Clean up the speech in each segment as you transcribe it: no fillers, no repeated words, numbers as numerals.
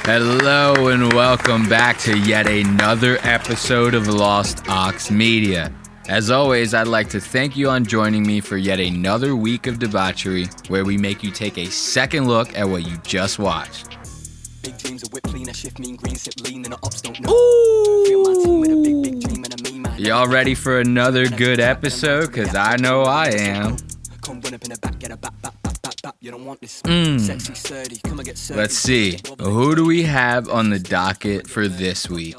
Hello and welcome back to yet another episode of Lost Aux Media. As always, I'd like to thank you on joining me for yet another week of debauchery where we make you take a second look at what you just watched. Big dreams of whip clean, shift mean green, sip lean, and the ops don't know. Feel my team with a big dream and a me man. Y'all ready for another good episode? Cause I know I am. Come run up in the back, get a back. You don't want this sexy sturdy. Come and get sturdy. Let's see. Who do we have on the docket for this week?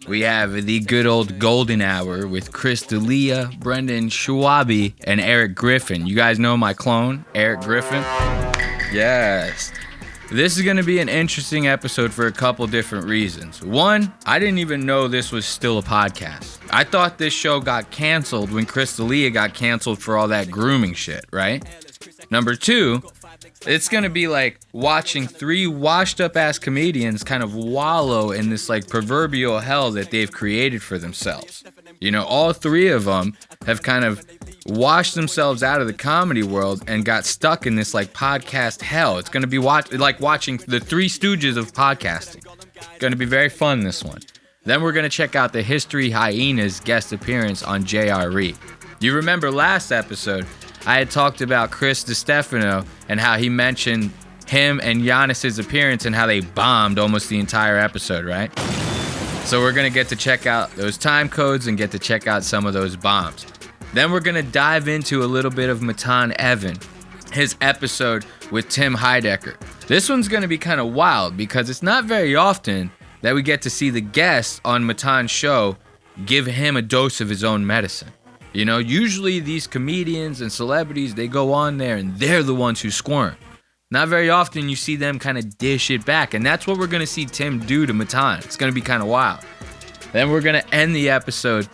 We have the good old golden hour with Chris D'Elia, Brendan Schuab, and Eric Griffin. You guys know my clone, Eric Griffin? Yes. This is going to be an interesting episode for a couple different reasons. One, I didn't even know this was still a podcast. I thought this show got canceled when Chris D'Elia got canceled for all that grooming shit, right? Number two, it's going to be like watching three washed up ass comedians kind of wallow in this like proverbial hell that they've created for themselves. You know, all three of them have kind of washed themselves out of the comedy world and got stuck in this like podcast hell. It's going to be like watching the Three Stooges of podcasting. Going to be very fun, this one. Then we're going to check out the History Hyenas guest appearance on JRE. You remember last episode, I had talked about Chris Distefano and how he mentioned him and Yannis' appearance and how they bombed almost the entire episode, right? So we're going to get to check out those time codes and get to check out some of those bombs. Then we're going to dive into a little bit of Matan Evan, his episode with Tim Heidecker. This one's going to be kind of wild because it's not very often that we get to see the guest on Matan's show give him a dose of his own medicine. You know, usually these comedians and celebrities, they go on there and they're the ones who squirm. Not very often you see them kind of dish it back, and that's what we're going to see Tim do to Matan. It's going to be kind of wild. Then we're going to end the episode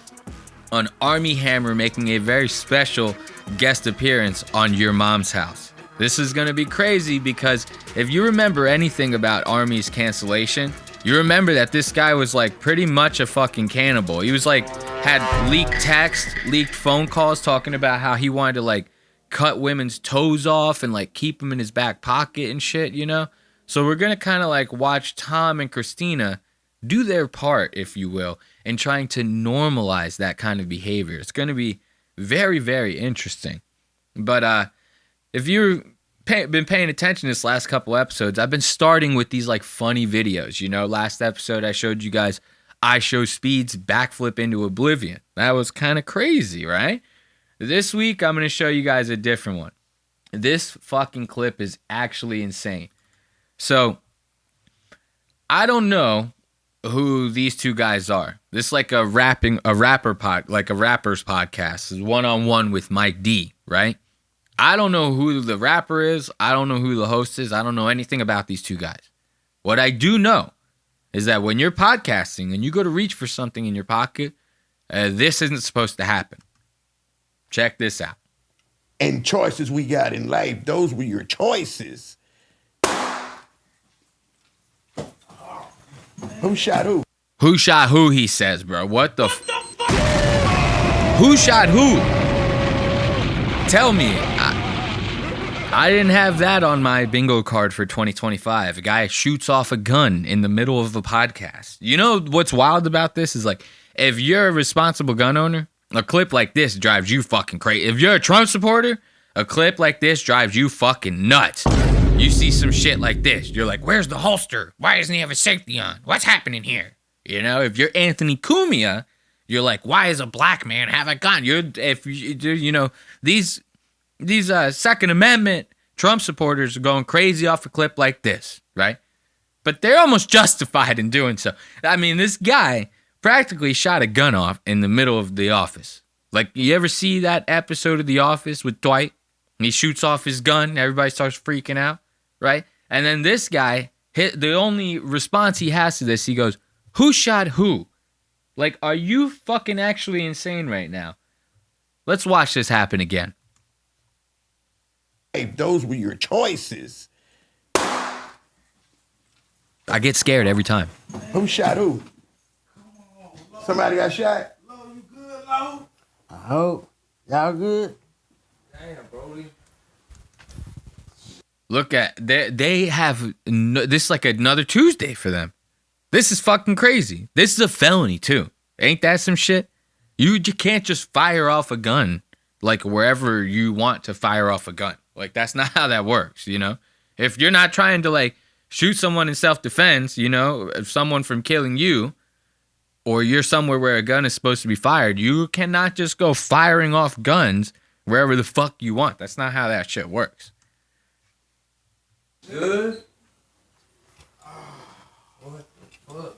on Armie Hammer making a very special guest appearance on Your Mom's House. This is going to be crazy because if you remember anything about Armie's cancellation, you remember that this guy was like pretty much a fucking cannibal. He was like, had leaked text, leaked phone calls talking about how he wanted to like cut women's toes off and like keep them in his back pocket and shit, you know? So we're going to kind of like watch Tom and Christina do their part, if you will, in trying to normalize that kind of behavior. It's going to be very, very interesting. But if you've been paying attention this last couple episodes, I've been starting with these like funny videos. You know, last episode I showed you guys I Show Speed's backflip into oblivion. That was kind of crazy, right? This week I'm going to show you guys a different one. This fucking clip is actually insane. So I don't know who these two guys are. This is like a rapper's podcast. Is one-on-one with Mike D, right? I don't know who the rapper is. I don't know who the host is. I don't know anything about these two guys. What I do know is that when you're podcasting and you go to reach for something in your pocket, this isn't supposed to happen. Check this out. And choices we got in life, those were your choices. Who shot who? Who shot who, he says, bro. What the Who shot who? Tell me. I didn't have that on my bingo card for 2025. A guy shoots off a gun in the middle of a podcast. You know what's wild about this is like, if you're a responsible gun owner, a clip like this drives you fucking crazy. If you're a Trump supporter, a clip like this drives you fucking nuts. You see some shit like this, you're like, where's the holster? Why doesn't he have a safety on? What's happening here? You know, if you're Anthony Cumia, you're like, why does a black man have a gun? These Second Amendment Trump supporters are going crazy off a clip like this, right? But they're almost justified in doing so. I mean, this guy practically shot a gun off in the middle of The Office. Like, you ever see that episode of The Office with Dwight? He shoots off his gun, everybody starts freaking out, right? And then this guy, the only response he has to this, he goes, who shot who? Like, are you fucking actually insane right now? Let's watch this happen again. Hey, those were your choices. I get scared every time. Who shot who? Somebody got shot? Lo, you good, Lo? I hope. Y'all good? Damn, Brody. Look at they have this is like another Tuesday for them. This is fucking crazy. This is a felony too. Ain't that some shit? You can't just fire off a gun like wherever you want to fire off a gun. Like that's not how that works, you know? If you're not trying to like shoot someone in self-defense, you know, someone from killing you, or you're somewhere where a gun is supposed to be fired, you cannot just go firing off guns wherever the fuck you want. That's not how that shit works. Good. What the fuck?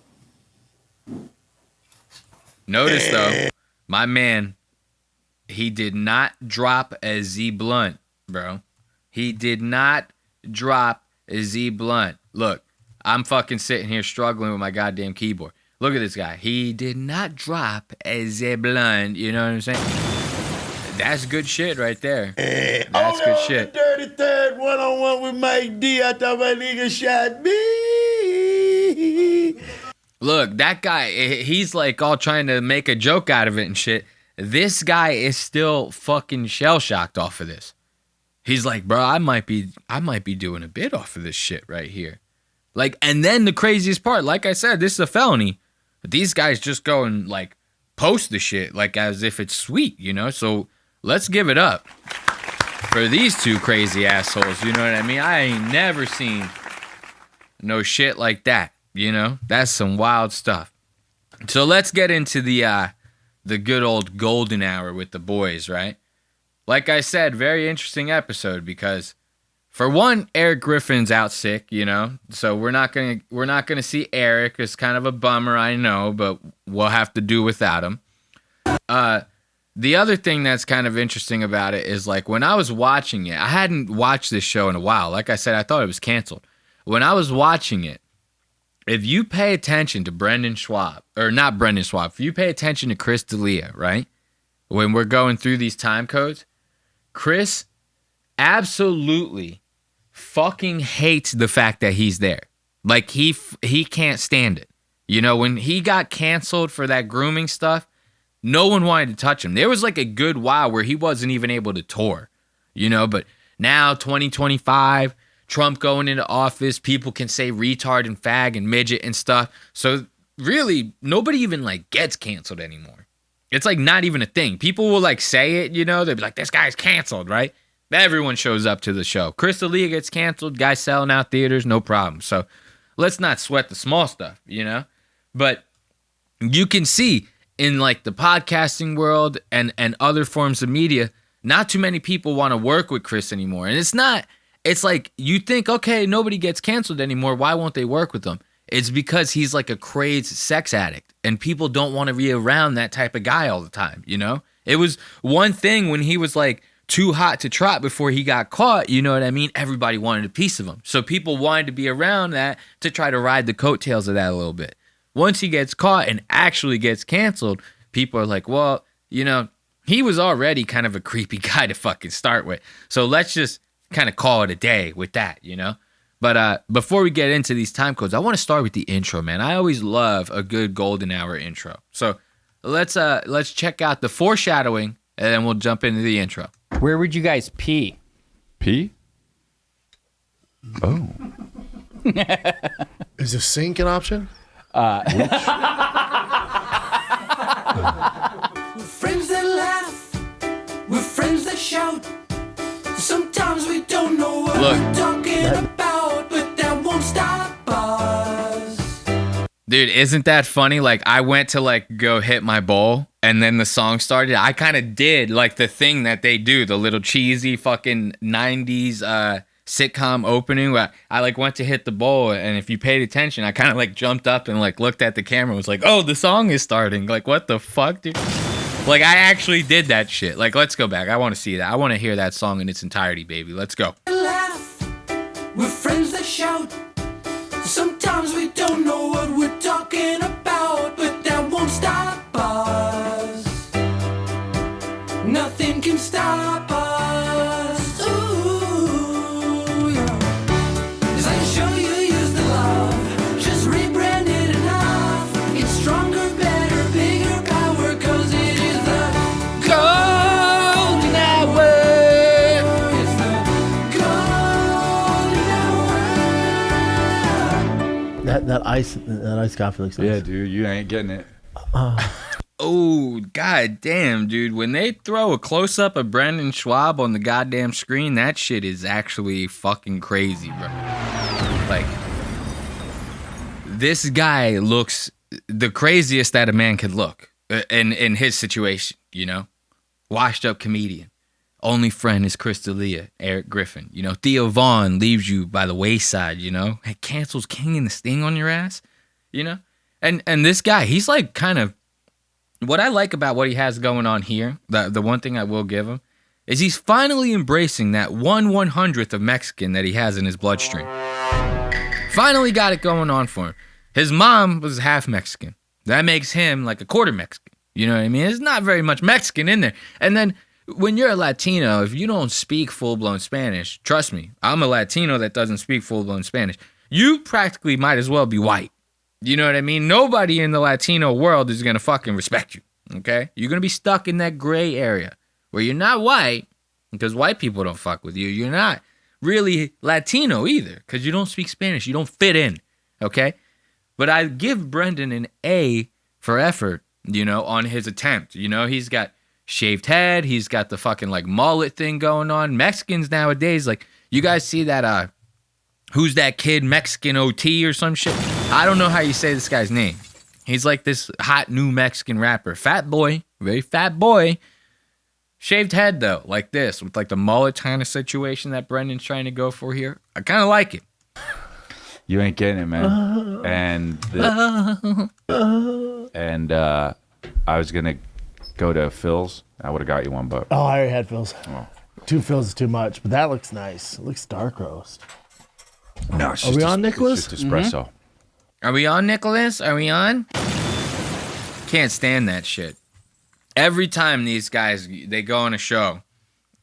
Notice though, my man, he did not drop a Z blunt, bro. He did not drop a Z blunt. Look, I'm fucking sitting here struggling with my goddamn keyboard. Look at this guy. He did not drop a Z blunt. You know what I'm saying? That's good shit right there. That's good shit. Dirty third one-on-one with Mike D. I thought my nigga shot me. Look, that guy, he's like all trying to make a joke out of it and shit. This guy is still fucking shell-shocked off of this. He's like, bro, I might be doing a bit off of this shit right here. Like, and then the craziest part, like I said, this is a felony. But these guys just go and like post the shit like as if it's sweet, you know? So let's give it up for these two crazy assholes, you know what I mean? I ain't never seen no shit like that, you know? That's some wild stuff. So let's get into the good old golden hour with the boys, right? Like I said, very interesting episode because for one, Eric Griffin's out sick, you know, so we're not gonna see Eric. It's kind of a bummer, I know, but we'll have to do without him. The other thing that's kind of interesting about it is like when I was watching it, I hadn't watched this show in a while. Like I said, I thought it was canceled. When I was watching it, if you pay attention to Schwab, if you pay attention to Chris D'Elia, right? When we're going through these time codes, Chris absolutely fucking hates the fact that he's there. Like he can't stand it. You know, when he got canceled for that grooming stuff, no one wanted to touch him. There was like a good while where he wasn't even able to tour, you know, but now 2025, Trump going into office, people can say retard and fag and midget and stuff. So really, nobody even like gets canceled anymore. It's like not even a thing. People will like say it, you know, they'll be like, this guy's canceled, right? Everyone shows up to the show. Chris D'Elia gets canceled, guys selling out theaters, no problem. So let's not sweat the small stuff, you know? But you can see in like the podcasting world and other forms of media, not too many people want to work with Chris anymore. And it's like you think, okay, nobody gets canceled anymore. Why won't they work with him? It's because he's like a crazed sex addict and people don't want to be around that type of guy all the time, you know? It was one thing when he was like too hot to trot before he got caught, you know what I mean? Everybody wanted a piece of him. So people wanted to be around that to try to ride the coattails of that a little bit. Once he gets caught and actually gets canceled, people are like, well, you know, he was already kind of a creepy guy to fucking start with. So let's just kind of call it a day with that, you know? But before we get into these time codes, I want to start with the intro, man. I always love a good golden hour intro. So let's check out the foreshadowing, and then we'll jump into the intro. Where would you guys pee? Pee? Oh. Is a sink an option? Friends that laugh, we're friends that shout. Sometimes we don't know what we're talking about, but that won't stop us. Dude, isn't that funny? Like, I went to, like, go hit my bowl, and then the song started. I kind of did, like, the thing that they do, the little cheesy fucking 90s sitcom opening. Where I, like, went to hit the bowl, and if you paid attention, I kind of, like, jumped up and, like, looked at the camera and was like, oh, the song is starting. Like, what the fuck, dude? Like, I actually did that shit. Like, let's go back. I want to see that. I want to hear that song in its entirety, baby. Let's go. Laugh, we're friends that shout. Sometimes we don't know what we're talking about, but that won't stop us. Nothing can stop us. Ooh, yeah. 'Cause I can show you use the love. Just rebrand it enough. It's stronger, better, bigger power, 'cause it is the golden hour. It's the golden that ice coffee looks nice. Yeah, dude, you ain't getting it. Oh, god damn, dude. When they throw a close-up of Brendan Schuab on the goddamn screen, that shit is actually fucking crazy, bro. Like, this guy looks the craziest that a man could look in his situation, you know? Washed-up comedian. Only friend is Chris D'Elia, Eric Griffin. You know, Theo Vaughn leaves you by the wayside, you know? It cancels King and the Sting on your ass, you know? And this guy, he's like kind of... What I like about what he has going on here, the one thing I will give him, is he's finally embracing that 1/100th of Mexican that he has in his bloodstream. Finally got it going on for him. His mom was half Mexican. That makes him like a quarter Mexican. You know what I mean? There's not very much Mexican in there. And then when you're a Latino, if you don't speak full-blown Spanish, trust me, I'm a Latino that doesn't speak full-blown Spanish. You practically might as well be white. You know what I mean? Nobody in the Latino world is going to fucking respect you, okay? You're going to be stuck in that gray area where you're not white because white people don't fuck with you. You're not really Latino either because you don't speak Spanish. You don't fit in, okay? But I give Brendan an A for effort, you know, on his attempt. You know, he's got shaved head. He's got the fucking, like, mullet thing going on. Mexicans nowadays, like, you guys see that, who's that kid, Mexican OT or some shit? I don't know how you say this guy's name. He's like this hot new Mexican rapper. Fat boy. Very fat boy. Shaved head, though, like this, with like the mullet kind of situation that Brendan's trying to go for here. I kind of like it. You ain't getting it, man. And I was going to go to Phil's. I would have got you one, but... Oh, I already had Phil's. Oh. 2 Phil's is too much, but that looks nice. It looks dark roast. No, it's Are we on, Nicholas? It's just espresso. Are we on, Nicholas? Are we on? Can't stand that shit. Every time these guys, they go on a show,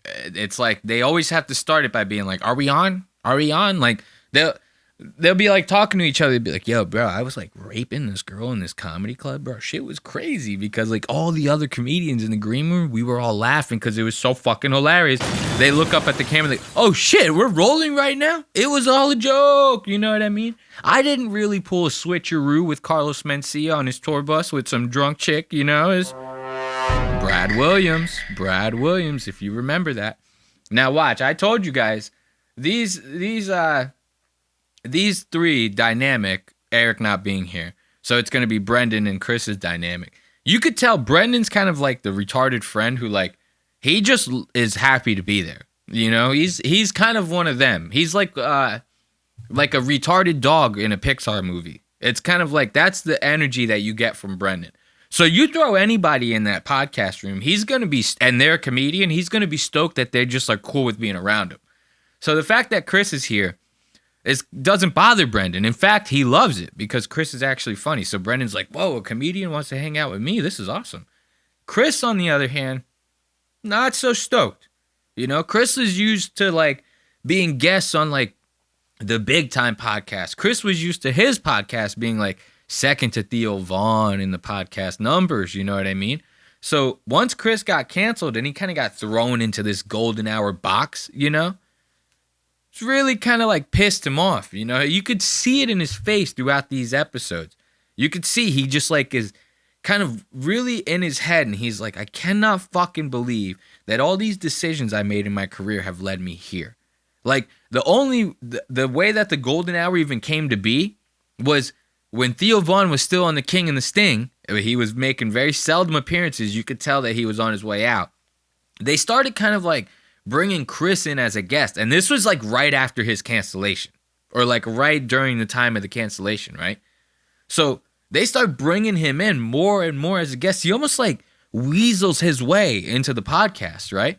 it's like they always have to start it by being like, are we on? Are we on? Like, they'll be like talking to each other. They'll be like, yo, bro, I was like raping this girl in this comedy club, bro. Shit was crazy because like all the other comedians in the green room, we were all laughing because it was so fucking hilarious. They look up at the camera like, oh shit, we're rolling right now? It was all a joke. You know what I mean? I didn't really pull a switcheroo with Carlos Mencia on his tour bus with some drunk chick, you know? It's Brad Williams, if you remember that. Now watch, I told you guys, these three dynamic, Eric not being here. So it's going to be Brendan and Chris's dynamic. You could tell Brendan's kind of like the retarded friend who like, he just is happy to be there. You know, he's kind of one of them. He's like a retarded dog in a Pixar movie. It's kind of like, that's the energy that you get from Brendan. So you throw anybody in that podcast room, he's going to be, and they're a comedian, he's going to be stoked that they're just like cool with being around him. So the fact that Chris is here, it doesn't bother Brendan. In fact, he loves it because Chris is actually funny. So Brendan's like, whoa, a comedian wants to hang out with me. This is awesome. Chris, on the other hand, not so stoked. You know, Chris is used to like being guests on like the big time podcast. Chris was used to his podcast being like second to Theo Vaughn in the podcast numbers. You know what I mean? So once Chris got canceled and he kind of got thrown into this golden hour box, you know, it's really kind of like pissed him off. You know, you could see it in his face throughout these episodes. You could see he just like is kind of really in his head. And he's like, I cannot fucking believe that all these decisions I made in my career have led me here. Like the way that the golden hour even came to be was when Theo Vaughn was still on the King and the Sting. He was making very seldom appearances. You could tell that he was on his way out. They started kind of like bringing Chris in as a guest. And this was like right after his cancellation or like right during the time of the cancellation, right? So they start bringing him in more and more as a guest. He almost like weasels his way into the podcast, right?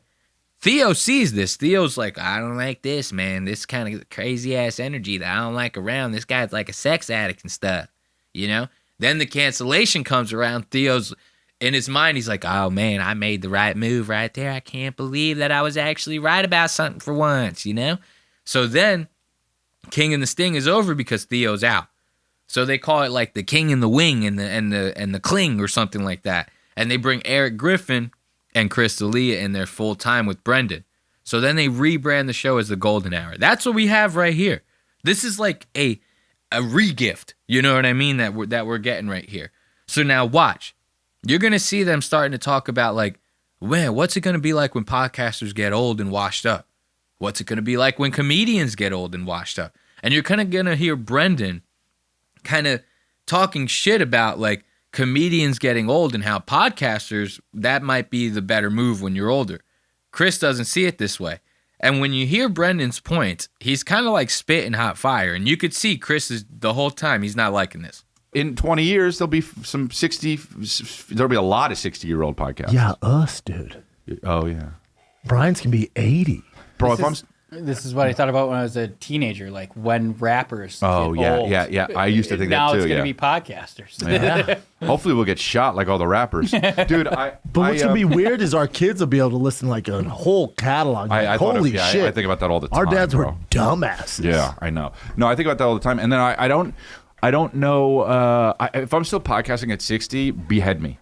Theo sees this. Theo's like, I don't like this, man. This kind of crazy ass energy that I don't like around. This guy's like a sex addict and stuff, you know? Then the cancellation comes around. Theo's in his mind, he's like, oh man, I made the right move right there. I can't believe that I was actually right about something for once, you know? So then King and the Sting is over because Theo's out. So they call it like the King and the Wing and the Cling or something like that. And they bring Eric Griffin and Chris D'Elia in there full time with Brendan. So then they rebrand the show as the Golden Hour. That's what we have right here. This is like a re-gift You know what I mean? That we're getting right here. So now watch. You're going to see them starting to talk about like, man, what's it going to be like when podcasters get old and washed up? What's it going to be like when comedians get old and washed up? And you're kind of going to hear Brendan kind of talking shit about like comedians getting old and how podcasters, that might be the better move when you're older. Chris doesn't see it this way. And when you hear Brendan's points, he's kind of like spitting hot fire. And you could see Chris is the whole time, he's not liking this. In 20 years, there'll be there'll be a lot of 60-year-old podcasts. Yeah, us, dude. Oh, yeah. Brian's can be 80. Bro, This is what I thought about when I was a teenager, like when rappers Oh, get yeah, old. yeah. I used to think now that too, it's going yeah. to be podcasters. Yeah. Hopefully we'll get shot like all the rappers. Dude, But what's going to be weird is our kids will be able to listen to like a whole catalog. Like, I thought holy shit. I think about that all the time. Our dads bro. were dumbasses. Yeah, I know. No, I think about that all the time. And then I don't know. If I'm still podcasting at 60, behead me.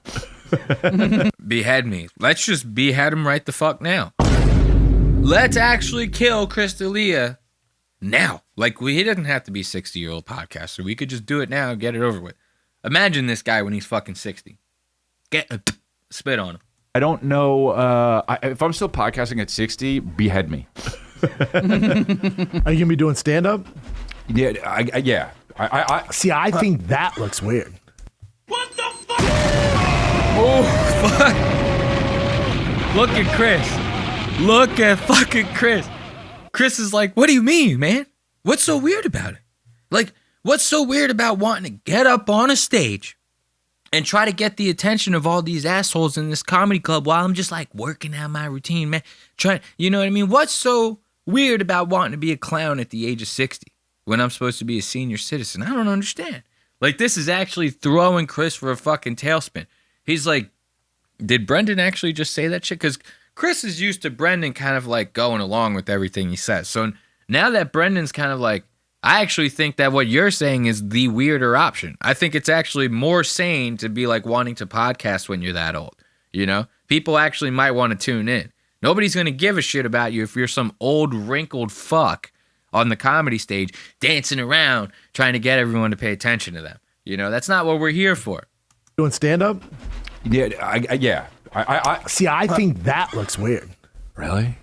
Behead me. Let's just behead him right the fuck now. Let's actually kill Chris D'Elia now. Like, he doesn't have to be a 60-year-old podcaster. We could just do it now and get it over with. Imagine this guy when he's fucking 60. Spit on him. I don't know. If I'm still podcasting at 60, behead me. Are you going to be doing stand-up? Yeah, yeah. See, I think that looks weird. Oh, fuck. Look at Chris. Look at fucking Chris. Chris is like, what do you mean, man? What's so weird about it? Like, what's so weird about wanting to get up on a stage and try to get the attention of all these assholes in this comedy club while I'm just like working out my routine, man? You know what I mean? What's so weird about wanting to be a clown at the age of 60 when I'm supposed to be a senior citizen? I don't understand. Like, this is actually throwing Chris for a fucking tailspin. He's like, did Brendan actually just say that shit? Because Chris is used to Brendan kind of like going along with everything he says. So now that Brendan's kind of like, I actually think that what you're saying is the weirder option. I think it's actually more sane to be like wanting to podcast when you're that old. You know, people actually might want to tune in. Nobody's going to give a shit about you if you're some old wrinkled fuck on the comedy stage dancing around trying to get everyone to pay attention to them. You know, that's not what we're here for. Doing stand-up? Yeah, yeah. See, I think that looks weird. Really?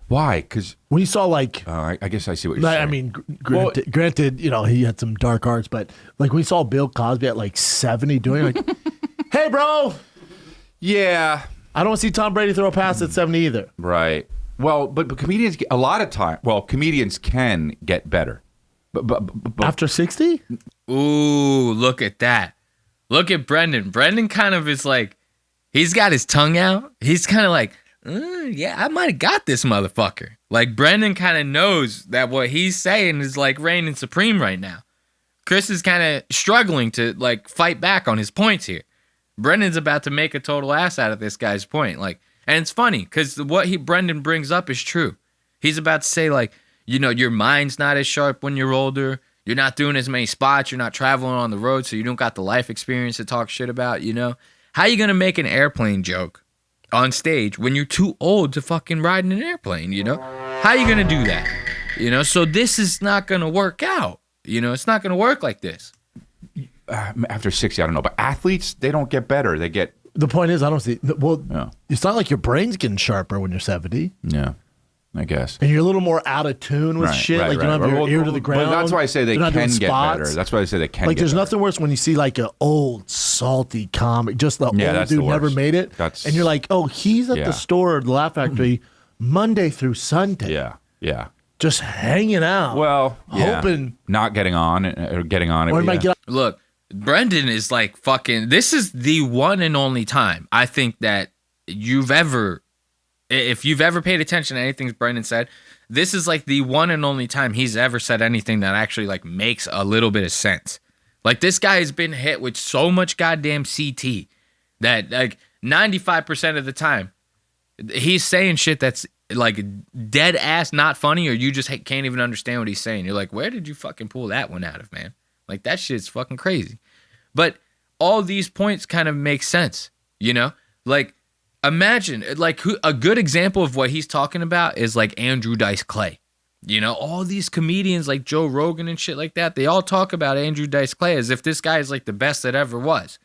Why? Because when you saw like, I guess I see what you're saying. I mean, granted, you know, he had some dark arts, but like when you saw Bill Cosby at like 70 doing like, hey, bro. Yeah. I don't see Tom Brady throw a pass at 70 either. Right. Well, but comedians, a lot of time, comedians can get better. But after 60? Ooh, look at that. Look at Brendan. Brendan kind of is like, he's got his tongue out. He's kind of like, yeah, I might have got this motherfucker. Like, Brendan kind of knows that what he's saying is like reigning supreme right now. Chris is kind of struggling to like fight back on his points here. Brendan's about to make a total ass out of this guy's point. Like, and it's funny because what Brendan brings up is true. He's about to say like, you know, your mind's not as sharp when you're older. You're not doing as many spots. You're not traveling on the road, so you don't got the life experience to talk shit about, you know? How you going to make an airplane joke on stage when you're too old to fucking ride in an airplane, you know? How you going to do that? You know, so this is not going to work out. You know, it's not going to work like this. After 60, I don't know. But athletes, they don't get better. They get... The point is, I don't see... Well, yeah. It's not like your brain's getting sharper when you're 70. Yeah. I guess. And you're a little more out of tune with shit. Like, you don't have your ear to the ground. But that's why I say they can get better. That's why I say they can get better. Like, there's nothing worse when you see, like, an old, salty comic, just the old dude never made it. And you're like, oh, he's at the store or the Laugh Factory Monday through Sunday. Yeah, yeah. Just hanging out. Well, hoping. Not getting on or getting on it. Or might get Look, Brendan is like fucking... This is the one and only time I think that you've ever... If you've ever paid attention to anything Brendan said, this is like the one and only time he's ever said anything that actually like makes a little bit of sense. Like, this guy has been hit with so much goddamn CT that like 95% of the time he's saying shit that's like dead ass not funny, or you just can't even understand what he's saying. You're like, where did you fucking pull that one out of, man? Like, that shit's fucking crazy. But all these points kind of make sense, you know? Like, imagine, like, a good example of what he's talking about is like Andrew Dice Clay. You know, all these comedians like Joe Rogan and shit like that, they all talk about Andrew Dice Clay as if this guy is like the best that ever was.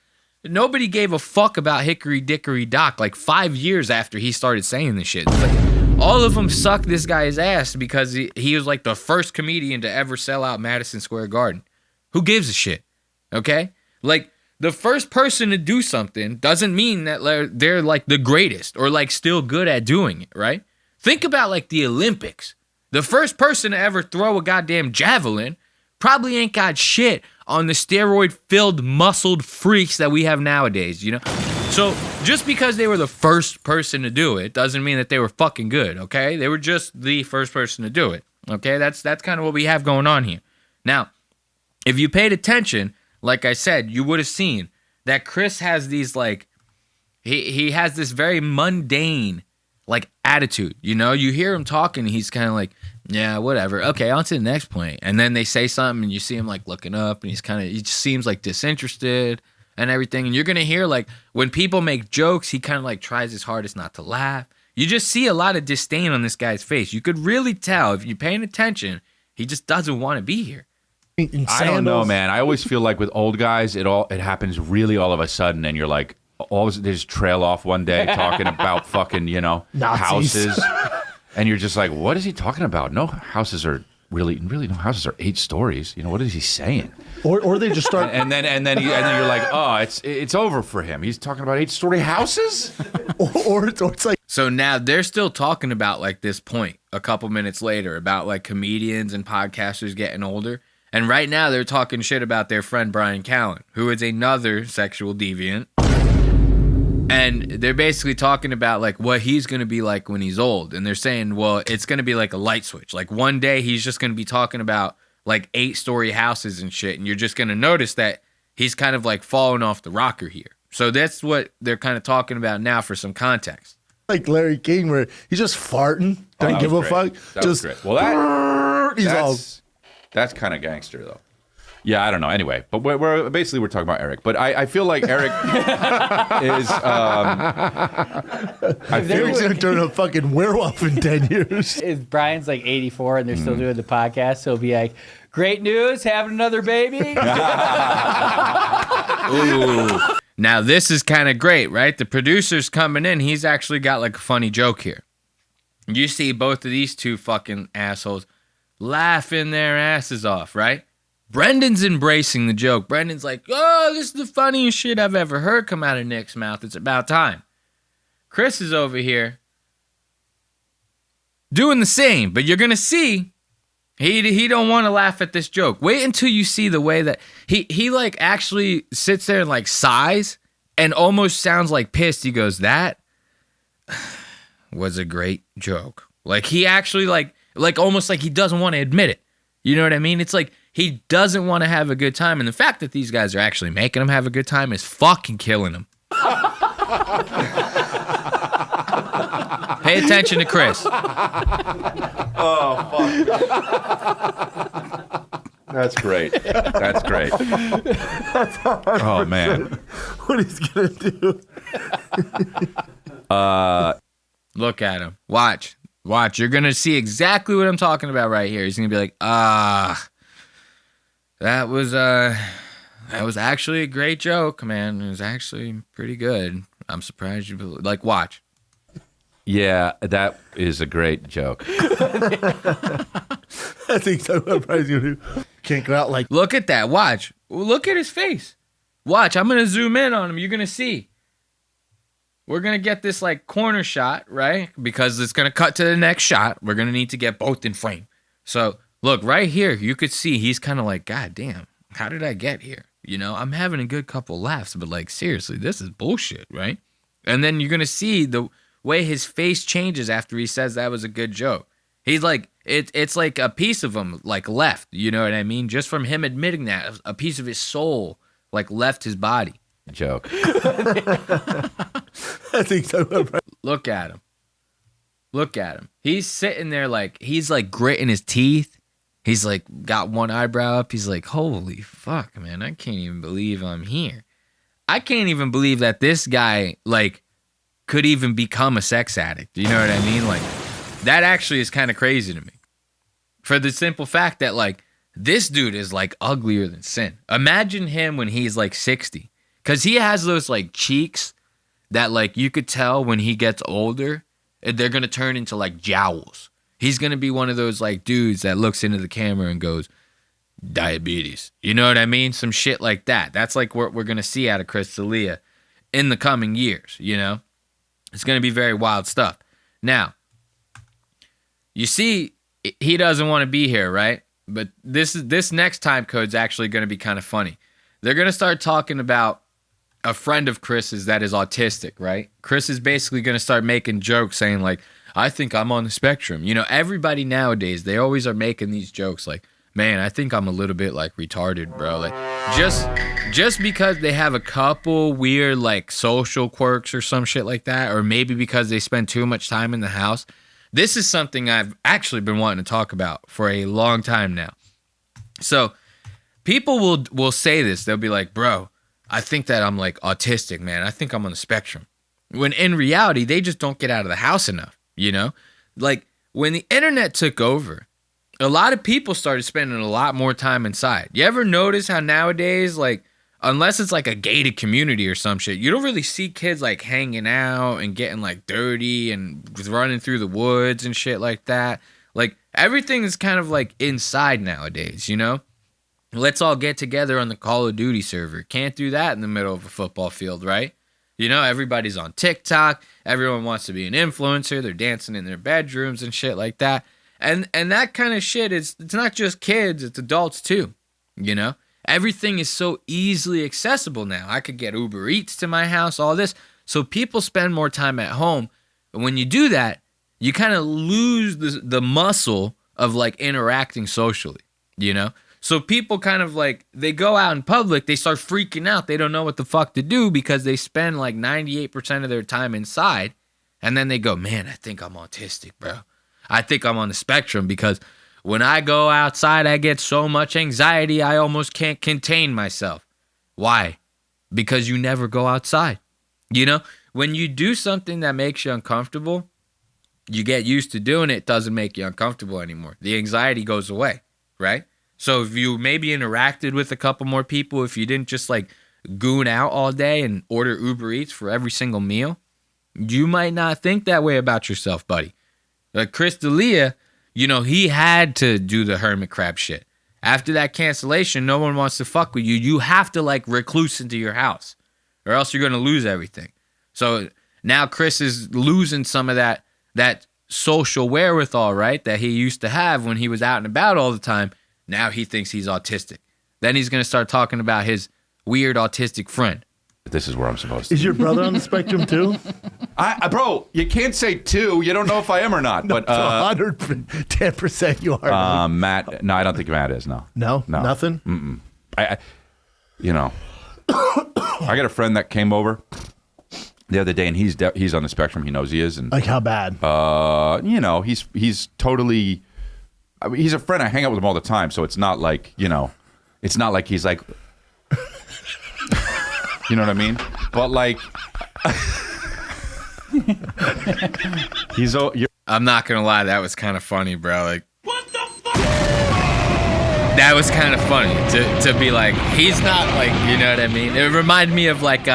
Nobody gave a fuck about Hickory Dickory Doc like 5 years after he started saying this shit. It's like, all of them sucked this guy's ass because he was like the first comedian to ever sell out Madison Square Garden. Who gives a shit? Okay? Like, the first person to do something doesn't mean that they're like the greatest or like still good at doing it, right? Think about like the Olympics. The first person to ever throw a goddamn javelin probably ain't got shit on the steroid-filled, muscled freaks that we have nowadays, you know? So just because they were the first person to do it doesn't mean that they were fucking good, okay? They were just the first person to do it, okay? That's kind of what we have going on here. Now, if you paid attention, like I said, you would have seen that Chris has these, like, he has this very mundane, like, attitude, you know? You hear him talking, he's kind of like, yeah, whatever. Okay, on to the next point. And then they say something, and you see him, like, looking up, and he just seems, like, disinterested and everything. And you're going to hear, like, when people make jokes, he kind of, like, tries his hardest not to laugh. You just see a lot of disdain on this guy's face. You could really tell, if you're paying attention, he just doesn't want to be here. I don't know, man. I always feel like with old guys, it happens really all of a sudden, and you're like, they just trail off one day talking about fucking, you know, Nazis. houses. And you're just like, what is he talking about? No houses are really no houses are 8 stories. You know, what is he saying? Or they just start and then you're like, oh, it's over for him. He's talking about 8-story houses? or it's like, so now they're still talking about like this point a couple minutes later about like comedians and podcasters getting older. And right now they're talking shit about their friend Brian Callen, who is another sexual deviant. And they're basically talking about like what he's going to be like when he's old. And they're saying, well, it's going to be like a light switch. Like one day he's just going to be talking about like 8-story houses and shit. And you're just going to notice that he's kind of like falling off the rocker here. So that's what they're kind of talking about now for some context. Like Larry King, where he's just farting, don't give a fuck. That was great. Well, that's kind of gangster though. Yeah, I don't know. Anyway, but we're talking about Eric. But I feel like Eric is. Eric's gonna turn a fucking werewolf in 10 years. If Brian's like 84 and they're still doing the podcast, he'll be like, "Great news, having another baby." Ooh. Now this is kind of great, right? The producer's coming in. He's actually got like a funny joke here. You see both of these two fucking assholes laughing their asses off, right? Brendan's embracing the joke. Brendan's like, oh, this is the funniest shit I've ever heard come out of Nick's mouth. It's about time. Chris is over here doing the same, but you're going to see he don't want to laugh at this joke. Wait until you see the way that he like actually sits there and like sighs and almost sounds like pissed. He goes, that was a great joke. Like he actually like almost like he doesn't want to admit it. You know what I mean? It's like he doesn't want to have a good time. And the fact that these guys are actually making him have a good time is fucking killing him. Pay attention to Chris. Oh, fuck. That's great. That's great. Oh, man. What he's gonna do? Look at him. Watch. You're going to see exactly what I'm talking about right here. He's going to be like, that was actually a great joke, man. It was actually pretty good. I'm surprised you like watch. Yeah, that is a great joke. I think so. I'm probably gonna can't go out like. Look at that. Watch. Look at his face. Watch. I'm gonna zoom in on him. You're gonna see. We're gonna get this like corner shot, right? Because it's gonna cut to the next shot. We're gonna need to get both in frame. So look right here. You could see he's kind of like, God damn, how did I get here? You know, I'm having a good couple laughs, but like seriously, this is bullshit, right? And then you're gonna see the way his face changes after he says that was a good joke. He's like, it's like a piece of him like left. You know what I mean? Just from him admitting that, a piece of his soul like left his body. Joke. I think so. Look at him. Look at him. He's sitting there like he's like gritting his teeth. He's like got one eyebrow up. He's like, holy fuck, man. I can't even believe I'm here. I can't even believe that this guy like could even become a sex addict. You know what I mean? Like that actually is kind of crazy to me. for the simple fact that, like, this dude is, like, uglier than sin. Imagine him when he's, like, 60. Because he has those, like, cheeks that, like, you could tell when he gets older, they're going to turn into, like, jowls. He's going to be one of those, like, dudes that looks into the camera and goes, diabetes. You know what I mean? Some shit like that. That's, like, what we're going to see out of Chris D'Elia in the coming years, you know? It's going to be very wild stuff. Now, you see, he doesn't want to be here, right? But this next time code's actually going to be kind of funny. They're going to start talking about a friend of Chris's that is autistic, right? Chris is basically going to start making jokes saying, like, I think I'm on the spectrum. You know, everybody nowadays, they always are making these jokes like, man, I think I'm a little bit, like, retarded, bro. Like, just because they have a couple weird, like, social quirks or some shit like that, or maybe because they spend too much time in the house. This is something I've actually been wanting to talk about for a long time now. So people will say this. They'll be like, bro, I think that I'm, like, autistic, man. I think I'm on the spectrum. When in reality, they just don't get out of the house enough, you know? Like, when the internet took over, a lot of people started spending a lot more time inside. You ever notice how nowadays, like, unless it's like a gated community or some shit, you don't really see kids, like, hanging out and getting, like, dirty and running through the woods and shit like that. Like, everything is kind of, like, inside nowadays, you know? Let's all get together on the Call of Duty server. Can't do that in the middle of a football field, right? You know, everybody's on TikTok. Everyone wants to be an influencer. They're dancing in their bedrooms and shit like that. And that kind of shit it's not just kids, it's adults too, you know? Everything is so easily accessible now. I could get Uber Eats to my house, all this. So people spend more time at home. And when you do that, you kind of lose the muscle of, like, interacting socially, you know? So people kind of, like, they go out in public, they start freaking out. They don't know what the fuck to do because they spend, like, 98% of their time inside. And then they go, man, I think I'm autistic, bro. I think I'm on the spectrum because when I go outside, I get so much anxiety, I almost can't contain myself. Why? Because you never go outside. You know, when you do something that makes you uncomfortable, you get used to doing it, it doesn't make you uncomfortable anymore. The anxiety goes away, right? So if you maybe interacted with a couple more people, if you didn't just, like, goon out all day and order Uber Eats for every single meal, you might not think that way about yourself, buddy. Like Chris D'Elia, you know, he had to do the hermit crab shit. After that cancellation, no one wants to fuck with you. You have to, like, recluse into your house or else you're going to lose everything. So now Chris is losing some of that social wherewithal, right, that he used to have when he was out and about all the time. Now he thinks he's autistic. Then he's going to start talking about his weird autistic friend. This is where I'm supposed to. Is your brother on the spectrum too? Bro, you can't say two. You don't know if I am or not. No, but 110% you are. Matt, no, I don't think Matt is. No, nothing. Mm-mm. I got a friend that came over the other day, and he's on the spectrum. He knows he is. And like how bad? You know, he's totally. I mean, he's a friend. I hang out with him all the time, so it's not like, you know, it's not like he's like. You know what I mean? But, like, I'm not gonna lie, that was kind of funny, bro. Like, what the fuck? That was kind of funny to be like, he's not, like, you know what I mean? It reminded me of, like,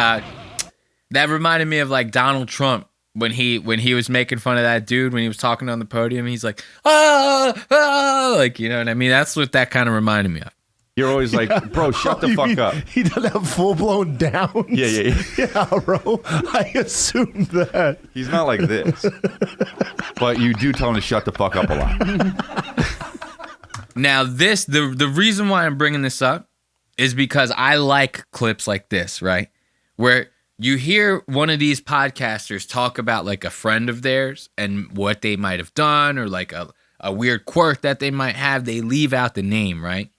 Donald Trump when he was making fun of that dude when he was talking on the podium. He's like, like, you know what I mean? That's what that kind of reminded me of. You're always like, bro, shut the fuck up. He doesn't have full-blown downs? Yeah. Yeah, bro. I assumed that. He's not like this. But you do tell him to shut the fuck up a lot. Now, the reason why I'm bringing this up is because I like clips like this, right? Where you hear one of these podcasters talk about, like, a friend of theirs and what they might have done or, like, a weird quirk that they might have. They leave out the name, right?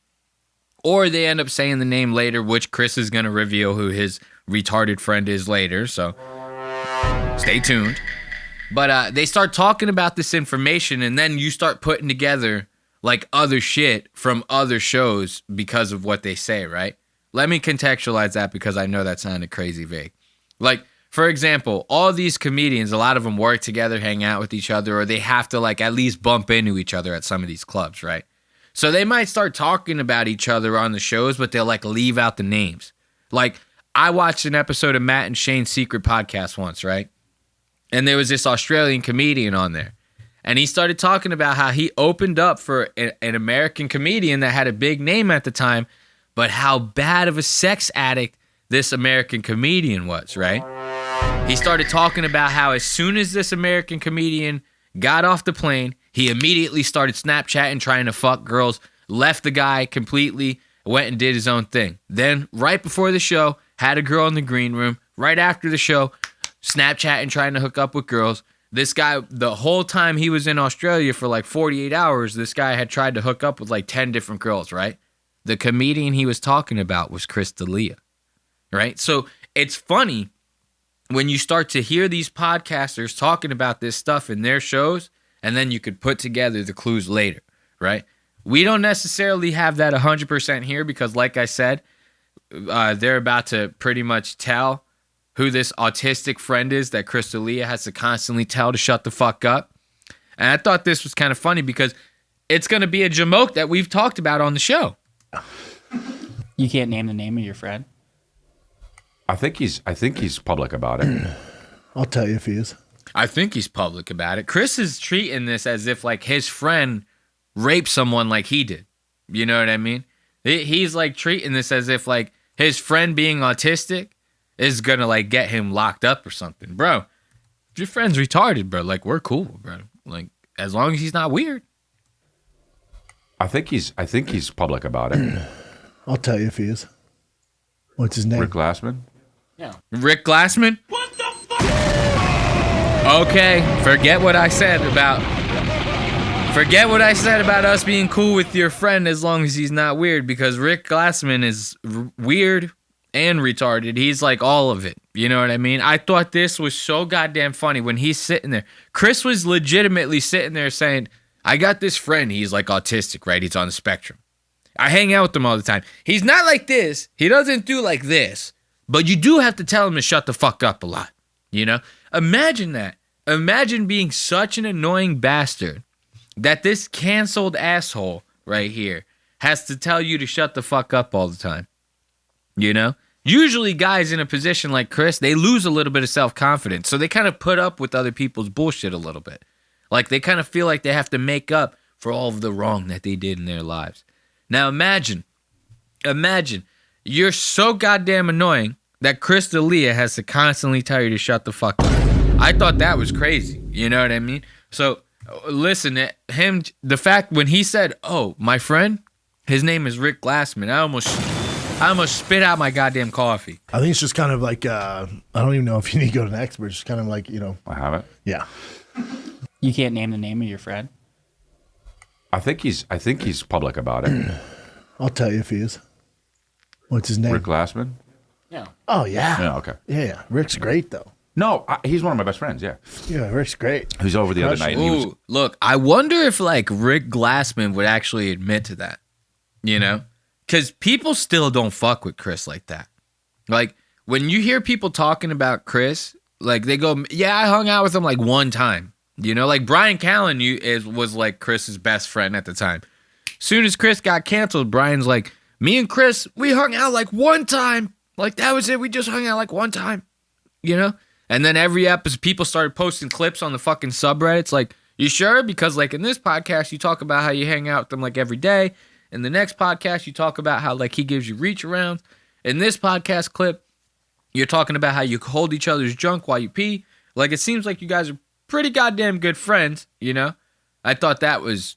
Or they end up saying the name later, which Chris is going to reveal who his retarded friend is later, so stay tuned. But they start talking about this information, and then you start putting together, like, other shit from other shows because of what they say, right? Let me contextualize that because I know that sounded crazy vague. Like, for example, all these comedians, a lot of them work together, hang out with each other, or they have to like at least bump into each other at some of these clubs, right? So they might start talking about each other on the shows, but they'll like leave out the names. Like I watched an episode of Matt and Shane's Secret Podcast once, right? And there was this Australian comedian on there. And he started talking about how he opened up for an American comedian that had a big name at the time, but how bad of a sex addict this American comedian was, right? He started talking about how as soon as this American comedian got off the plane, he immediately started Snapchatting, trying to fuck girls, left the guy completely, went and did his own thing. Then, right before the show, had a girl in the green room. Right after the show, Snapchatting, trying to hook up with girls. This guy, the whole time he was in Australia for like 48 hours, this guy had tried to hook up with like 10 different girls, right? The comedian he was talking about was Chris D'Elia, right? So it's funny when you start to hear these podcasters talking about this stuff in their shows, and then you could put together the clues later, right? We don't necessarily have that 100% here because, like I said, they're about to pretty much tell who this autistic friend is that Chris D'Elia has to constantly tell to shut the fuck up. And I thought this was kind of funny because it's going to be a jamoke that we've talked about on the show. You can't name the name of your friend? I think he's public about it. I'll tell you if he is. I think he's public about it. Chris is treating this as if like his friend raped someone like he did. You know what I mean? He's like treating this as if like his friend being autistic is gonna like get him locked up or something. Bro, if your friend's retarded, bro, like we're cool, bro. Like as long as he's not weird. I think he's public about it. I'll tell you if he is. What's his name? Rick Glassman? Yeah. Rick Glassman? What the fuck? Okay, forget what I said about us being cool with your friend as long as he's not weird, because Rick Glassman is weird and retarded. He's like all of it. You know what I mean? I thought this was so goddamn funny when he's sitting there. Chris was legitimately sitting there saying, I got this friend. He's like autistic, right? He's on the spectrum. I hang out with him all the time. He's not like this. He doesn't do like this. But you do have to tell him to shut the fuck up a lot. You know? Imagine that. Imagine being such an annoying bastard that this canceled asshole right here has to tell you to shut the fuck up all the time. You know? Usually guys in a position like Chris, they lose a little bit of self-confidence. So they kind of put up with other people's bullshit a little bit. Like they kind of feel like they have to make up for all of the wrong that they did in their lives. Now imagine, you're so goddamn annoying that Chris D'Elia has to constantly tell you to shut the fuck up. I thought that was crazy. You know what I mean? So listen, the fact when he said, oh, my friend, his name is Rick Glassman, I almost spit out my goddamn coffee. I think it's just kind of like, I don't even know if you need to go to an expert. It's just kind of like, you know. I have it. Yeah. You can't name the name of your friend? I think he's public about it. I'll tell you if he is. What's his name? Rick Glassman? Yeah. Oh, yeah. Yeah, okay. Yeah. Rick's great, though. No, he's one of my best friends, yeah. Yeah, Rick's great. He was over the other night. And he was, Ooh, look, I wonder if like Rick Glassman would actually admit to that. You know? Because people still don't fuck with Chris like that. Like, when you hear people talking about Chris, like they go, yeah, I hung out with him like one time. You know, like Brian Callen was like Chris's best friend at the time. Soon as Chris got canceled, Brian's like, me and Chris, we hung out like one time. Like that was it. We just hung out like one time. You know? And then every episode, people started posting clips on the fucking subreddits. Like, you sure? Because like in this podcast, you talk about how you hang out with them like every day. In the next podcast, you talk about how like he gives you reach around. In this podcast clip, you're talking about how you hold each other's junk while you pee. Like it seems like you guys are pretty goddamn good friends, you know? I thought that was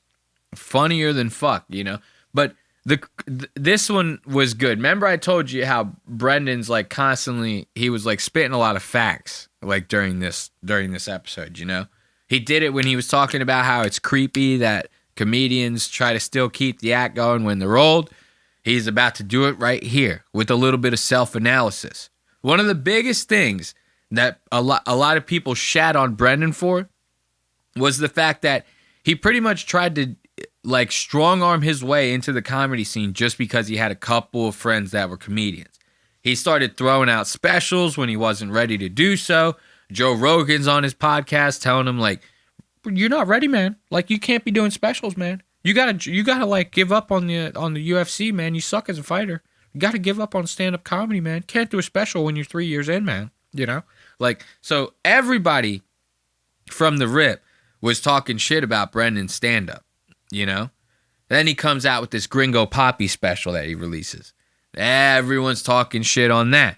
funnier than fuck, you know? But this one was good. Remember I told you how Brendan's like constantly, he was like spitting a lot of facts like during this episode, you know? He did it when he was talking about how it's creepy that comedians try to still keep the act going when they're old. He's about to do it right here with a little bit of self-analysis. One of the biggest things that a lot of people shat on Brendan for was the fact that he pretty much tried to like strong arm his way into the comedy scene just because he had a couple of friends that were comedians. He started throwing out specials when he wasn't ready to do so. Joe Rogan's on his podcast telling him, like, you're not ready, man. Like, you can't be doing specials, man. You gotta like give up on the UFC, man. You suck as a fighter. You gotta give up on stand-up comedy, man. Can't do a special when you're 3 years in, man. You know? Like, so everybody from the rip was talking shit about Brendan's stand-up, you know? Then he comes out with this Gringo Pappis special that he releases. Everyone's talking shit on that.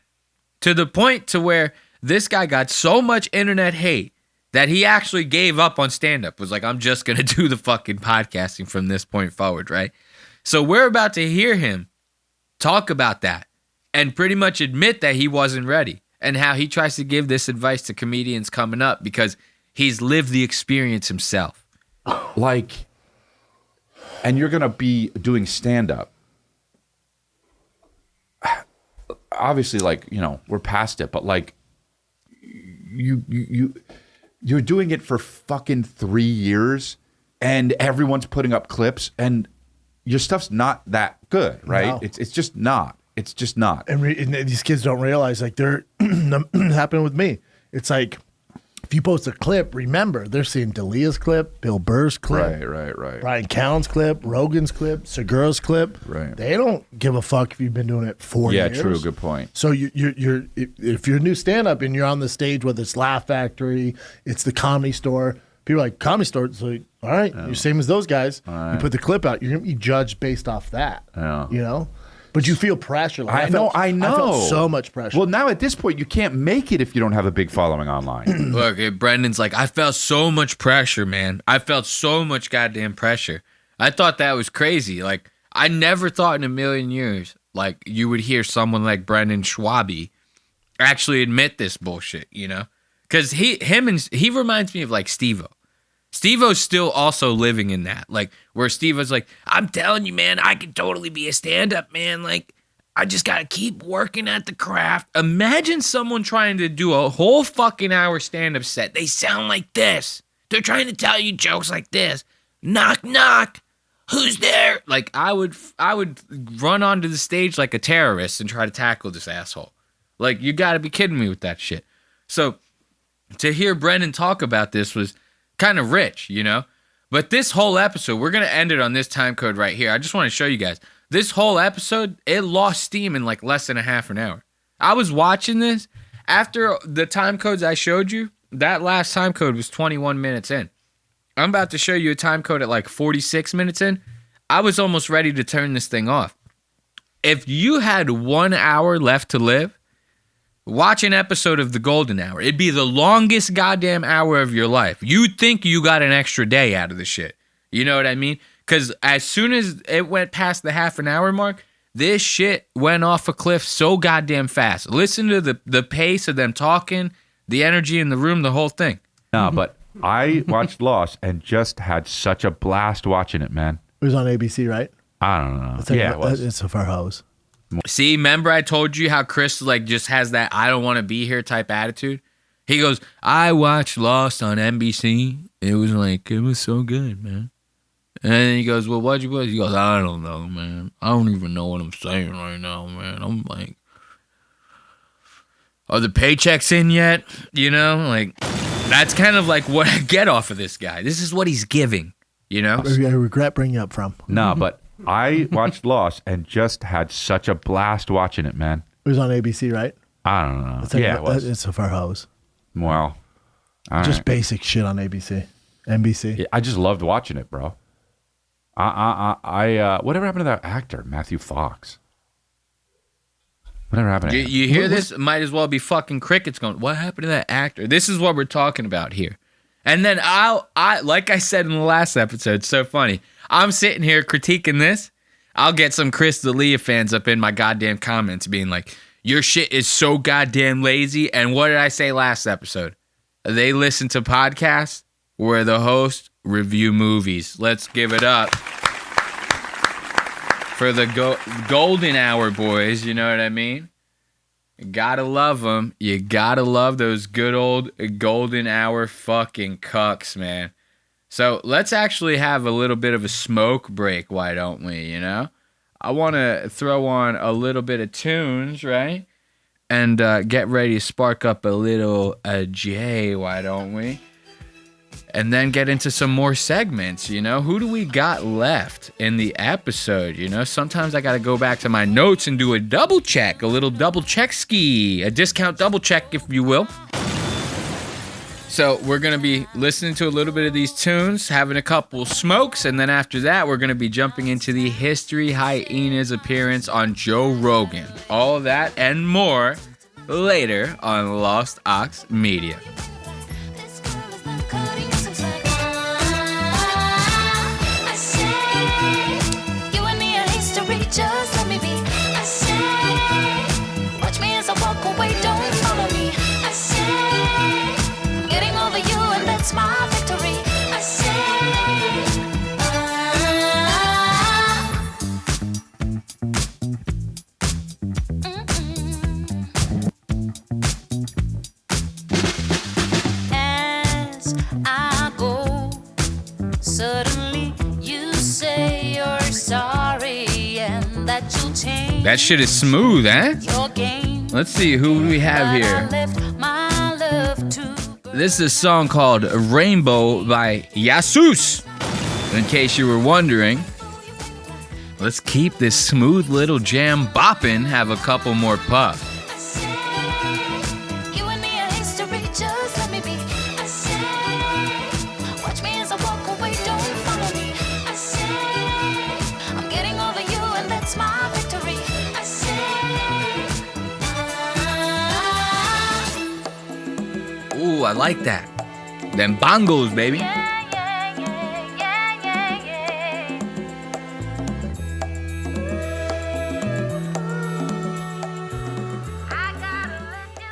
To the point to where this guy got so much internet hate that he actually gave up on stand-up. Was like, I'm just going to do the fucking podcasting from this point forward, right? So we're about to hear him talk about that and pretty much admit that he wasn't ready and how he tries to give this advice to comedians coming up because he's lived the experience himself. Like, and you're going to be doing stand-up. Obviously, like, you know, we're past it, but like, you're doing it for fucking 3 years and everyone's putting up clips and your stuff's not that good, right? No. It's just not. It's just not. And these kids don't realize, like, they're happening with me. It's like, if you post a clip, remember, they're seeing D'Elia's clip, Bill Burr's clip, Right. Brian Callen's clip, Rogan's clip, Segura's clip. Right. They don't give a fuck if you've been doing it 4 years. Yeah, true. Good point. So if you're a new stand-up and you're on the stage, whether it's Laugh Factory, it's the Comedy Store, people are like, Comedy Store, it's like, all right, you're same as those guys. You put the clip out, you're going to be judged based off that. Yeah. You know? But you feel pressure. Like, I know. I felt so much pressure. Well, now at this point, you can't make it if you don't have a big following online. Look, Brendan's like, I felt so much pressure, man. I felt so much goddamn pressure. I thought that was crazy. Like, I never thought in a million years, like, you would hear someone like Brendan Schwab actually admit this bullshit, you know? Because he reminds me of, like, Steve-O. Steve-O's still also living in that, like, where Steve-O's like, I'm telling you, man, I could totally be a stand-up, man. Like, I just got to keep working at the craft. Imagine someone trying to do a whole fucking hour stand-up set. They sound like this. They're trying to tell you jokes like this. Knock, knock. Who's there? Like, I would run onto the stage like a terrorist and try to tackle this asshole. Like, you got to be kidding me with that shit. So, to hear Brendan talk about this was kind of rich, you know? But this whole episode, we're going to end it on this time code right here. I just want to show you guys. This whole episode, it lost steam in like less than a half an hour. I was watching this. After the time codes I showed you, that last time code was 21 minutes in. I'm about to show you a time code at like 46 minutes in. I was almost ready to turn this thing off. If you had 1 hour left to live, watch an episode of The Golden Hour. It'd be the longest goddamn hour of your life. You'd think you got an extra day out of the shit. You know what I mean? Because as soon as it went past the half an hour mark, this shit went off a cliff so goddamn fast. Listen to the pace of them talking, the energy in the room, the whole thing. No, but I watched Lost and just had such a blast watching it, man. It was on ABC, right? I don't know. It was. It's a far house. See, remember I told you how Chris like just has that I don't want to be here type attitude? He goes, I watched Lost on NBC. It was so good, man. And then he goes, well, what'd you watch? He goes, I don't know, man. I don't even know what I'm saying right now, man. I'm like, are the paychecks in yet? You know, like, that's kind of like what I get off of this guy. This is what he's giving, you know? I regret bringing you up from. No, but I watched Lost and just had such a blast watching it, man. It was on ABC, right? I don't know. It was. It's a far house. Well, just basic shit on ABC. NBC. Yeah, I just loved watching it, bro. Whatever happened to that actor, Matthew Fox? Whatever happened to him? You hear this? Might as well be fucking crickets going, what happened to that actor? This is what we're talking about here. And then I like I said in the last episode, it's so funny. I'm sitting here critiquing this. I'll get some Chris D'Elia fans up in my goddamn comments being like, your shit is so goddamn lazy. And what did I say last episode? They listen to podcasts where the hosts review movies. Let's give it up for the golden hour boys. You know what I mean? You gotta love them. You gotta love those good old golden hour fucking cucks, man. So let's actually have a little bit of a smoke break, why don't we, you know? I want to throw on a little bit of tunes, right? and get ready to spark up a little J, why don't we? And then get into some more segments, you know? Who do we got left in the episode, you know? Sometimes I got to go back to my notes and do a double check, a little double check ski, a discount double check, if you will. So we're going to be listening to a little bit of these tunes, having a couple smokes, and then after that, we're going to be jumping into the History Hyenas appearance on Joe Rogan. All that and more later on Lost Aux Media. This girl is not cutting, seems like I say, you and me are history, just let me be. I say, watch me as I walk away, don't follow me. I say, I'm getting over you and that's my victory. I say, as I go, suddenly you say you're sorry and that you'll change That shit is smooth, eh? your game. Let's see who we have But I here. left my love to This is a song called Rainbow by Jesus. In case you were wondering, let's keep this smooth little jam bopping, have a couple more puffs. I say, you and me are history, just let me be. I say, watch me as I walk away, don't follow me. I say, I'm getting over you and that's my victory. I say, Ooh, I like that. Them bongos, baby. yeah, yeah, yeah, yeah, yeah, yeah. I gotta let you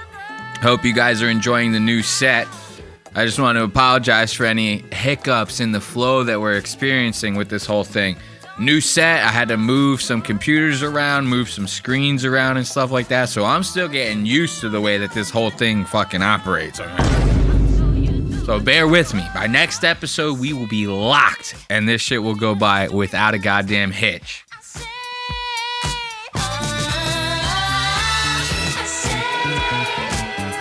go. Hope you guys are enjoying the new set. I just want to apologize for any hiccups in the flow that we're experiencing with this whole thing. New set, I had to move some computers around, move some screens around and stuff like that, so I'm still getting used to the way that this whole thing fucking operates. So bear with me. By next episode, we will be locked, and this shit will go by without a goddamn hitch. I say,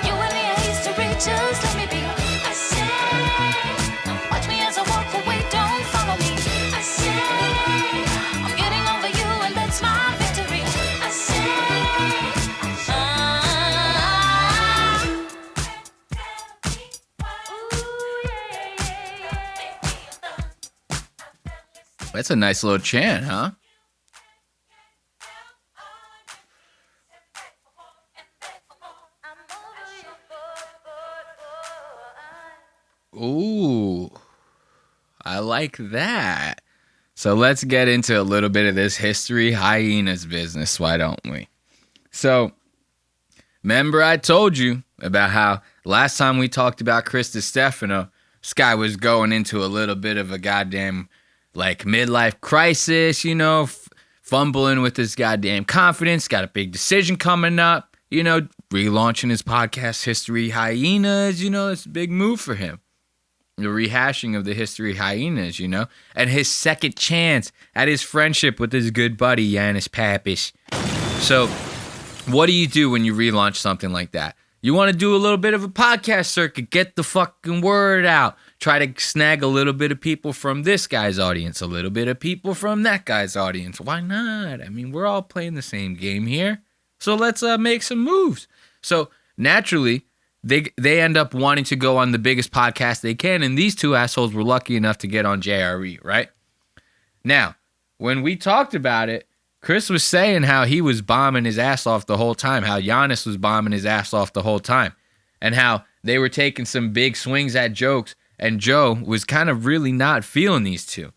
you and me are history, just let me be. I say, watch me as I walk away, don't follow me. I say, I'm getting over you and that's my victory. I say, That's a nice little chant, huh? Ooh, I like that. So let's get into a little bit of this History Hyenas business, why don't we? So, remember I told you about how last time we talked about Chris Distefano, this guy was going into a little bit of a goddamn, like, midlife crisis, you know, fumbling with his goddamn confidence, got a big decision coming up, you know, relaunching his podcast, History Hyenas, you know, it's a big move for him. The rehashing of the History Hyenas, you know, and his second chance at his friendship with his good buddy, Yannis Pappis. So, what do you do when you relaunch something like that? You want to do a little bit of a podcast circuit, get the fucking word out, try to snag a little bit of people from this guy's audience, a little bit of people from that guy's audience. Why not? I mean, we're all playing the same game here. So let's make some moves. So naturally, they end up wanting to go on the biggest podcast they can, and these two assholes were lucky enough to get on JRE, right? Now, when we talked about it, Chris was saying how he was bombing his ass off the whole time, how Yannis was bombing his ass off the whole time, and how they were taking some big swings at jokes, and Joe was kind of really not feeling these two.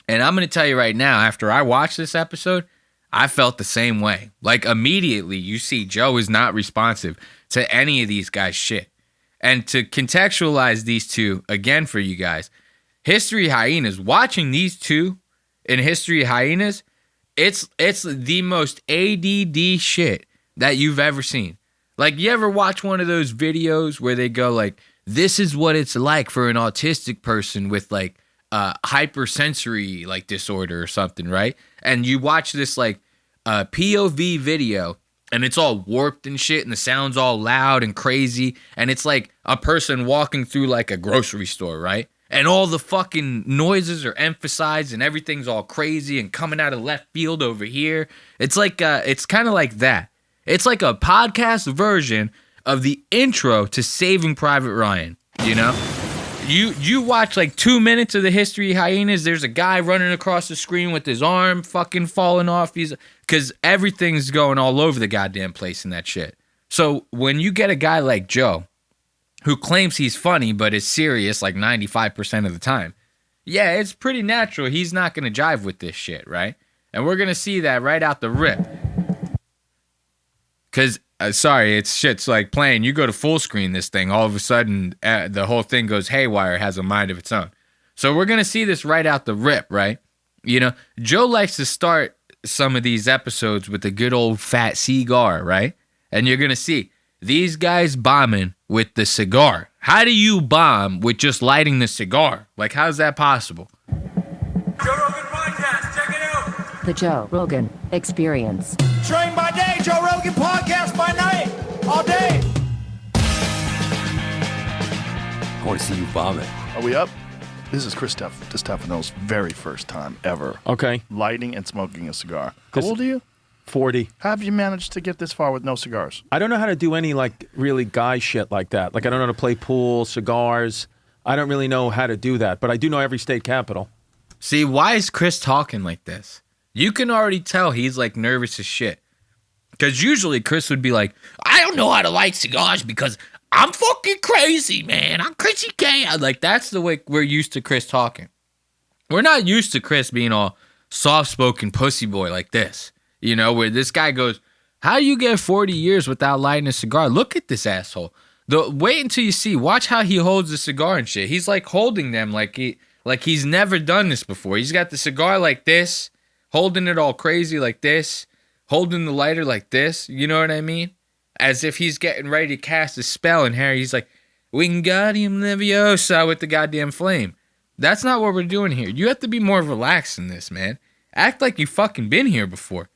And I'm going to tell you right now, after I watched this episode, I felt the same way. Like, immediately, you see Joe is not responsive to any of these guys' shit. And to contextualize these two, again for you guys, History Hyenas, watching these two in History Hyenas, it's the most ADD shit that you've ever seen. Like, you ever watch one of those videos where they go like, this is what it's like for an autistic person with like hypersensory like disorder or something, right? And you watch this like POV video and it's all warped and shit, and the sound's all loud and crazy, and it's like a person walking through like a grocery store, right? And all the fucking noises are emphasized, and everything's all crazy and coming out of left field over here. It's like, it's kind of like that. It's like a podcast version of the intro to Saving Private Ryan, you know? You watch like 2 minutes of the History Hyenas, there's a guy running across the screen with his arm fucking falling off. Because everything's going all over the goddamn place in that shit. So when you get a guy like Joe, who claims he's funny but is serious like 95% of the time, yeah, it's pretty natural he's not going to jive with this shit, right? And we're going to see that right out the rip. Because, sorry, shit's like playing. You go to full screen this thing, all of a sudden the whole thing goes haywire, has a mind of its own. So we're going to see this right out the rip, right? You know, Joe likes to start some of these episodes with a good old fat cigar, right? And you're going to see these guys bombing with the cigar. How do you bomb with just lighting the cigar? Like, how's that possible? Joe Rogan Podcast, check it out. The Joe Rogan Experience. Train by day, Joe Rogan Podcast by night, all day. I want to see you vomit. Are we up? This is Chris Distefano's very first time ever Okay. lighting and smoking a cigar. How old are you? 40. How have you managed to get this far with no cigars? I don't know how to do any, like, really guy shit like that. Like, I don't know how to play pool, cigars. I don't really know how to do that, but I do know every state capital. See, why is Chris talking like this? You can already tell he's like nervous as shit. Because usually Chris would be like, I don't know how to light cigars because I'm fucking crazy, man. I'm Chrissy K. Like, that's the way we're used to Chris talking. We're not used to Chris being all soft-spoken pussy boy like this. You know, where this guy goes, how do you get 40 years without lighting a cigar? Look at this asshole. Wait until you see. Watch how he holds the cigar and shit. He's like holding them like he's never done this before. He's got the cigar like this, holding it all crazy like this, holding the lighter like this. You know what I mean? As if he's getting ready to cast a spell, and Harry, he's like, Wingardium Leviosa with the goddamn flame. That's not what we're doing here. You have to be more relaxed in this, man. Act like you fucking been here before.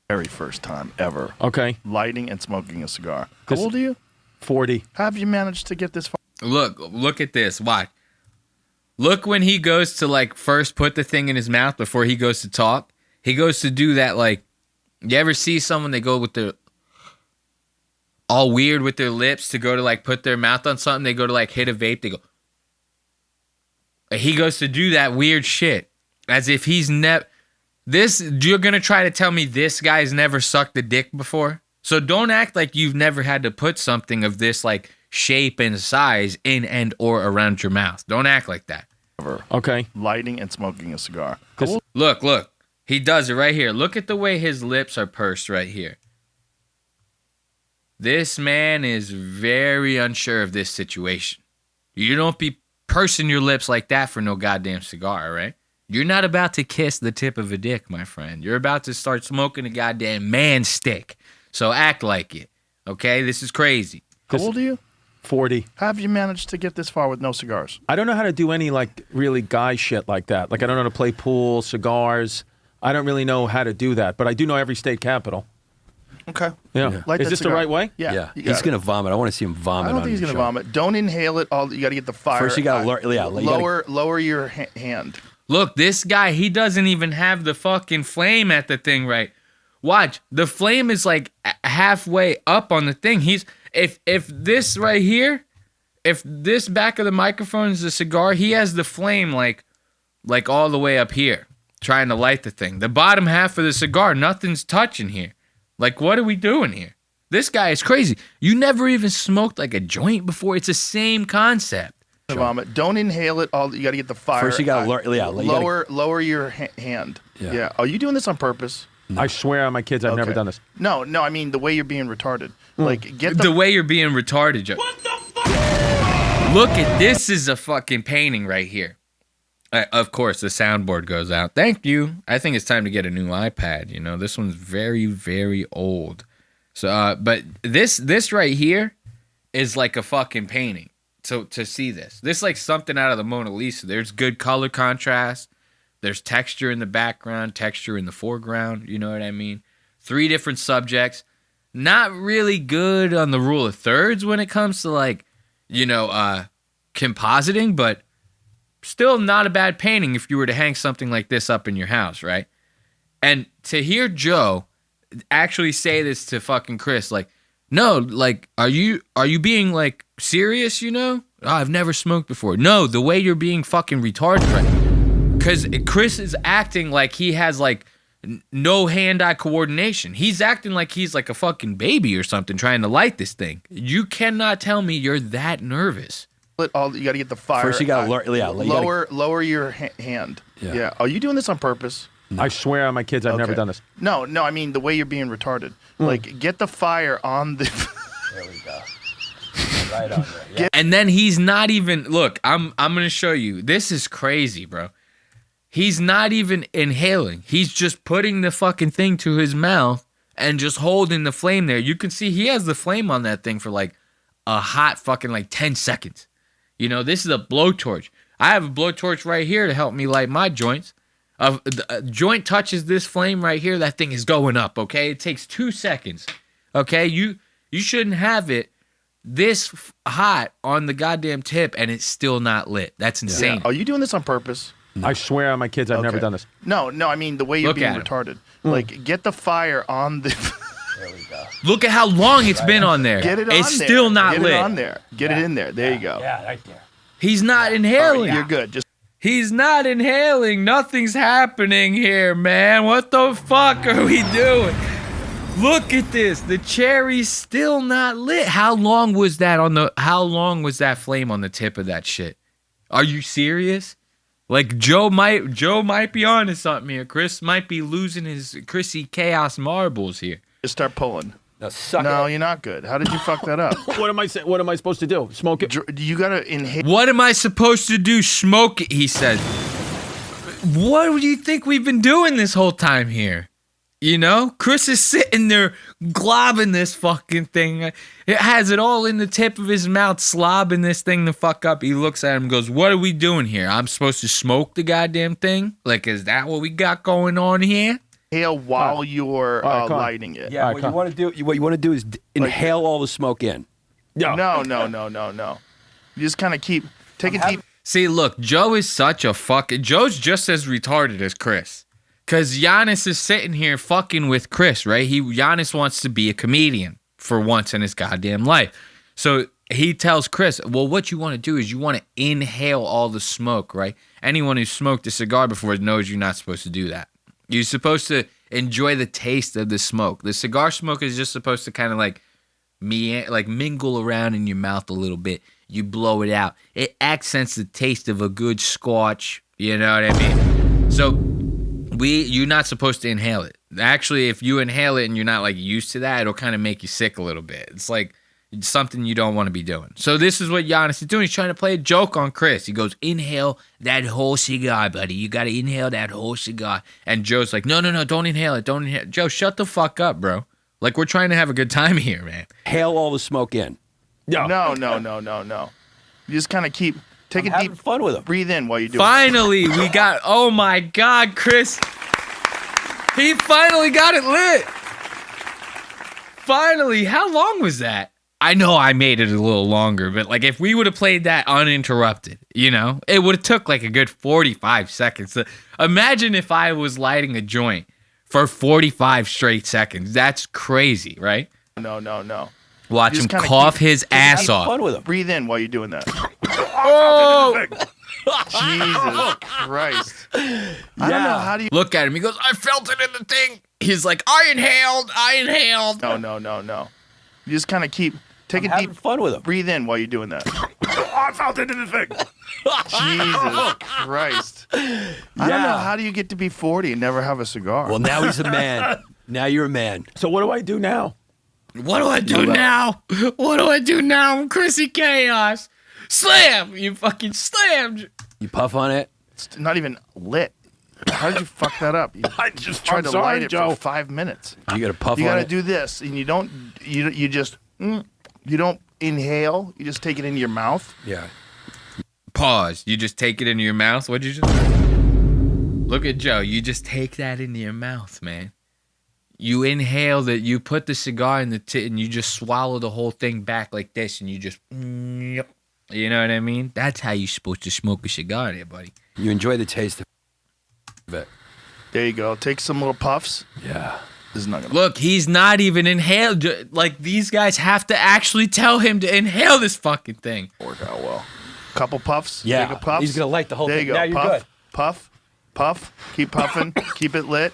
Very first time ever Okay. lighting and smoking a cigar. How old are you? 40. How have you managed to get this far? Look at this. Watch. Look when he goes to, like, first put the thing in his mouth before he goes to talk. He goes to do that, like, you ever see someone, they go with their, all weird with their lips to go to, like, put their mouth on something. They go to, like, hit a vape. They go. He goes to do that weird shit. As if he's never. You're going to try to tell me this guy's never sucked a dick before? So don't act like you've never had to put something of this, like, shape and size in and or around your mouth. Don't act like that. Okay. Lighting and smoking a cigar. Look. He does it right here. Look at the way his lips are pursed right here. This man is very unsure of this situation. You don't be pursing your lips like that for no goddamn cigar, right? You're not about to kiss the tip of a dick, my friend. You're about to start smoking a goddamn man stick. So act like it, okay? This is crazy. How old are you? 40. How have you managed to get this far with no cigars? I don't know how to do any, like, really guy shit like that. Like, I don't know how to play pool, cigars. I don't really know how to do that, but I do know every state capital. Okay. Yeah. Light Is that this cigar. the right way? Yeah. you He's got going it. to vomit. I want to see him vomit. I don't think he's going to vomit. Don't inhale it. You got to get the fire. First, you got to lower your hand. Look, this guy, he doesn't even have the fucking flame at the thing right. Watch, the flame is like halfway up on the thing. If this right here, if this back of the microphone is a cigar, he has the flame like all the way up here, trying to light the thing. The bottom half of the cigar, nothing's touching here. Like, what are we doing here? This guy is crazy. You never even smoked like a joint before. It's the same concept. Vomit. Don't inhale it. You got to get the fire. First, you got to lower your hand. Yeah. Are you doing this on purpose? No. I swear on my kids, I've never done this. No. I mean the way you're being retarded. Like get the way you're being retarded, Joe. What the fuck? Look at this. Is a fucking painting right here. Of course, the soundboard goes out. Thank you. I think it's time to get a new iPad. You know, this one's very, very old. So, but this right here is like a fucking painting. So to see this like something out of the Mona Lisa. There's good color contrast. There's texture in the background, texture in the foreground. You know what I mean? 3 different subjects. not really good on the rule of thirds when it comes to like, compositing, but still not a bad painting if you were to hang something like this up in your house, right? And to hear Joe actually say this to fucking Chris, like, no, like, are you being like serious? Oh, I've never smoked before. No, the way you're being fucking retarded, right? Because Chris is acting like he has like no hand-eye coordination. He's acting like he's like a fucking baby or something trying to light this thing. You cannot tell me you're that nervous. You got to get the fire. First, you got to lower your hand. Yeah. Are you doing this on purpose? I swear on my kids, I've never done this. No. I mean the way you're being retarded. Like, get the fire on the. There we go. Right on there. Yeah. And then he's not even. Look, I'm gonna show you. This is crazy, bro. He's not even inhaling. He's just putting the fucking thing to his mouth and just holding the flame there. You can see he has the flame on that thing for like a hot fucking like 10 seconds. This is a blowtorch. I have a blowtorch right here to help me light my joints. A joint touches this flame right here, that thing is going up, okay? It takes 2 seconds, okay? You shouldn't have it this hot on the goddamn tip and it's still not lit. That's insane. Yeah. Are you doing this on purpose? I swear on my kids, I've never done this. No, I mean the way you're being retarded. Like, get the fire on the. There we go. Look at how long it's been on there. Get it on it's there. still not Get lit. Get it on there. Get it in there. There you go. Yeah, right there. He's not inhaling. Right, you're good. He's not inhaling. Nothing's happening here, man. What the fuck are we doing? Look at this. The cherry's still not lit. How long was that flame on the tip of that shit? Are you serious? Like Joe might be onto something here. Chris might be losing his Chrissy chaos marbles here. Just start pulling. No, you're not good. How did you fuck that up? What am I supposed to do? Smoke it? You gotta inhale. What am I supposed to do? Smoke it, he said. What do you think we've been doing this whole time here? Chris is sitting there globbing this fucking thing. It has it all in the tip of his mouth, slobbing this thing the fuck up. He looks at him and goes, what are we doing here? I'm supposed to smoke the goddamn thing? Like, is that what we got going on here? Inhale while you're lighting it. Yeah, what you want to do is inhale all the smoke in. No. You just kind of take a deep. See, look, Joe is such a fucking. Joe's just as retarded as Chris. Because Yannis is sitting here fucking with Chris, right? Yannis wants to be a comedian for once in his goddamn life. So he tells Chris, well, what you want to do is you want to inhale all the smoke, right? Anyone who's smoked a cigar before knows you're not supposed to do that. You're supposed to enjoy the taste of the smoke. The cigar smoke is just supposed to kind of like mingle around in your mouth a little bit. You blow it out. It accents the taste of a good scotch. You know what I mean? So you're not supposed to inhale it. Actually, if you inhale it and you're not like used to that, it'll kind of make you sick a little bit. It's like something you don't want to be doing. So this is what Yannis is doing. He's trying to play a joke on Chris. He goes, inhale that whole cigar, buddy. You got to inhale that whole cigar. And Joe's like, no, don't inhale it. Don't inhale it. Joe, shut the fuck up, bro. Like, we're trying to have a good time here, man. Inhale all the smoke in. No. You just kind of take a deep fun with him. Breathe in while you do it. Finally, we got, oh my God, Chris. He finally got it lit. Finally, how long was that? I know I made it a little longer, but like if we would have played that uninterrupted, it would have took like a good 45 seconds. Imagine if I was lighting a joint for 45 straight seconds. That's crazy, right? No. Watch him cough his ass off. Fun with him. Breathe in while you're doing that. Oh! Jesus Christ. I don't know, how do you... Look at him. He goes, I felt it in the thing. He's like, I inhaled. No. You just kind of take a deep fun with him. Breathe in while you're doing that. I felt it in the thing. Jesus Christ. I don't know, how do you get to be 40 and never have a cigar? Well, now he's a man. Now you're a man. So what do I do now? What do I do now? What do I do now? I'm Chrissy Chaos. Slam! You fucking slammed. You puff on it? It's not even lit. How did you fuck that up? You just tried to light it for 5 minutes. You got to puff on it? You got to do this, and you don't inhale. You just take it into your mouth. Yeah. Pause. You just take it into your mouth? What'd you just... Look at Joe. You just take that into your mouth, man. you inhale that, you put the cigar in the tit and you just swallow the whole thing back like this, and you just, you know what I mean? That's how you're supposed to smoke a cigar there, buddy. You enjoy the taste of it. There you go. Take some little puffs. Yeah. This is not gonna Look, he's not even inhaled. Like, these guys have to actually tell him to inhale this fucking thing. work out well. Couple puffs. Yeah. Take a puffs. He's going to light the whole There thing. you go. Now you're Puff, good. puff, puff. Keep puffing. Keep it lit.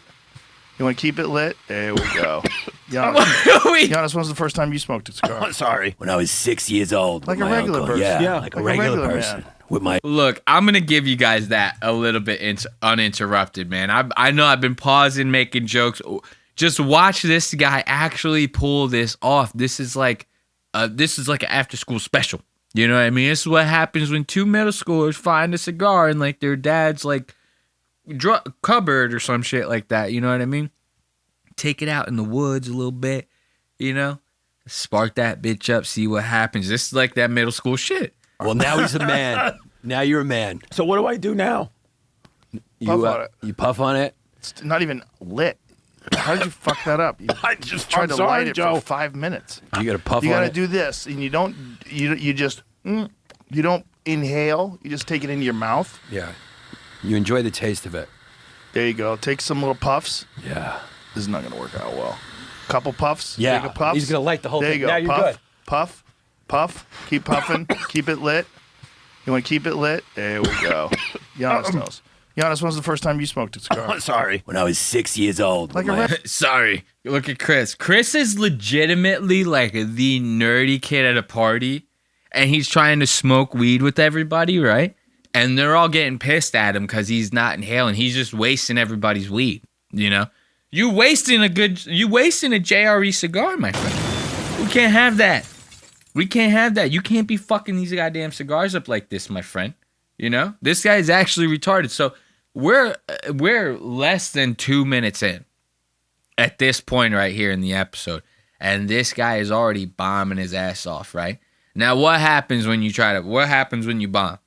You want to keep it lit? There we go. Yannis, when's the first time you smoked a cigar? Oh, sorry. When I was 6 years old. Like with a my regular uncle. person. Yeah, like a regular person. man. With my Look, I'm going to give you guys that a little bit uninterrupted, man. I know I've been pausing, making jokes. Just watch this guy actually pull this off. This is like an after-school special. You know what I mean? This is what happens when two middle schoolers find a cigar in, like, their dad's, like, cupboard or some shit like that. You know what I mean? Take it out in the woods a little bit, you know? Spark that bitch up, see what happens. This is like that middle school shit. Well, now he's a man. Now you're a man. So what do I do now? Puff on it. You puff on it. It's not even lit. How did you fuck that up? You I just tried I'm to sorry, light it Joe. for 5 minutes. You got to puff You on got it. to do this, and you don't. You just. You don't inhale. You just take it into your mouth. Yeah. You enjoy the taste of it. There you go. Take some little puffs. Yeah. This is not going to work out well. Couple puffs. Yeah. Take a puffs. He's going to light the whole there thing. You go. Now you're puff, good. Puff. Puff. Keep puffing. Keep it lit. You want to keep it lit? There we go. Yannis knows. Yannis, when's the first time you smoked a cigar? Oh, sorry. When I was 6 years old. Like with a my- reg- Sorry. Look at Chris. Chris is legitimately like the nerdy kid at a party, and he's trying to smoke weed with everybody, right? And they're all getting pissed at him because he's not inhaling. He's just wasting everybody's weed, you know? You wasting a JRE cigar, my friend. We can't have that. We can't have that. You can't be fucking these goddamn cigars up like this, my friend. You know? This guy is actually retarded. So we're less than 2 minutes in at this point right here in the episode, and this guy is already bombing his ass off, right? Now, what happens when you bomb?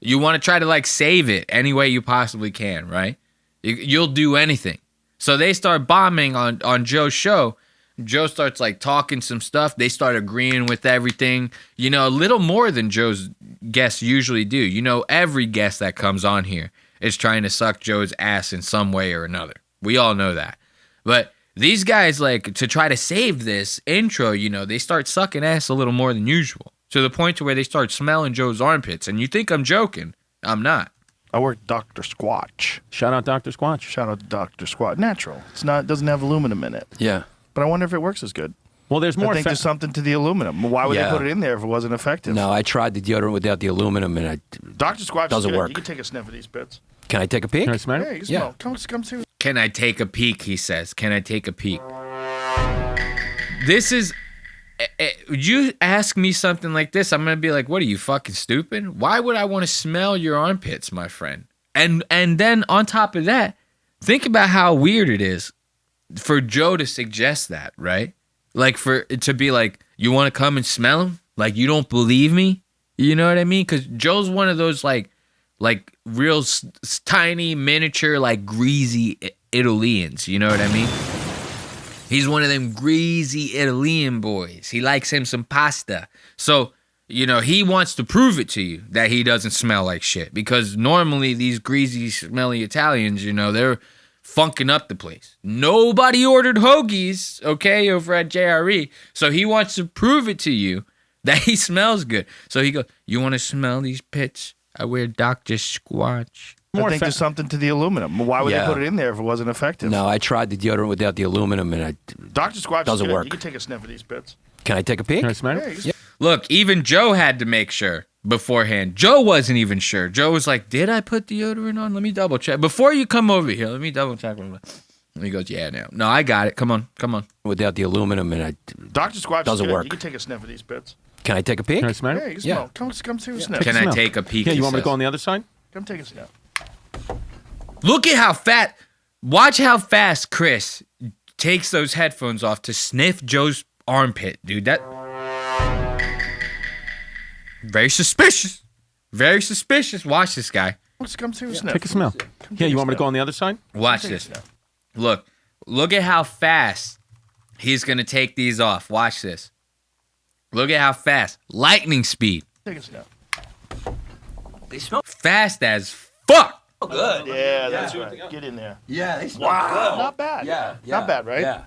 You want to try to, like, save it any way you possibly can, right? You'll do anything. So they start bombing on Joe's show. Joe starts, like, talking some stuff. They start agreeing with everything. You know, a little more than Joe's guests usually do. You know, every guest that comes on here is trying to suck Joe's ass in some way or another. We all know that. But these guys, like, to try to save this intro, you know, they start sucking ass a little more than usual, to the point to where they start smelling Joe's armpits. And you think I'm joking. I'm not. I work Dr. Squatch. Shout out Dr. Squatch. Shout out to Dr. Squatch. Natural. It doesn't have aluminum in it. Yeah. But I wonder if it works as good. Well, there's more. I think there's something to the aluminum. Why would Yeah. they put it in there if it wasn't effective? No, I tried the deodorant without the aluminum, and Dr. Squatch Doesn't is good. work. You can take a sniff of these bits. Can I take a peek? Can I smell Yeah, it? you can Yeah. smell. Come see. Can I take a peek, he says. Can I take a peek? This is... You ask me something like this, I'm going to be like, what are you, fucking stupid? Why would I want to smell your armpits, my friend? And then on top of that, think about how weird it is for Joe to suggest that, right? Like, for it to be like, you want to come and smell them? Like, you don't believe me? You know what I mean? Because Joe's one of those, like real tiny, miniature, like, greasy Italians. You know what I mean? He's one of them greasy Italian boys. He likes him some pasta. So, you know, he wants to prove it to you that he doesn't smell like shit. Because normally these greasy, smelly Italians, you know, they're funking up the place. Nobody ordered hoagies, okay, over at JRE. So he wants to prove it to you that he smells good. So he goes, you want to smell these pits? I wear Dr. Squatch. I think there's something to the aluminum. Why would Yeah. they put it in there if it wasn't effective? No, I tried the deodorant without the aluminum, and Dr. Squatch Doesn't is good. work. You can take a sniff of these bits. Can I take a peek? Can I smell Yeah, it? you can Look, even Joe had to make sure beforehand. Joe wasn't even sure. Joe was like, did I put deodorant on? Let me double check. Before you come over here, let me double check. And he goes, yeah, no, I got it. Come on. Without the aluminum, and Dr. Squatch Doesn't is good. work. You can take a sniff of these bits. Can I take a peek? Can I smell Yeah, it? you can Yeah. smell. Come see a sniff. Can I smell. take a peek? Yeah, he you want me to says. go on the other side? Come take a sniff. Look at how fat. Watch how fast Chris takes those headphones off to sniff Joe's armpit, dude. That very suspicious. Very suspicious. Watch this guy. Come see a sniff. Take a smell. Yeah, you want me to go on the other side? Watch this. Look, Look at how fast he's going to take these off. Watch this. Look at how fast. Lightning speed. Take a snap. They smell Fast as fuck. good. Yeah, that's right. Get in there. Yeah, they smell Wow, good. not bad. Yeah, Not bad, right? Yeah.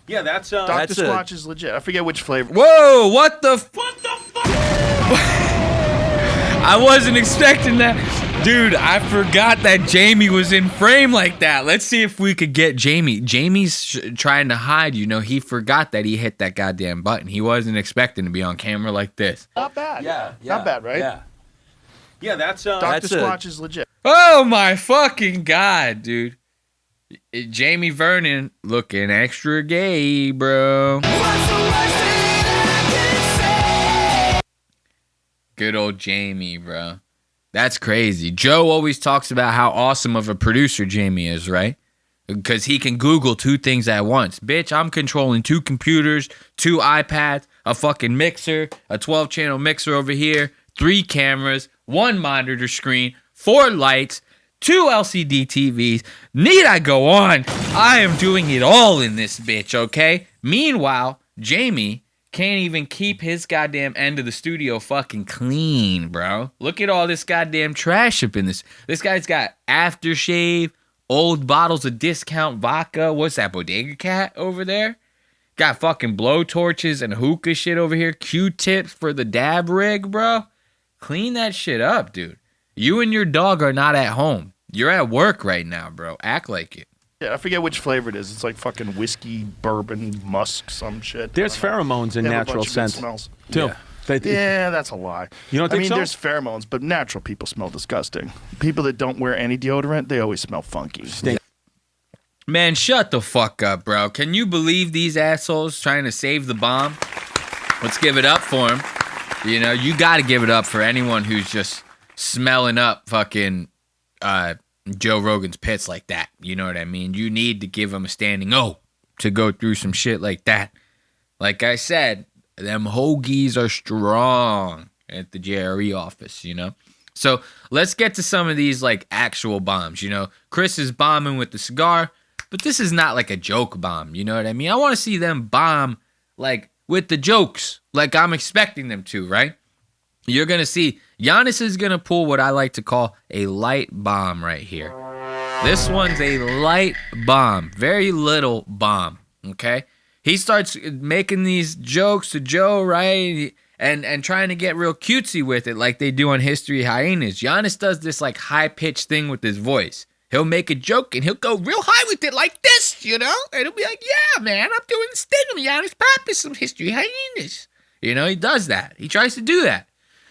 Yeah, that's Dr. That's a- Squatch is legit. I forget which flavor. Whoa, what the fuck? I wasn't expecting that. Dude, I forgot that Jamie was in frame like that. Let's see if we could get Jamie. Jamie's trying to hide, you know. He forgot that he hit that goddamn button. He wasn't expecting to be on camera like this. Not bad. Yeah. Not bad, right? Yeah. yeah, that's Dr. That's a- Squatch is legit. Oh my fucking God, dude. Jamie Vernon looking extra gay, bro. Good old Jamie, bro. That's crazy. Joe always talks about how awesome of a producer Jamie is, right? Because he can Google 2 things at once. Bitch, I'm controlling 2 computers, 2 iPads, a fucking mixer, a 12-channel mixer over here, 3 cameras, 1 monitor screen, 4 lights, 2 LCD TVs. Need I go on? I am doing it all in this bitch, okay? Meanwhile, Jamie can't even keep his goddamn end of the studio fucking clean, bro. Look at all this goddamn trash up in this. This guy's got aftershave, old bottles of discount vodka. What's that, Bodega Cat over there? Got fucking blowtorches and hookah shit over here. Q-tips for the dab rig, bro. Clean that shit up, dude. You and your dog are not at home. You're at work right now, bro. Act like it. Yeah, I forget which flavor it is. It's like fucking whiskey, bourbon, musk, some shit. There's pheromones in They have a natural bunch of good scents smells. too. Yeah, that's a lie. You don't think I mean, so? there's pheromones, but natural people smell disgusting. People that don't wear any deodorant, they always smell funky. Man, shut the fuck up, bro. Can you believe these assholes trying to save the bomb? Let's give it up for them. You know, you got to give it up for anyone who's just smelling up fucking Joe Rogan's pits like that. You know what I mean? You need to give him a standing O to go through some shit like that. Like I said, them hoagies are strong at the JRE office, you know? So let's get to some of these like actual bombs, you know? Chris is bombing with the cigar, but this is not like a joke bomb, you know what I mean? I want to see them bomb like with the jokes, like I'm expecting them to, right? You're going to see Yannis is going to pull what I like to call a light bomb right here. This one's a light bomb, very little bomb, okay? He starts making these jokes to Joe, right? And trying to get real cutesy with it like they do on History Hyenas. Yannis does this like high-pitched thing with his voice. He'll make a joke and he'll go real high with it like this, you know? And he'll be like, yeah, man, I'm doing this thing. I'm Yannis Pappis from History Hyenas. You know, he does that. He tries to do that.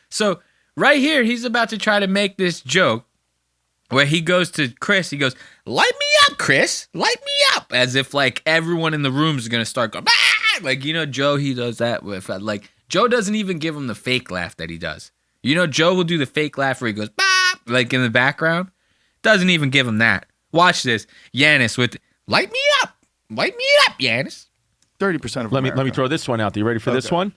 So right here, he's about to try to make this joke where he goes to Chris. He goes, light me up, Chris. Light me up. As if like everyone in the room is going to start going, ah! Like, you know, Joe, he does that with like, Joe doesn't even give him the fake laugh that he does. You know, Joe will do the fake laugh where he goes, bah! Like in the background. Doesn't even give him that. Watch this. Yannis with, light me up. Light me up, Yannis. 30% of Let me America. throw this one out there. You ready for this one?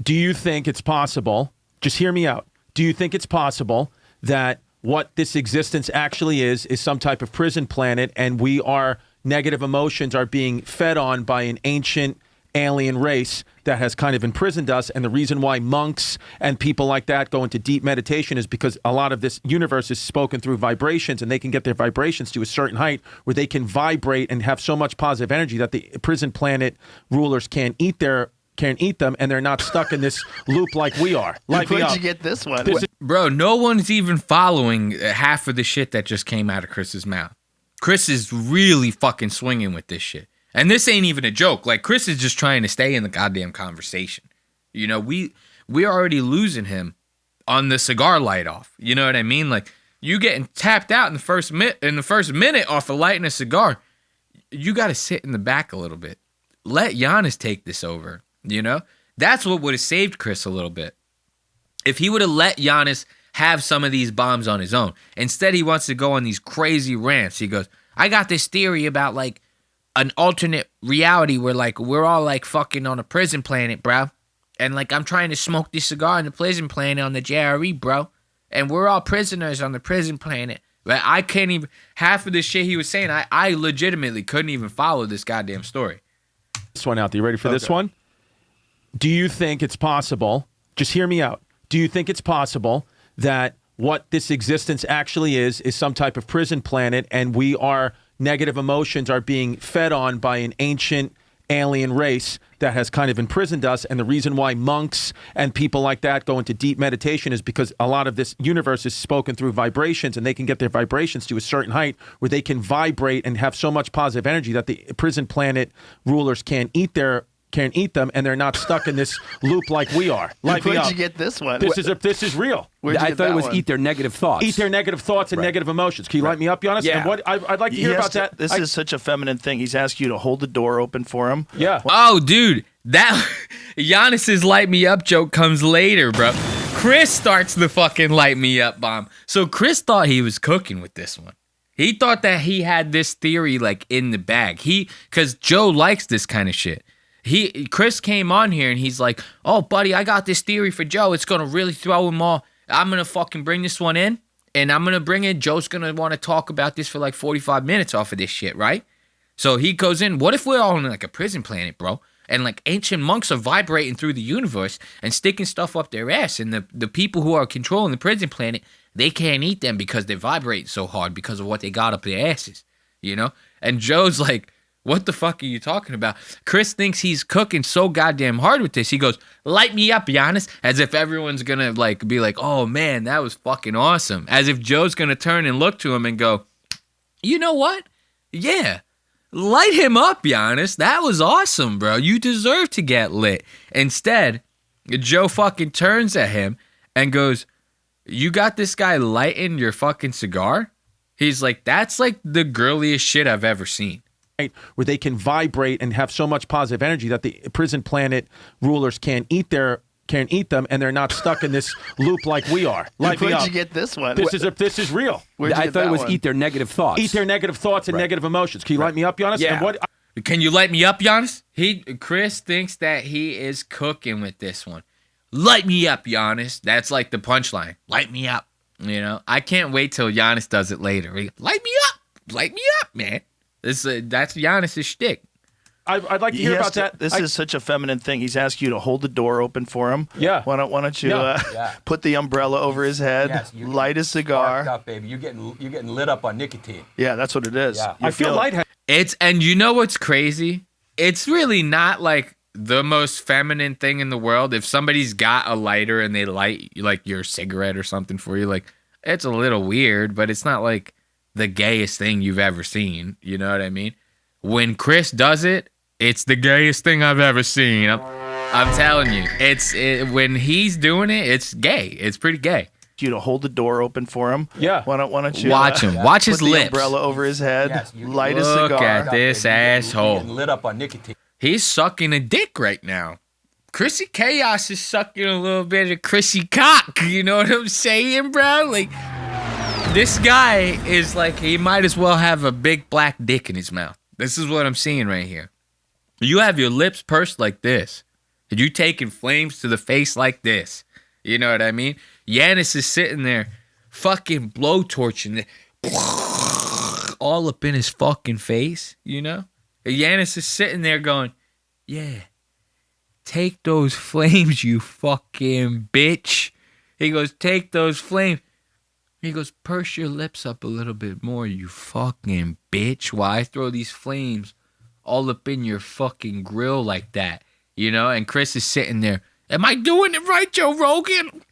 Do you think it's possible, just hear me out, do you think it's possible that what this existence actually is some type of prison planet and we are, negative emotions are being fed on by an ancient alien race that has kind of imprisoned us, and the reason why monks and people like that go into deep meditation is because a lot of this universe is spoken through vibrations, and they can get their vibrations to a certain height where they can vibrate and have so much positive energy that the prison planet rulers can't eat them, and they're not stuck in this loop like we are. Light me Where'd up. you get this one? Bro, no one's even following half of the shit that just came out of Chris's mouth. Chris is really fucking swinging with this shit. And this ain't even a joke. Like, Chris is just trying to stay in the goddamn conversation. You know, we're already losing him on the cigar light off. You know what I mean? Like, you getting tapped out in the first minute off of lighting a cigar. You got to sit in the back a little bit. Let Yannis take this over. You know? That's what would have saved Chris a little bit. If he would have let Yannis have some of these bombs on his own. Instead, he wants to go on these crazy rants. He goes, I got this theory about, like, an alternate reality where, like, we're all, like, fucking on a prison planet, bro. And, like, I'm trying to smoke this cigar on the prison planet on the JRE, bro. And we're all prisoners on the prison planet. Like, I can't even, half of the shit he was saying, I legitimately couldn't even follow this goddamn story. This one out there. You ready for this one? Do you think it's possible, just hear me out, do you think it's possible that what this existence actually is some type of prison planet, and we are, negative emotions are being fed on by an ancient alien race that has kind of imprisoned us, and the reason why monks and people like that go into deep meditation is because a lot of this universe is spoken through vibrations, and they can get their vibrations to a certain height where they can vibrate and have so much positive energy that the prison planet rulers can't eat them, and they're not stuck in this loop like we are. Where'd you get this one? This is real. I thought it was eat their negative thoughts. Eat their negative thoughts and negative emotions. Can you light me up, Giannis? Yeah. And what I'd like to hear about that. This is such a feminine thing. He's asked you to hold the door open for him. Yeah. Oh, dude, that Giannis's light me up joke comes later, bro. Chris starts the fucking light me up bomb. So Chris thought he was cooking with this one. He thought that he had this theory like in the bag. Because Joe likes this kind of shit. Chris came on here and he's like, oh, buddy, I got this theory for Joe. It's going to really throw him off. I'm going to fucking bring this one in, and I'm going to bring it. Joe's going to want to talk about this for like 45 minutes off of this shit, right? So he goes in, what if we're all in like a prison planet, bro? And like ancient monks are vibrating through the universe and sticking stuff up their ass, and the people who are controlling the prison planet, they can't eat them because they're vibrating so hard because of what they got up their asses, you know? And Joe's like, what the fuck are you talking about? Chris thinks he's cooking so goddamn hard with this. He goes, light me up, Giannis, as if everyone's gonna like be like, oh man, that was fucking awesome. As if Joe's gonna turn and look to him and go, you know what? Yeah, light him up, Giannis. That was awesome, bro. You deserve to get lit. Instead, Joe fucking turns at him and goes, you got this guy lighting your fucking cigar? He's like, that's like the girliest shit I've ever seen. Where they can vibrate and have so much positive energy that the prison planet rulers can't eat them, and they're not stuck in this loop like we are. Where'd you get this one? This is real. I thought it was eat their negative thoughts. Eat their negative thoughts and negative emotions. Can you light me up, Giannis? Yeah. And what? Can you light me up, Giannis? Chris thinks that he is cooking with this one. Light me up, Giannis. That's like the punchline. Light me up. You know, I can't wait till Giannis does it later. Light me up, man. That's Giannis' shtick. I'd like to hear about that. This is such a feminine thing. He's asked you to hold the door open for him. Yeah. Why don't you put the umbrella over his head, light a cigar? Up, baby. You're getting lit up on nicotine. Yeah, that's what it is. Yeah. I feel lightheaded. And you know what's crazy? It's really not like the most feminine thing in the world. If somebody's got a lighter and they light like your cigarette or something for you, like it's a little weird, but it's not like the gayest thing you've ever seen. You know what I mean? When Chris does it, it's the gayest thing I've ever seen. I'm telling you, when he's doing it, it's gay. It's pretty gay. You to hold the door open for him. Yeah. Why don't you watch him? Watch his put the lips. umbrella over his head, light a Look cigar. at this asshole. You're getting lit up on nicotine. He's sucking a dick right now. Chrissy Chaos is sucking a little bit of Chrissy cock. You know what I'm saying, bro? Like, this guy is like, he might as well have a big black dick in his mouth. This is what I'm seeing right here. You have your lips pursed like this. And you taking flames to the face like this. You know what I mean? Yannis is sitting there fucking blowtorching it all up in his fucking face, you know? And Yannis is sitting there going, yeah, take those flames, you fucking bitch. He goes, take those flames. He goes, purse your lips up a little bit more, you fucking bitch, while I throw these flames all up in your fucking grill like that, you know? And Chris is sitting there, am I doing it right, Joe Rogan?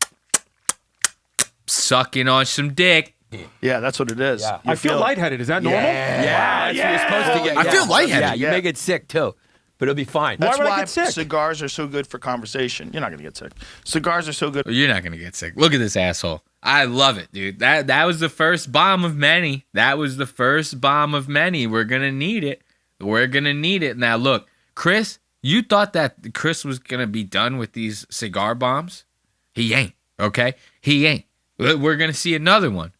Sucking on some dick. Yeah, that's what it is. Yeah. I feel lightheaded. Is that normal? Yeah, that's what you're supposed to get. I feel lightheaded. Yeah, you may get sick too, but it'll be fine. That's would I why get sick? cigars are so good for conversation. You're not going to get sick. Cigars are so good. You're not gonna get sick. Look at this asshole. I love it, dude. That was the first bomb of many. That was the first bomb of many. We're gonna need it. We're gonna need it. Now look, Chris, you thought that Chris was gonna be done with these cigar bombs? He ain't. Okay, he ain't. We're gonna see another one.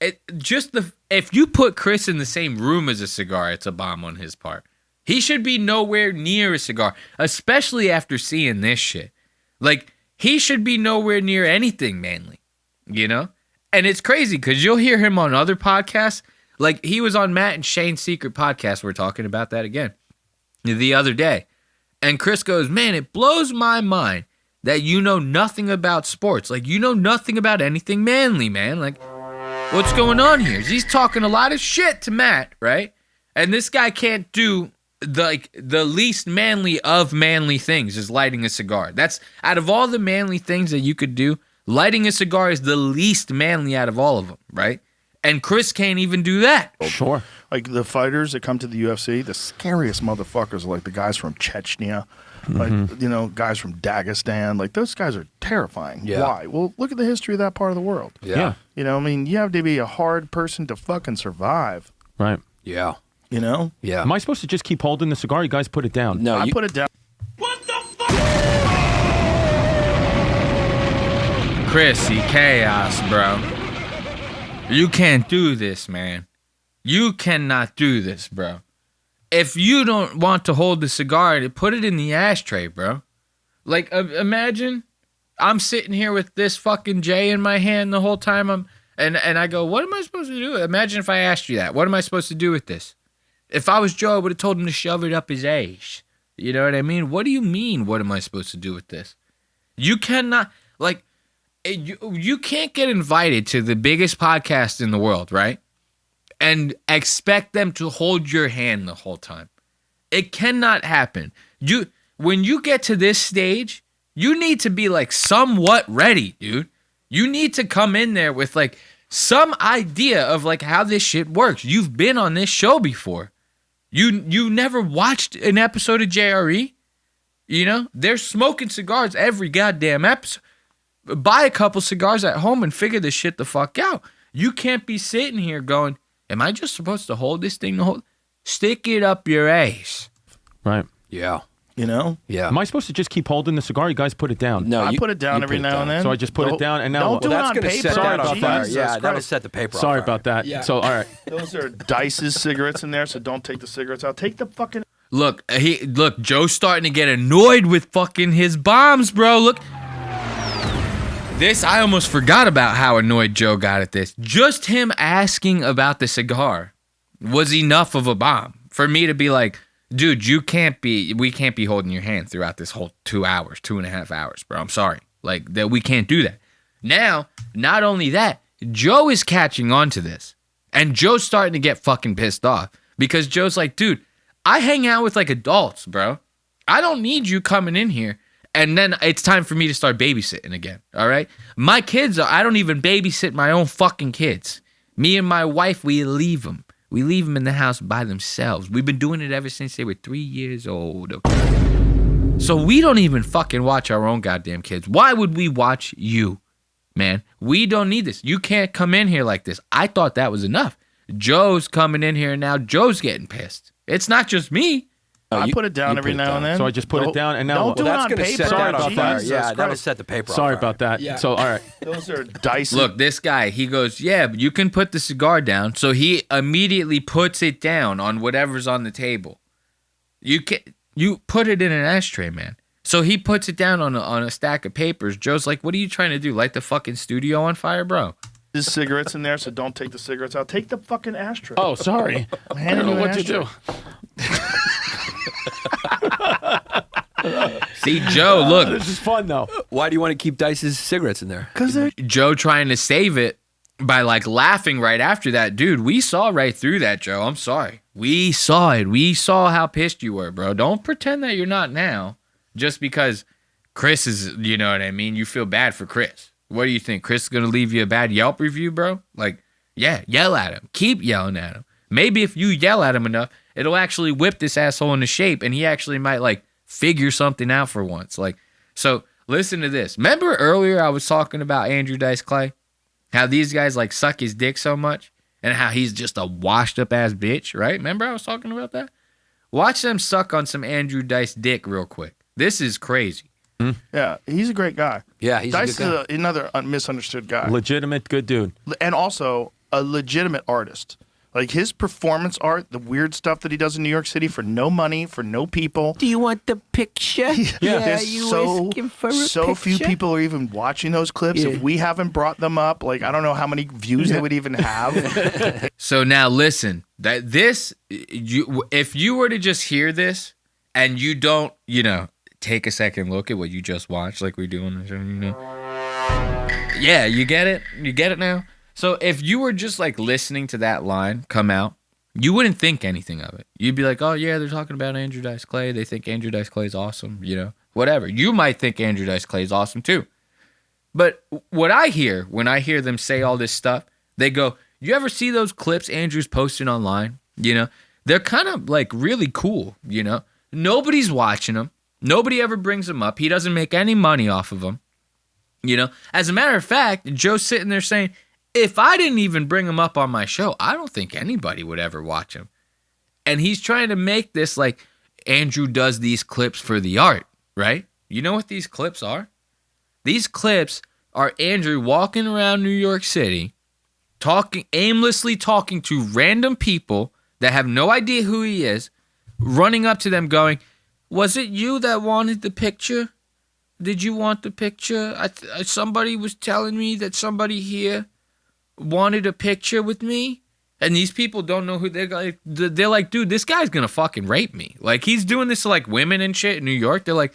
If you put Chris in the same room as a cigar, it's a bomb on his part. He should be nowhere near a cigar, especially after seeing this shit. Like, he should be nowhere near anything manly, you know? And it's crazy because you'll hear him on other podcasts. Like he was on Matt and Shane's Secret podcast. We're talking about that again the other day. And Chris goes, man, it blows my mind that you know nothing about sports. Like you know nothing about anything manly, man. Like what's going on here? He's talking a lot of shit to Matt, right? And this guy can't do the least manly of manly things is lighting a cigar. That's out of all the manly things that you could do, lighting a cigar is the least manly out of all of them, right? And Chris can't even do that. Sure. Like the fighters that come to the UFC, the scariest motherfuckers are like the guys from Chechnya, like guys from Dagestan. Like those guys are terrifying. Yeah. Why? Well, look at the history of that part of the world. Yeah. You know, I mean, you have to be a hard person to fucking survive. Right. Yeah. You know? Yeah. Am I supposed to just keep holding the cigar? You guys put it down. No, I put it down. Chrissy, chaos, bro. You can't do this, man. You cannot do this, bro. If you don't want to hold the cigar, put it in the ashtray, bro. Like, imagine I'm sitting here with this fucking J in my hand the whole time. And I go, what am I supposed to do? Imagine if I asked you that. What am I supposed to do with this? If I was Joe, I would have told him to shove it up his ass. You know what I mean? What do you mean, what am I supposed to do with this? You cannot, like, you can't get invited to the biggest podcast in the world, right? And expect them to hold your hand the whole time. It cannot happen. When you get to this stage, you need to be like somewhat ready, dude. You need to come in there with like some idea of like how this shit works. You've been on this show before. You never watched an episode of JRE? You know, they're smoking cigars every goddamn episode. Buy a couple cigars at home and figure this shit the fuck out. You can't be sitting here going, am I just supposed to hold this thing the whole? Stick it up your ass. Right. Yeah. You know? Yeah. Am I supposed to just keep holding the cigar? You guys put it down. No, I put it down every now and then. So I just put it down, and now don't do Well, it that's on going to paper. set that on Sorry fire. about Yeah, Jesus that'll Christ. set the paper on Sorry fire. about that. Yeah. So, all right. Those are Dice's cigarettes in there, so don't take the cigarettes out. Take the fucking... Look, Joe's starting to get annoyed with fucking his bombs, bro. Look. I almost forgot about how annoyed Joe got at this. Just him asking about the cigar was enough of a bomb for me to be like, dude, we can't be holding your hand throughout this whole 2.5 hours, bro. I'm sorry. Like, that we can't do that. Now, not only that, Joe is catching on to this. And Joe's starting to get fucking pissed off because Joe's like, dude, I hang out with like adults, bro. I don't need you coming in here. And then it's time for me to start babysitting again, all right? My kids, I don't even babysit my own fucking kids. Me and my wife, we leave them. We leave them in the house by themselves. We've been doing it ever since they were 3 years old. Okay? So we don't even fucking watch our own goddamn kids. Why would we watch you, man? We don't need this. You can't come in here like this. I thought that was enough. Joe's coming in here now. Joe's getting pissed. It's not just me. I put it down every now and then. So I just put it down, and now don't what? do Well, it that's on going to paper. set that on fire. Jesus Yeah, Christ. that'll set the paper on Sorry fire. about that. Yeah. So, all right. Those are Dice. Look, this guy, he goes, yeah, but you can put the cigar down. So he immediately puts it down on whatever's on the table. You put it in an ashtray, man. So he puts it down on a stack of papers. Joe's like, what are you trying to do? Light the fucking studio on fire, bro? There's cigarettes in there, so don't take the cigarettes out. Take the fucking ashtray. Oh, sorry. I'm handing you an what to ashtray. do. See, Joe, look. This is fun, though. Why do you want to keep Dice's cigarettes in there? Because they're... Joe trying to save it by like laughing right after that. Dude, we saw right through that, Joe. I'm sorry. We saw it. We saw how pissed you were, bro. Don't pretend that you're not now just because Chris is, you know what I mean? You feel bad for Chris. What do you think? Chris is going to leave you a bad Yelp review, bro? Like, yeah, yell at him. Keep yelling at him. Maybe if you yell at him enough, it'll actually whip this asshole into shape and he actually might like figure something out for once. Like, so listen to this. Remember earlier I was talking about Andrew Dice Clay? How these guys like suck his dick so much and how he's just a washed up ass bitch, right? Remember I was talking about that? Watch them suck on some Andrew Dice dick real quick. This is crazy. Yeah, he's a great guy. Yeah, he's Dice a good guy. is another misunderstood guy. Legitimate good dude. And also a legitimate artist. Like his performance art, the weird stuff that he does in New York City for no money, for no people. Do you want the picture? There's you so asking for a few picture? people are even watching those clips. Yeah. If we haven't brought them up, like I don't know how many views they would even have. So now listen, that this if you were to just hear this and you don't, take a second look at what you just watched like we do on the show, Yeah, you get it? You get it now? So if you were just like listening to that line come out, you wouldn't think anything of it. You'd be like, oh yeah, they're talking about Andrew Dice Clay. They think Andrew Dice Clay is awesome, whatever. You might think Andrew Dice Clay is awesome too. But what I hear when I hear them say all this stuff, they go, you ever see those clips Andrew's posting online? They're kind of like really cool, Nobody's watching them. Nobody ever brings them up. He doesn't make any money off of them. As a matter of fact, Joe's sitting there saying, if I didn't even bring him up on my show, I don't think anybody would ever watch him. And he's trying to make this like Andrew does these clips for the art, right? You know what these clips are? These clips are Andrew walking around New York City, aimlessly talking to random people that have no idea who he is, running up to them going, was it you that wanted the picture? Did you want the picture? Somebody was telling me that somebody here wanted a picture with me. And these people don't know who they're like. They're like, dude, this guy's going to fucking rape me. Like, he's doing this to, like, women and shit in New York. They're like,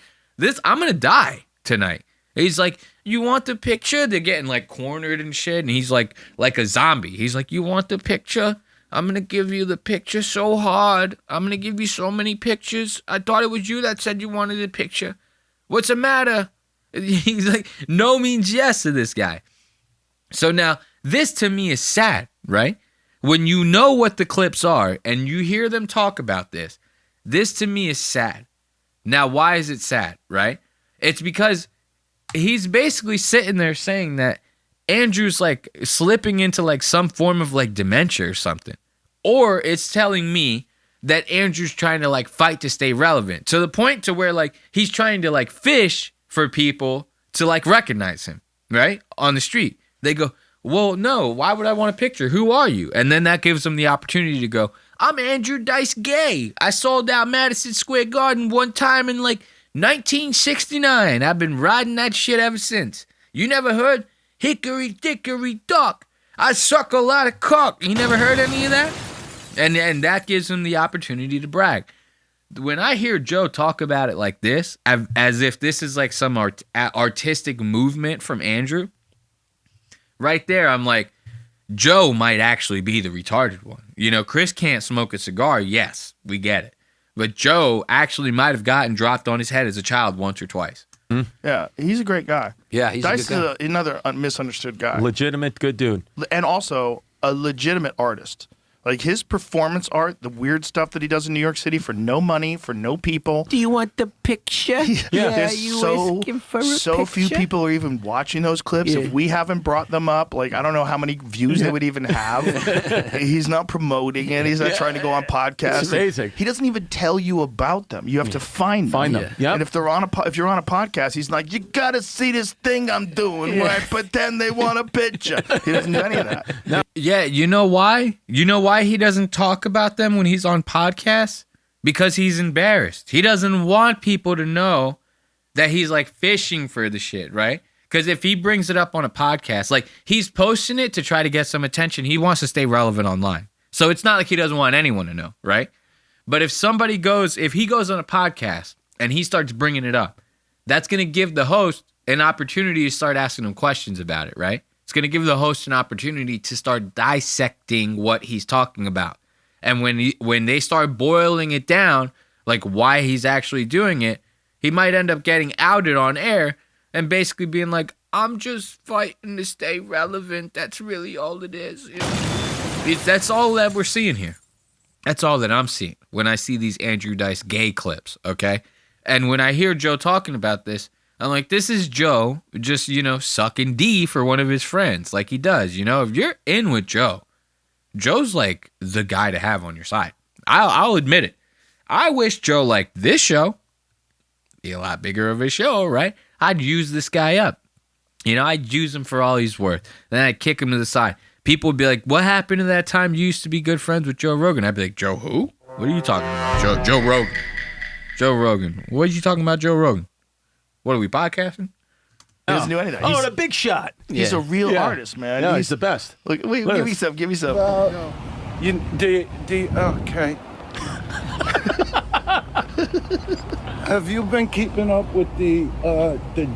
I'm going to die tonight. He's like, you want the picture? They're getting, like, cornered and shit. And he's like a zombie. He's like, you want the picture? I'm going to give you the picture so hard. I'm going to give you so many pictures. I thought it was you that said you wanted the picture. What's the matter? He's like, no means yes to this guy. So now, this to me is sad, right? When you know what the clips are and you hear them talk about this to me is sad. Now, why is it sad, right? It's because he's basically sitting there saying that Andrew's like slipping into like some form of like dementia or something. Or it's telling me that Andrew's trying to like fight to stay relevant to the point to where like he's trying to like fish for people to like recognize him, right? On the street. They go, well, no, why would I want a picture? Who are you? And then that gives them the opportunity to go, I'm Andrew Dice Gay. I sold out Madison Square Garden one time in like 1969. I've been riding that shit ever since. You never heard Hickory Dickory Dock? I suck a lot of cock. You never heard any of that? And that gives him the opportunity to brag. When I hear Joe talk about it like this, as if this is like some artistic movement from Andrew, right there, I'm like, Joe might actually be the retarded one. Chris can't smoke a cigar. Yes, we get it. But Joe actually might have gotten dropped on his head as a child once or twice. Yeah, he's a great guy. Yeah, he's Dice a good guy. is another misunderstood guy. Legitimate good dude. And also a legitimate artist. Like his performance art, the weird stuff that he does in New York City for no money, for no people. Do you want the picture? There's you so asking for a few picture? people are even watching those clips. Yeah. If we haven't brought them up, like I don't know how many views they would even have. He's not promoting it. He's not trying to go on podcasts. It's amazing. He doesn't even tell you about them. You have to find them. Find them. Yep. And if you're on a podcast, he's like, you gotta see this thing I'm doing where I pretend they want a picture. He doesn't do any of that. No. Yeah, you know why? You know why he doesn't talk about them when he's on podcasts? Because he's embarrassed. He doesn't want people to know that he's like fishing for the shit, right? Because if he brings it up on a podcast, like he's posting it to try to get some attention. He wants to stay relevant online. So it's not like he doesn't want anyone to know, right? But if he goes on a podcast and he starts bringing it up, that's going to give the host an opportunity to start asking him questions about it, right? It's going to give the host an opportunity to start dissecting what he's talking about. And when they start boiling it down, like why he's actually doing it, he might end up getting outed on air and basically being like, I'm just fighting to stay relevant. That's really all it is. That's all that we're seeing here. That's all that I'm seeing when I see these Andrew Dice Gay clips, okay? And when I hear Joe talking about this, I'm like, this is Joe just, sucking D for one of his friends like he does. If you're in with Joe, Joe's like the guy to have on your side. I'll admit it. I wish Joe liked this show. Be a lot bigger of a show, right? I'd use this guy up. I'd use him for all he's worth. Then I'd kick him to the side. people would be like, what happened to that time you used to be good friends with Joe Rogan? I'd be like, Joe who? What are you talking about? Joe Rogan. Joe Rogan. What are you talking about, Joe Rogan? What are we podcasting? He doesn't do anything. Oh, the big shot. He's a real artist, man. No, he's the best. Look, wait, Let give us- me some. Give me some. Okay. Have you been keeping up with the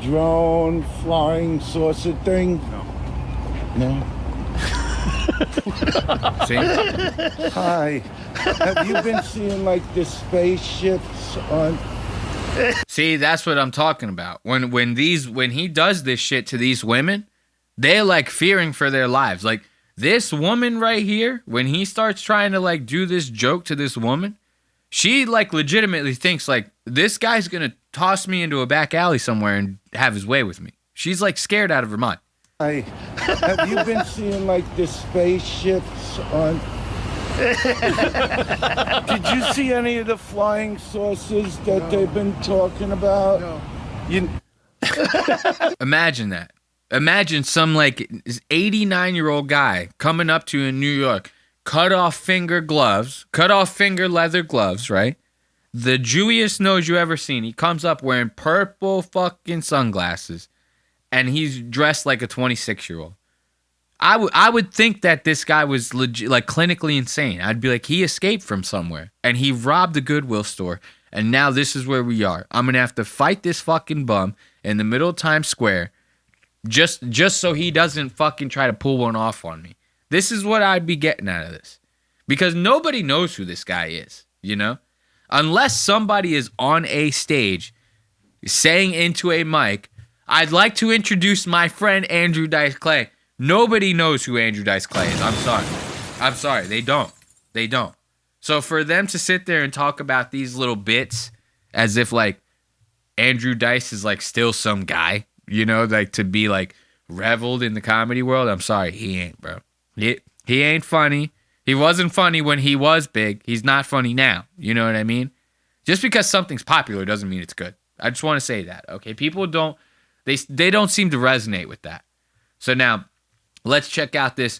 drone flying saucer thing? No. See? Hi. Have you been seeing like the spaceships on? See, that's what I'm talking about. When he does this shit to these women, they're like fearing for their lives. Like this woman right here, when he starts trying to like do this joke to this woman, she like legitimately thinks like this guy's gonna toss me into a back alley somewhere and have his way with me. She's like scared out of her mind. Hi. Have you been seeing like the spaceships on? Did you see any of the flying saucers that they've been talking about? No. Imagine that. Imagine some like 89-year-old guy coming up to you in New York, cut off finger leather gloves, right? The Jewiest nose you ever seen. He comes up wearing purple fucking sunglasses, and he's dressed like a 26-year-old. I would think that this guy was legit, like clinically insane. I'd be like, he escaped from somewhere, and he robbed a Goodwill store, and now this is where we are. I'm gonna have to fight this fucking bum in the middle of Times Square, just so he doesn't fucking try to pull one off on me. This is what I'd be getting out of this, because nobody knows who this guy is, you know, unless somebody is on a stage saying into a mic, "I'd like to introduce my friend Andrew Dice Clay." Nobody knows who Andrew Dice Clay is. I'm sorry. They don't. So for them to sit there and talk about these little bits as if like Andrew Dice is like still some guy, you know, like to be like reveled in the comedy world. I'm sorry. He ain't, bro. He ain't funny. He wasn't funny when he was big. He's not funny now. You know what I mean? Just because something's popular doesn't mean it's good. I just want to say that. Okay. People don't seem to resonate with that. So now, let's check out this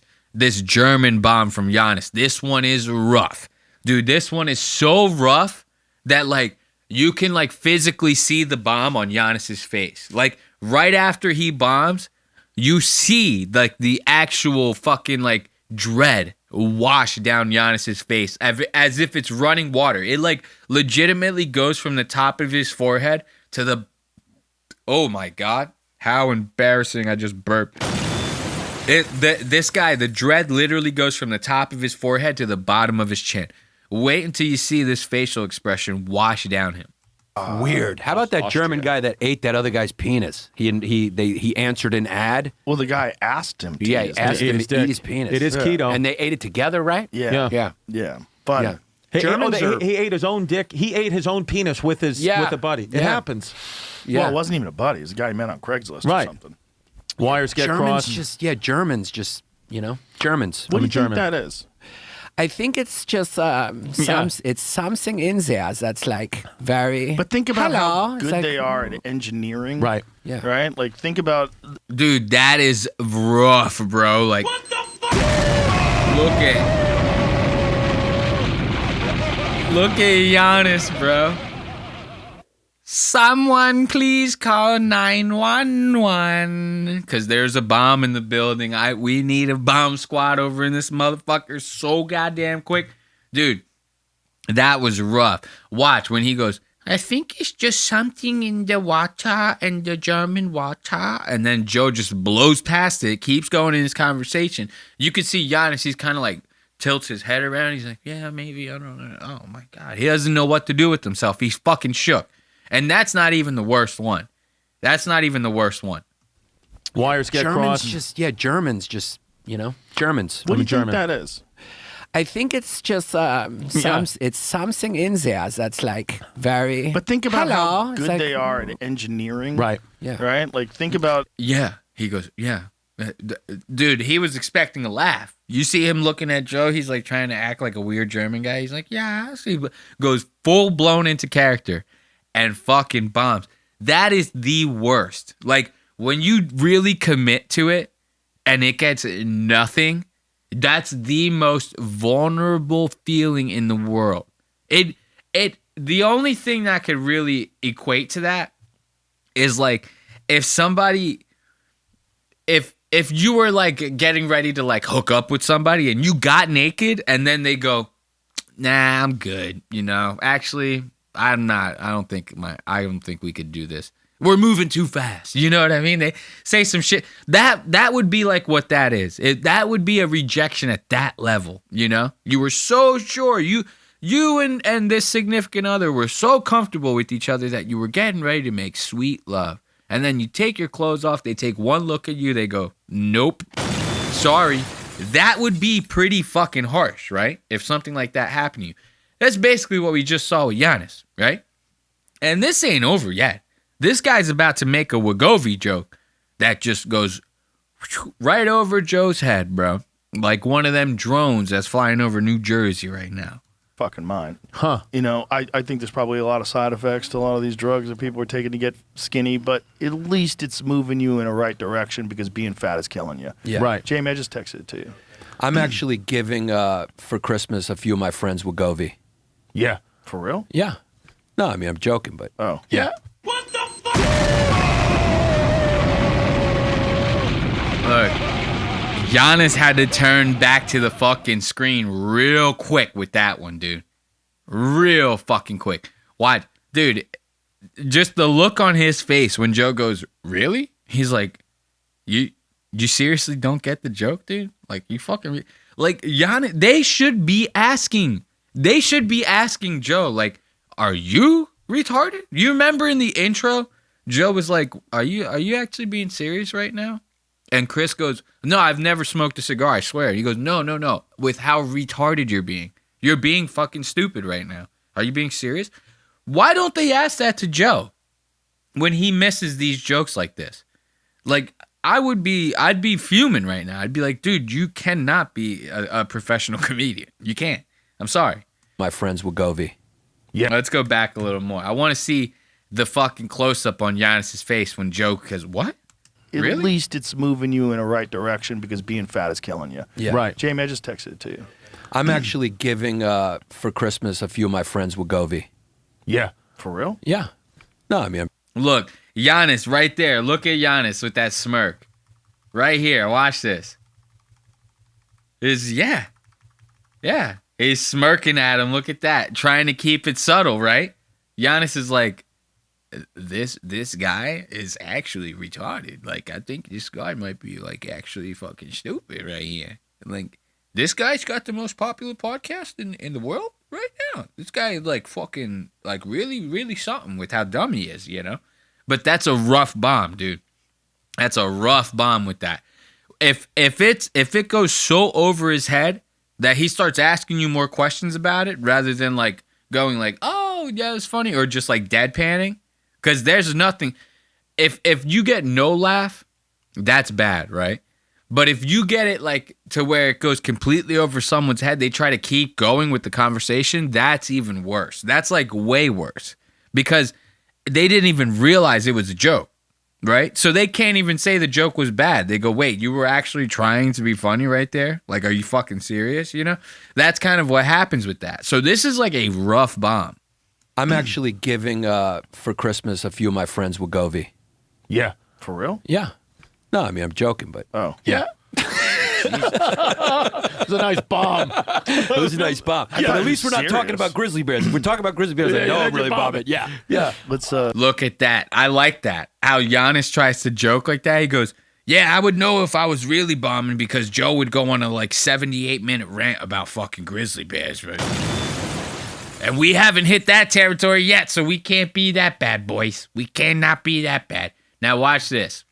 German bomb from Yannis. This one is rough. Dude, this one is so rough that, like, you can, like, physically see the bomb on Yannis's face. Like, right after he bombs, you see, like, the actual fucking, like, dread wash down Yannis's face as if it's running water. It, like, legitimately goes from the top of his forehead to the... Oh, my God. How embarrassing. I just burped. This guy, the dread literally goes from the top of his forehead to the bottom of his chin. Wait until you see this facial expression wash down him. Weird. How about that German guy that ate that other guy's penis? He answered an ad. Well, the guy asked him to. Yeah, he asked him to eat his penis. It is keto. And they ate it together, right? Yeah. But Yeah. He ate his own dick. He ate his own penis with a buddy. It happens. Well, it wasn't even a buddy. It was a guy he met on Craigslist or something. Wires get crossed. Germans, Germans. What do you think that is? I think it's just it's something in there that's like very. But think about how It's good like- they are at engineering. Right. Yeah. Right? Like, think about... Dude, that is rough, bro. Like, what the fuck? Look at Giannis, bro. Someone please call 911 because there's a bomb in the building. We need a bomb squad over in this motherfucker so goddamn quick. Dude, that was rough. Watch when he goes, I think it's just something in the water and the German water. And then Joe just blows past it, keeps going in his conversation. You could see Giannis, he's kind of like tilts his head around. He's like, yeah, maybe, I don't know. Oh my God. He doesn't know what to do with himself. He's fucking shook. And that's not even the worst one. Wires get crossed. Germans, Germans. What do you think that is? I think it's just it's something in there that's like very. But think about how It's good like- they are at engineering. Right. Yeah. Right? Like, think about... Yeah. He goes, yeah. Dude, he was expecting a laugh. You see him looking at Joe. He's like trying to act like a weird German guy. He's like, yeah, I see. Goes full blown into character and fucking bombs. That is the worst. Like, when you really commit to it and it gets nothing, That's the most vulnerable feeling in the world. The only thing that could really equate to that is like if you were like getting ready to like hook up with somebody and you got naked and then they go, nah, I'm good. You know, actually, I'm not. I don't think we could do this. We're moving too fast. You know what I mean? They say some shit. That would be like what that is. That would be a rejection at that level, you know? You were so sure. You and this significant other were so comfortable with each other that you were getting ready to make sweet love. And then you take your clothes off. They take one look at you. They go, nope. Sorry. That would be pretty fucking harsh, right? If something like that happened to you. That's basically what we just saw with Yannis, right? And this ain't over yet. This guy's about to make a Wagovi joke that just goes right over Joe's head, bro. Like one of them drones that's flying over New Jersey right now. Fucking mine. Huh. You know, I think there's probably a lot of side effects to a lot of these drugs that people are taking to get skinny, but at least it's moving you in a right direction because being fat is killing you. Yeah. Right. Jamie, I just texted it to you. I'm actually giving for Christmas a few of my friends Wagovi. Yeah. For real? Yeah. No, I mean, I'm joking, but. Oh. Yeah. Look, Yannis had to turn back to the fucking screen real quick with that one, dude. Real fucking quick. Why? Dude, just the look on his face when Joe goes, really? He's like, you seriously don't get the joke, dude? Like, you fucking... Like, Yannis, they should be asking Joe, like, are you retarded? You remember in the intro, Joe was like, are you actually being serious right now? And Chris goes, no, I've never smoked a cigar, I swear. He goes, no. With how retarded you're being. You're being fucking stupid right now. Are you being serious? Why don't they ask that to Joe when he misses these jokes like this? Like, I'd be fuming right now. I'd be like, dude, you cannot be a professional comedian. You can't. I'm sorry. My friends Wagovi. Yeah. Let's go back a little more. I want to see the fucking close-up on Yannis's face when Joe goes, what? Really? At least it's moving you in a right direction because being fat is killing you. Yeah. Right. Jamie, I just texted it to you. I'm actually giving for Christmas a few of my friends Wagovi. Yeah. For real? Yeah. No, I mean, Look, Yannis right there. Look at Yannis with that smirk. Right here. Watch this. Yeah. He's smirking at him. Look at that. Trying to keep it subtle, right? Yannis is like, this guy is actually retarded. Like, I think this guy might be, like, actually fucking stupid right here. Like, this guy's got the most popular podcast in the world right now. This guy is, like, fucking, like, really, really something with how dumb he is, you know? But that's a rough bomb, dude. That's a rough bomb with that. If it goes so over his head that he starts asking you more questions about it rather than, like, going, like, oh, yeah, it's funny, or just, like, deadpanning, because there's nothing. If you get no laugh, that's bad, right? But if you get it like to where it goes completely over someone's head, they try to keep going with the conversation, that's even worse. That's like way worse because they didn't even realize it was a joke, right? So they can't even say the joke was bad. They go, wait, you were actually trying to be funny right there? Like, are you fucking serious? You know? That's kind of what happens with that. So this is like a rough bomb. I'm actually giving for Christmas a few of my friends Wagovi. Yeah. For real? Yeah. No, I mean, I'm joking, but. Oh. Yeah. It was a nice bomb. It was a nice bomb. Yeah, but at least we're not serious. talking about grizzly bears. If we're talking about grizzly bears, I know I'm really bombing. Yeah. Yeah. Let's Look at that. I like that. How Yannis tries to joke like that. He goes, yeah, I would know if I was really bombing because Joe would go on a like 78-minute rant about fucking grizzly bears, right? And we haven't hit that territory yet, so we can't be that bad, boys. We cannot be that bad. Now watch this.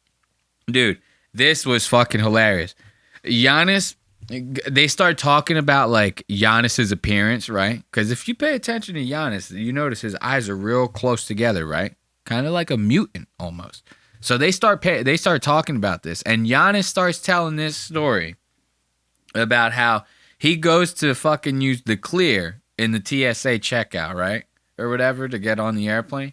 Dude, this was fucking hilarious. Giannis, they start talking about like Giannis's appearance, right? Because if you pay attention to Giannis, you notice his eyes are real close together, right? Kind of like a mutant almost. So they start talking about this, and Giannis starts telling this story about how he goes to fucking use the clear in the TSA checkout, right? Or whatever to get on the airplane.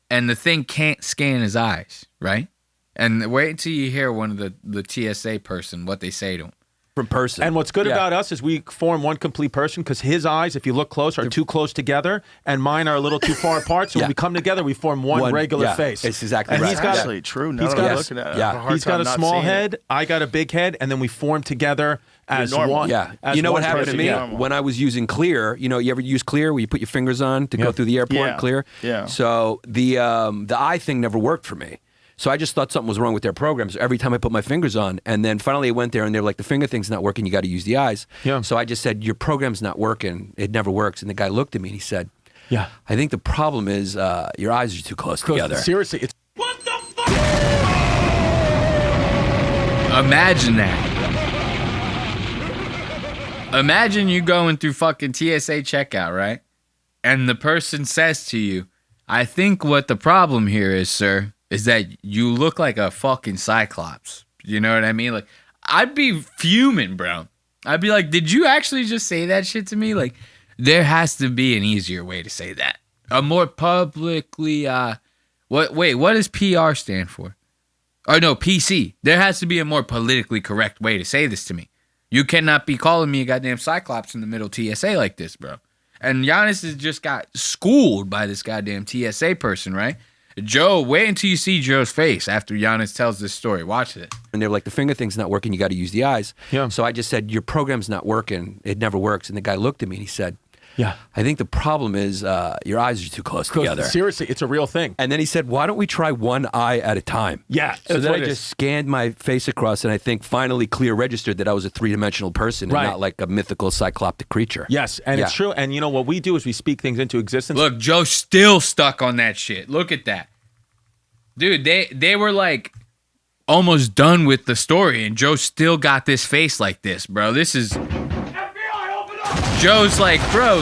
And the thing can't scan his eyes, right? And wait until you hear one of the TSA person, what they say to him. From person. And what's good about us is we form one complete person because his eyes, if you look close, are too close together, and mine are a little too far apart. So when we come together, we form one regular face. It's exactly and right. He's got actually true. Now he's that I'm got looking at it, yeah. He's got a small head. I got a big head, and then we form together as normal. one. Yeah. as You know one what happened to person. me Yeah. when I was using Clear? You know, you ever use Clear where you put your fingers on to go through the airport? Yeah. Clear. Yeah. So the eye thing never worked for me. So I just thought something was wrong with their programs every time I put my fingers on. And then finally I went there and they were like, the finger thing's not working. You got to use the eyes. Yeah. So I just said, your program's not working. It never works. And the guy looked at me and he said, Yeah. I think the problem is your eyes are too close together. Seriously, it's Imagine that. Imagine you going through fucking TSA checkout, right? And the person says to you, I think what the problem here is, sir, is that you look like a fucking cyclops. You know what I mean? Like, I'd be fuming, bro. I'd be like, did you actually just say that shit to me? Like, there has to be an easier way to say that. A more publicly, what does PR stand for? Or no, PC. There has to be a more politically correct way to say this to me. You cannot be calling me a goddamn cyclops in the middle of TSA like this, bro. And Yannis has just got schooled by this goddamn TSA person, right? Joe, wait until you see Joe's face after Yannis tells this story. Watch it. And they were like, the finger thing's not working. You got to use the eyes. Yeah. So I just said, your program's not working. It never works. And the guy looked at me and he said, Yeah. I think the problem is your eyes are too close together. Seriously, it's a real thing. And then he said, why don't we try one eye at a time? Yeah. So then I just scanned my face across and I think finally Clear registered that I was a three-dimensional person and not like a mythical cycloptic creature. Yes, and it's true. And you know what we do is we speak things into existence. Look, Joe's still stuck on that shit. Look at that. Dude, they were like almost done with the story and Joe still got this face like this, bro. This is... Joe's like, bro,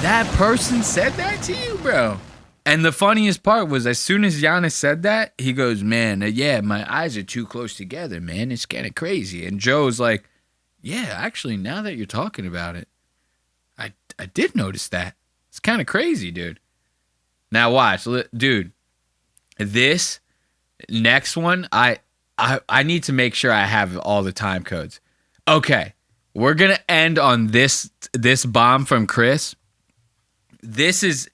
that person said that to you, bro. And the funniest part was as soon as Yannis said that, he goes, man, yeah, my eyes are too close together, man. It's kind of crazy. And Joe's like, yeah, actually, now that you're talking about it, I did notice that. It's kind of crazy, dude. Now watch, dude. This next one, I need to make sure I have all the time codes. Okay. We're going to end on this bomb from Chris. This is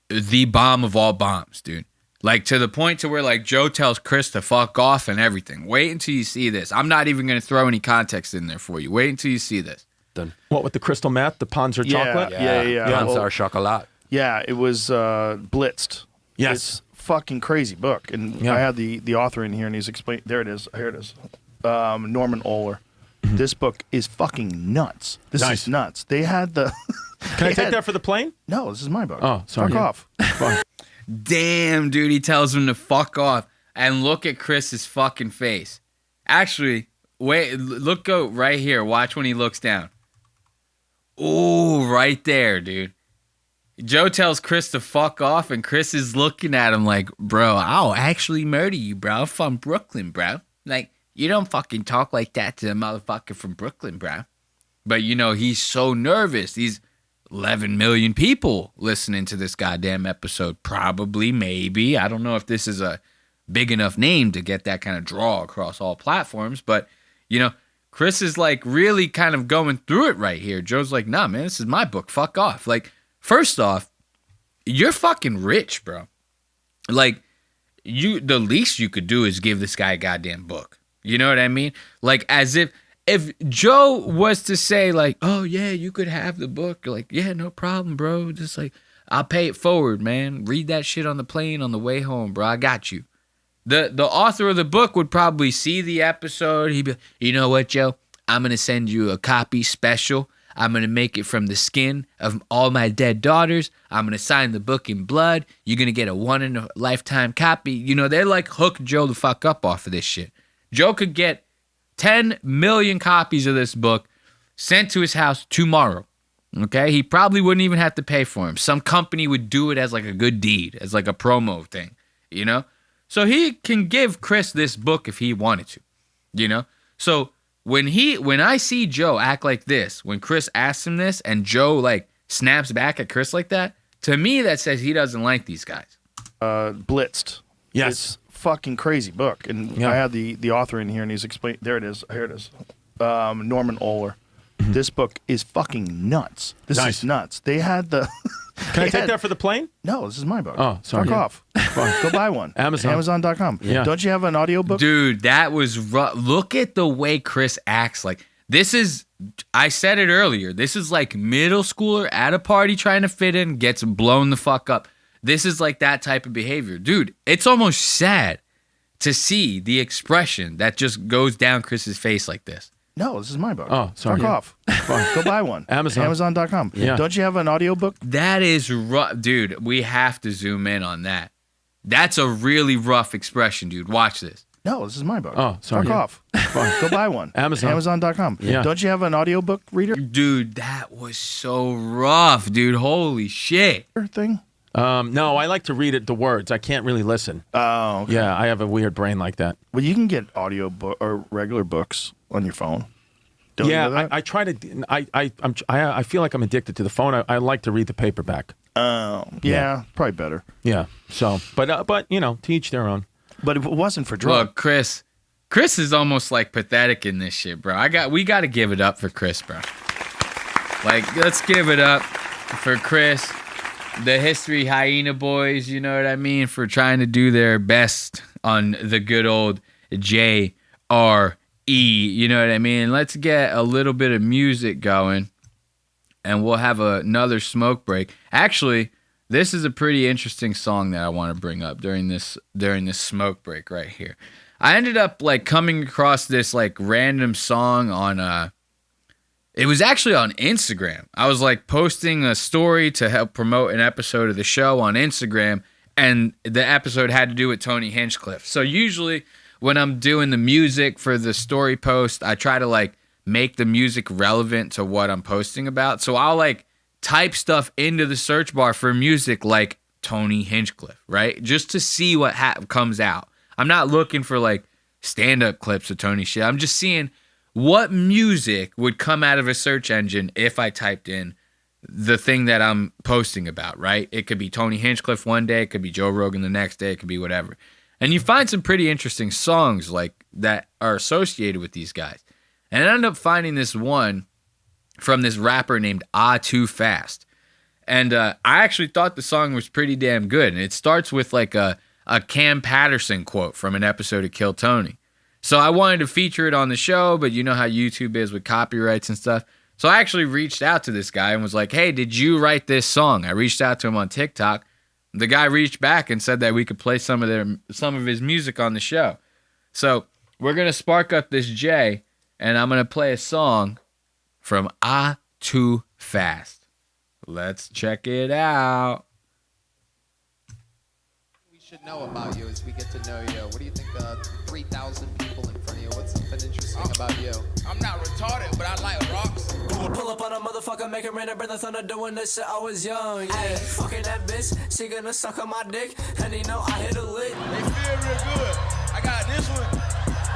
the bomb of all bombs, dude. Like, to the point to where, like, Joe tells Chris to fuck off and everything. Wait until you see this. I'm not even going to throw any context in there for you. Wait until you see this. Done. What, with the crystal meth, the Panzer chocolate? Yeah. Panzer chocolate. Yeah, it was Blitzed. Yes. It's fucking crazy book. And I had the author in here, and he's explaining. There it is. Here it is. Norman Ohler. This book is fucking nuts. This is nuts. They had the... Can I take that for the plane? No, this is my book. Oh, sorry. Fuck off. Damn, dude, he tells him to fuck off. And look at Chris's fucking face. Actually, wait, go right here. Watch when he looks down. Ooh, right there, dude. Joe tells Chris to fuck off, and Chris is looking at him like, bro, I'll actually murder you, bro. I'm from Brooklyn, bro. Like, you don't fucking talk like that to a motherfucker from Brooklyn, bro. But, you know, he's so nervous. These 11 million people listening to this goddamn episode. Probably, maybe. I don't know if this is a big enough name to get that kind of draw across all platforms. But, you know, Chris is, like, really kind of going through it right here. Joe's like, nah, man, this is my book. Fuck off. Like, first off, you're fucking rich, bro. Like, the least you could do is give this guy a goddamn book. You know what I mean? Like, as if Joe was to say, like, oh, yeah, you could have the book. Like, yeah, no problem, bro. Just like, I'll pay it forward, man. Read that shit on the plane on the way home, bro. I got you. The author of the book would probably see the episode. He'd be, you know what, Joe? I'm going to send you a copy special. I'm going to make it from the skin of all my dead daughters. I'm going to sign the book in blood. You're going to get a one-in-a-lifetime copy. You know, they're like hook Joe the fuck up off of this shit. Joe could get 10 million copies of this book sent to his house tomorrow. Okay? He probably wouldn't even have to pay for him. Some company would do it as like a good deed, as like a promo thing, you know? So he can give Chris this book if he wanted to, you know? So when I see Joe act like this, when Chris asks him this and Joe like snaps back at Chris like that, to me that says he doesn't like these guys. Blitzed. Yes. It's fucking crazy book. And I had the author in here, and he's explaining. There it is. Here it is. Norman Ohler. This book is fucking nuts. This Nice. is nuts. They had the. Can I take that for the plane? No, this is my book. Oh, sorry. Fuck off. Go buy one. Amazon. Amazon.com. Yeah. Don't you have an audiobook? Dude, that was rough. Look at the way Chris acts. Like, this is, I said it earlier, this is like middle schooler at a party trying to fit in, gets blown the fuck up. This is like that type of behavior. Dude, it's almost sad to see the expression that just goes down Chris's face like this. No, this is my book. Oh, sorry. Fuck off. Go buy one. Amazon. Amazon.com. Yeah. Don't you have an audiobook? That is rough. Dude, we have to zoom in on that. That's a really rough expression, dude. Watch this. No, this is my book. Oh, sorry. Fuck off. Go buy one. Amazon. Amazon.com. Yeah. Don't you have an audiobook reader Dude, that was so rough, dude. Holy shit. thing? No, I like to read it, the words. I can't really listen. Oh, okay. Yeah, I have a weird brain like that. Well, you can get audio book or regular books on your phone. Don't you know Yeah, that? I try to. I feel like I'm addicted to the phone. I like to read the paperback. Yeah, probably better. Yeah. So, but you know, to each their own. But if it wasn't for drugs, Look, Chris is almost like pathetic in this shit, bro. We got to give it up for Chris, bro. Like, let's give it up for Chris, the History Hyena boys, you know what I mean, for trying to do their best on the good old JRE, you know what I mean? Let's get a little bit of music going, and we'll have another smoke break. Actually, this is a pretty interesting song that I want to bring up during this smoke break right here. I ended up like coming across this like random song on it was actually on Instagram. I was like posting a story to help promote an episode of the show on Instagram, and the episode had to do with Tony Hinchcliffe. So usually when I'm doing the music for the story post, I try to like make the music relevant to what I'm posting about. So I'll like type stuff into the search bar for music like Tony Hinchcliffe, right? Just to see what comes out. I'm not looking for like stand-up clips of Tony shit. I'm just seeing what music would come out of a search engine if I typed in the thing that I'm posting about, right? It could be Tony Hinchcliffe one day, it could be Joe Rogan the next day, it could be whatever. And you find some pretty interesting songs like that are associated with these guys. And I ended up finding this one from this rapper named AHHTOOFAST. And I actually thought the song was pretty damn good. And it starts with like a Cam Patterson quote from an episode of Kill Tony. So I wanted to feature it on the show, but you know how YouTube is with copyrights and stuff. So I actually reached out to this guy and was like, hey, did you write this song? I reached out to him on TikTok. The guy reached back and said that we could play some of his music on the show. So we're going to spark up this J, and I'm going to play a song from AHHTOOFAST. Let's check it out. Should know about you as we get to know you. What do you think 3,000 people in front of you? What's something interesting about you? I'm not retarded, but I like rocks. Pull up on a motherfucker, make it rain and breath the thunder, doing this shit I was young. Yeah, fucking that bitch, she gonna suck on my dick, and you know I hit a lick. They feel real good. I got this one.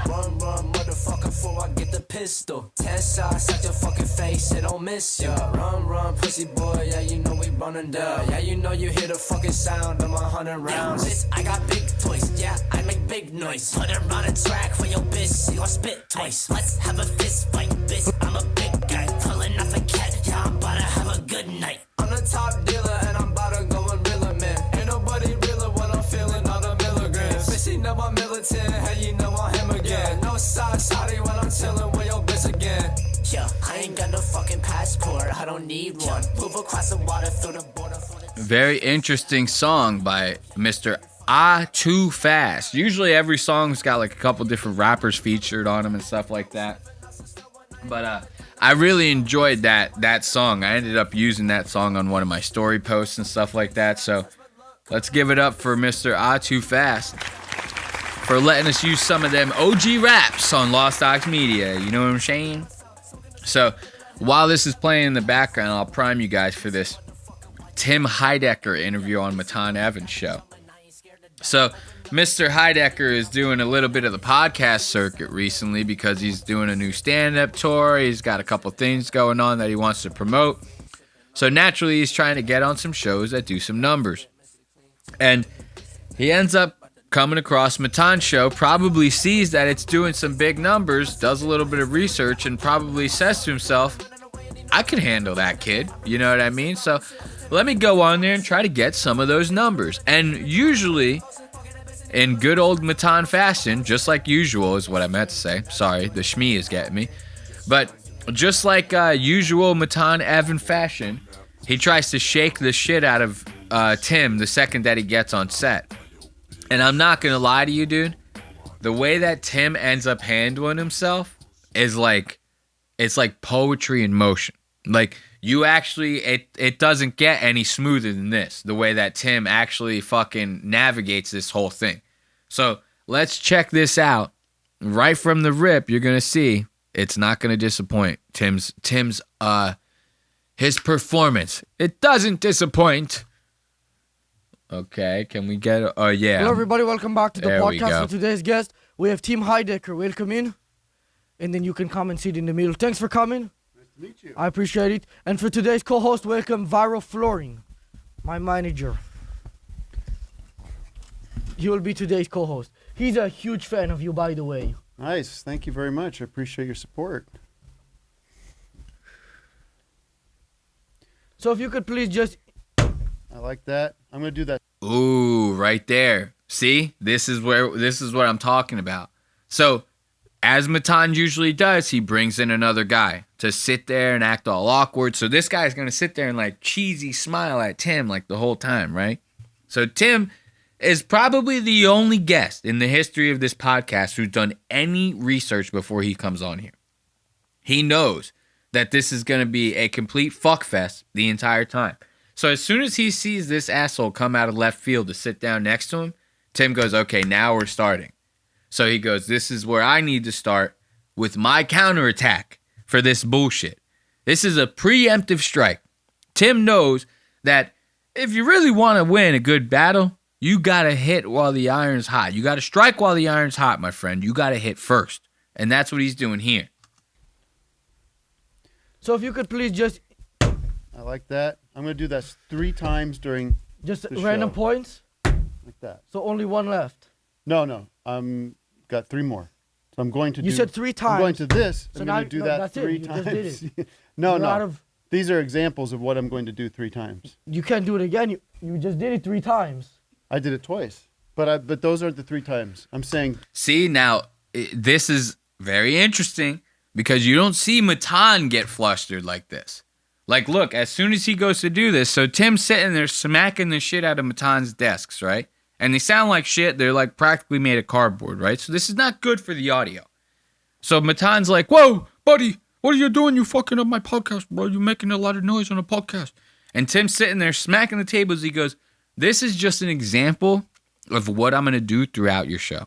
Run, motherfucker, before I get the pistol. 10 shots at your fucking face, it don't miss ya. Run, pussy boy, yeah, you know we running down. Yeah, you know you hear the fucking sound of my 100 rounds. Bitch, I got big toys, yeah, I make big noise. Put her on a track for your bitch, she gon' spit twice. Let's have a fist fight, bitch, I'm a big guy. Pulling off a cat, yeah, I'm about to have a good night. I'm the top dealer, and I'm about to go and realer, man. Ain't nobody realer when I'm feeling all the milligrams. Bitch, you know I'm militant, hey, you know I'm him again. No side shotty when I'm chilling with your bitch again. Yeah, I ain't got no fucking passport, I don't need one. Move across the water through the border. Very interesting song by Mr. AHHTOOFAST. Usually every song's got like a couple different rappers featured on them and stuff like that. But I really enjoyed that song. I ended up using that song on one of my story posts and stuff like that. So let's give it up for Mr. AHHTOOFAST for letting us use some of them OG raps on Lost Aux Media. You know what I'm saying? So while this is playing in the background, I'll prime you guys for this Tim Heidecker interview on Matan Evans' show. So Mr. Heidecker is doing a little bit of the podcast circuit recently because he's doing a new stand-up tour. He's got a couple things going on that he wants to promote. So naturally, he's trying to get on some shows that do some numbers. And he ends up coming across Matan's show, probably sees that it's doing some big numbers, does a little bit of research, and probably says to himself, I could handle that kid. You know what I mean? So let me go on there and try to get some of those numbers. And usually, in good old Matan fashion, just like usual is what I meant to say. Sorry, the shmee is getting me. But just like usual Matan Evan fashion, he tries to shake the shit out of Tim the second that he gets on set. And I'm not going to lie to you, dude. The way that Tim ends up handling himself is like, it's like poetry in motion. Like, you actually, it doesn't get any smoother than this, the way that Tim actually fucking navigates this whole thing. So let's check this out. Right from the rip, you're going to see it's not going to disappoint. Tim's his performance. It doesn't disappoint. Okay, can we get, oh yeah. Hello everybody, welcome back to the There we podcast. go. For today's guest, we have Team Heidecker. Welcome in. And then you can come and sit in the middle. Thanks for coming. Nice to meet you. I appreciate it. And for today's co-host, welcome Viral Flooring, my manager. He will be today's co-host. He's a huge fan of you, by the way. Nice. Thank you very much. I appreciate your support. So if you could please just... I like that. I'm going to do that. Ooh, right there. See? This is what I'm talking about. So, as Matan usually does, he brings in another guy to sit there and act all awkward. So this guy's going to sit there and like cheesy smile at Tim like the whole time, right? So Tim is probably the only guest in the history of this podcast who's done any research before he comes on here. He knows that this is going to be a complete fuckfest the entire time. So as soon as he sees this asshole come out of left field to sit down next to him, Tim goes, okay, now we're starting. So he goes, this is where I need to start with my counterattack for this bullshit. This is a preemptive strike. Tim knows that if you really want to win a good battle, you got to hit while the iron's hot. You got to strike while the iron's hot, my friend. You got to hit first. And that's what he's doing here. So if you could please just... I like that. I'm going to do that 3 times during Just the random show. points? Like that. So only one left. No. Got 3 more. So I'm going to You do... said 3 times. I'm going to this. So I'm now going to do no, that that's 3 it. You times. just did it. No. You're out of- These are examples of what I'm going to do 3 times. You can't do it again. You just did it 3 times. I did it twice. But those aren't the 3 times. I'm saying... See, now, this is very interesting because you don't see Matan get flustered like this. Like, look, as soon as he goes to do this, so Tim's sitting there smacking the shit out of Matan's desks, right? And they sound like shit. They're like practically made of cardboard, right? So this is not good for the audio. So Matan's like, whoa, buddy, what are you doing? You fucking up my podcast, bro. You're making a lot of noise on a podcast. And Tim's sitting there smacking the tables. He goes, this is just an example of what I'm going to do throughout your show.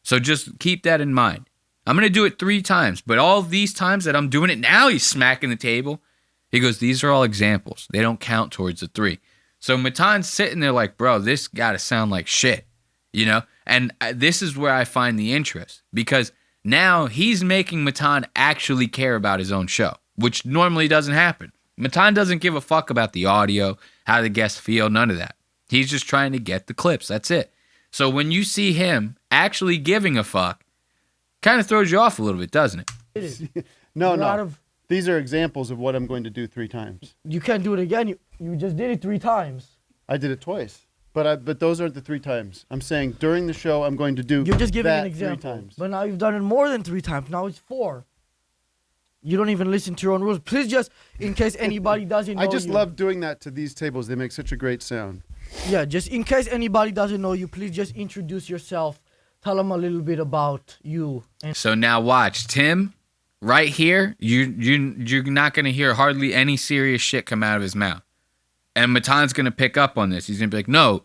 So just keep that in mind. I'm going to do it 3 times, but all these times that I'm doing it now, he's smacking the table. He goes, these are all examples. They don't count towards the 3. So Matan's sitting there like, bro, this got to sound like shit, you know? And this is where I find the interest because now he's making Matan actually care about his own show, which normally doesn't happen. Matan doesn't give a fuck about the audio, how the guests feel, none of that. He's just trying to get the clips. That's it. So when you see him actually giving a fuck, kind of throws you off a little bit, doesn't it? No. These are examples of what I'm going to do 3 times. You can't do it again. You just did it 3 times. I did it twice. But those aren't the 3 times. I'm saying during the show I'm going to do You're just giving that an example. 3 times. But now you've done it more than 3 times. Now it's 4. You don't even listen to your own rules. Please just, in case anybody doesn't know I just you, love doing that to these tables. They make such a great sound. Yeah, just in case anybody doesn't know you, please just introduce yourself. Tell them a little bit about you. So now watch, Tim, right here, you're not going to hear hardly any serious shit come out of his mouth. And Matan's going to pick up on this. He's going to be like, no,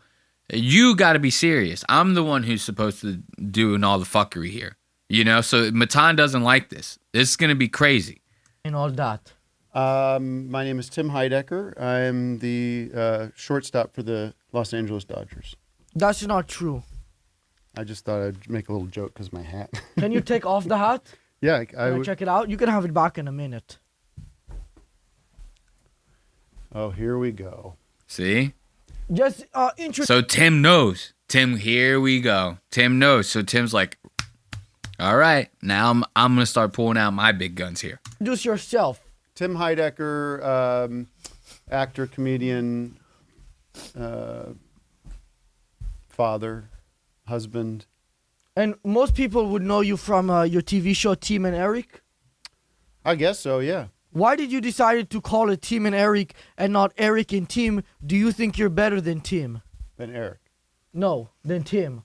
you got to be serious. I'm the one who's supposed to doing all the fuckery here. You know, so Matan doesn't like this. This is going to be crazy. And all that. My name is Tim Heidecker. I'm the shortstop for the Los Angeles Dodgers. That's not true. I just thought I'd make a little joke because of my hat. Can you take off the hat? Yeah, Can I check it out? You can have it back in a minute. Oh, here we go. See? Just introduce. So Tim knows. Tim, here we go. Tim knows. So Tim's like, all right, now I'm going to start pulling out my big guns here. Introduce yourself. Tim Heidecker, actor, comedian, father, husband. And most people would know you from your TV show Tim and Eric. I guess so, yeah. Why did you decide to call it Tim and Eric and not Eric and Tim? Do you think you're better than Tim? Than Eric. No, than Tim.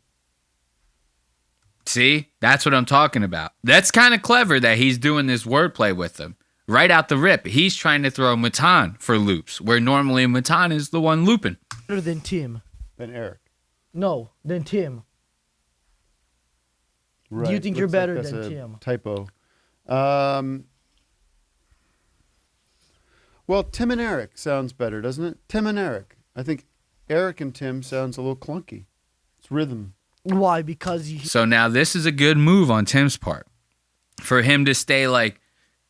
See, that's what I'm talking about. That's kind of clever that he's doing this wordplay with them. Right out the rip, he's trying to throw Matan for loops, where normally Matan is the one looping. Better than Tim. Than Eric. No, than Tim. Right. Do you think Looks you're better like that's than a Tim? Typo. Well, Tim and Eric sounds better, doesn't it? Tim and Eric. I think Eric and Tim sounds a little clunky. It's rhythm. Why? Because So now this is a good move on Tim's part. For him to stay like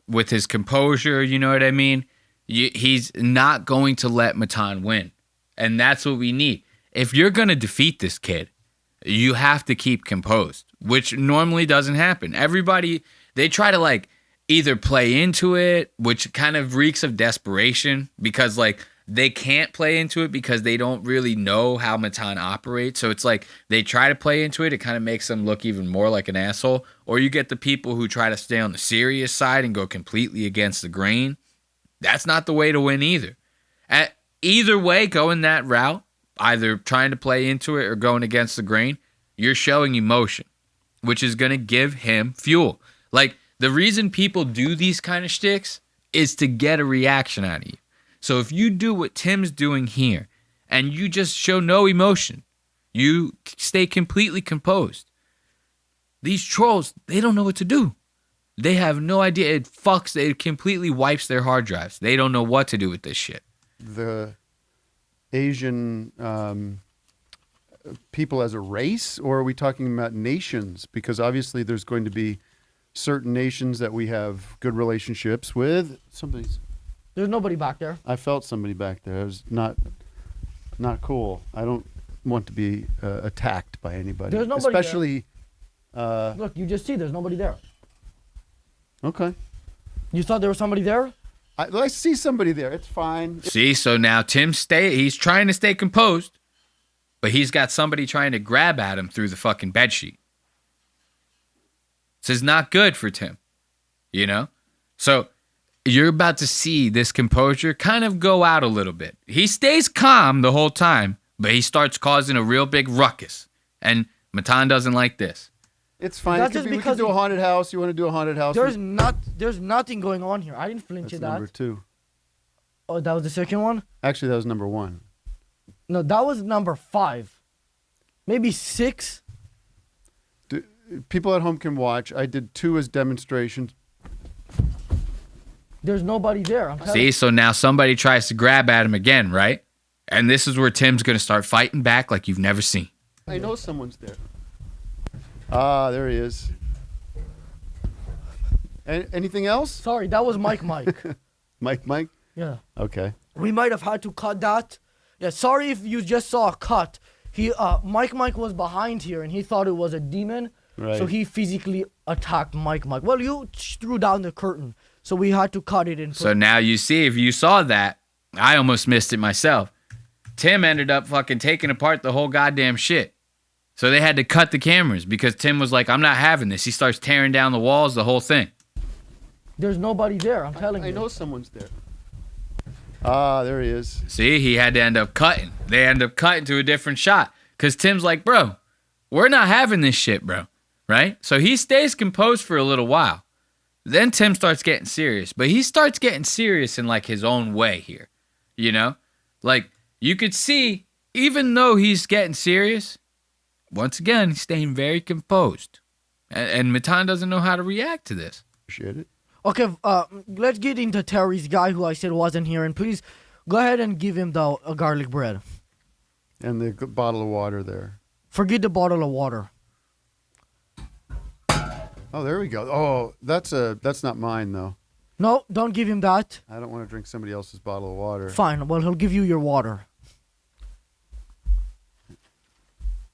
with his composure, you know what I mean? He's not going to let Matan win. And that's what we need. If you're going to defeat this kid, you have to keep composed, which normally doesn't happen. Everybody, they try to like either play into it, which kind of reeks of desperation because like they can't play into it because they don't really know how Matan operates. So it's like they try to play into it. It kind of makes them look even more like an asshole. Or you get the people who try to stay on the serious side and go completely against the grain. That's not the way to win either. Either way, going that route, either trying to play into it or going against the grain, you're showing emotion, which is going to give him fuel. Like, the reason people do these kind of shticks is to get a reaction out of you. So if you do what Tim's doing here and you just show no emotion, you stay completely composed, these trolls, they don't know what to do. They have no idea. It completely wipes their hard drives. They don't know what to do with this shit. The Asian people as a race, or are we talking about nations? Because obviously there's going to be certain nations that we have good relationships with. There's nobody back there. I felt somebody back there. It was not cool. I don't want to be attacked by anybody. There's nobody especially there. Look, you just see there's nobody there. Okay. You thought there was somebody there? I see somebody there. It's fine. See, so now he's trying to stay composed, but he's got somebody trying to grab at him through the fucking bedsheet. This is not good for Tim, you know? So you're about to see this composure kind of go out a little bit. He stays calm the whole time, but he starts causing a real big ruckus. And Matan doesn't like this. It's fine. That's It could just be, we because can do a haunted house. You want to do a haunted house? There's nothing going on here. I didn't flinch at that. Number 2. Oh, that was the second one? Actually, that was number 1. No, that was number 5. Maybe 6. People at home can watch. I did 2 as demonstrations. There's nobody there. I'm telling See, you. so now somebody tries to grab at him again, right? And this is where Tim's going to start fighting back like you've never seen. I know someone's there. Ah, there he is. Anything else? Sorry, that was Mike. Mike? Yeah. Okay. We might have had to cut that. Yeah, sorry if you just saw a cut. Mike was behind here and he thought it was a demon. Right. So he physically attacked Mike. Well, you threw down the curtain. So we had to cut it in. So now you see, if you saw that, I almost missed it myself. Tim ended up fucking taking apart the whole goddamn shit. So they had to cut the cameras because Tim was like, I'm not having this. He starts tearing down the walls, the whole thing. There's nobody there, I'm telling you. I know someone's there. Ah, there he is. See, he had to end up cutting. They end up cutting to a different shot because Tim's like, bro, we're not having this shit, bro. Right? So he stays composed for a little while. Then Tim starts getting serious. But he starts getting serious in like his own way here. You know? Like, you could see, even though he's getting serious, once again, he's staying very composed. And Matan doesn't know how to react to this. Appreciate it. Okay, let's get into Terry's guy who I said wasn't here. And please, go ahead and give him the garlic bread. And the bottle of water there. Forget the bottle of water. Oh, there we go. Oh, that's not mine, though. No, don't give him that. I don't want to drink somebody else's bottle of water. Fine, well, he'll give you your water.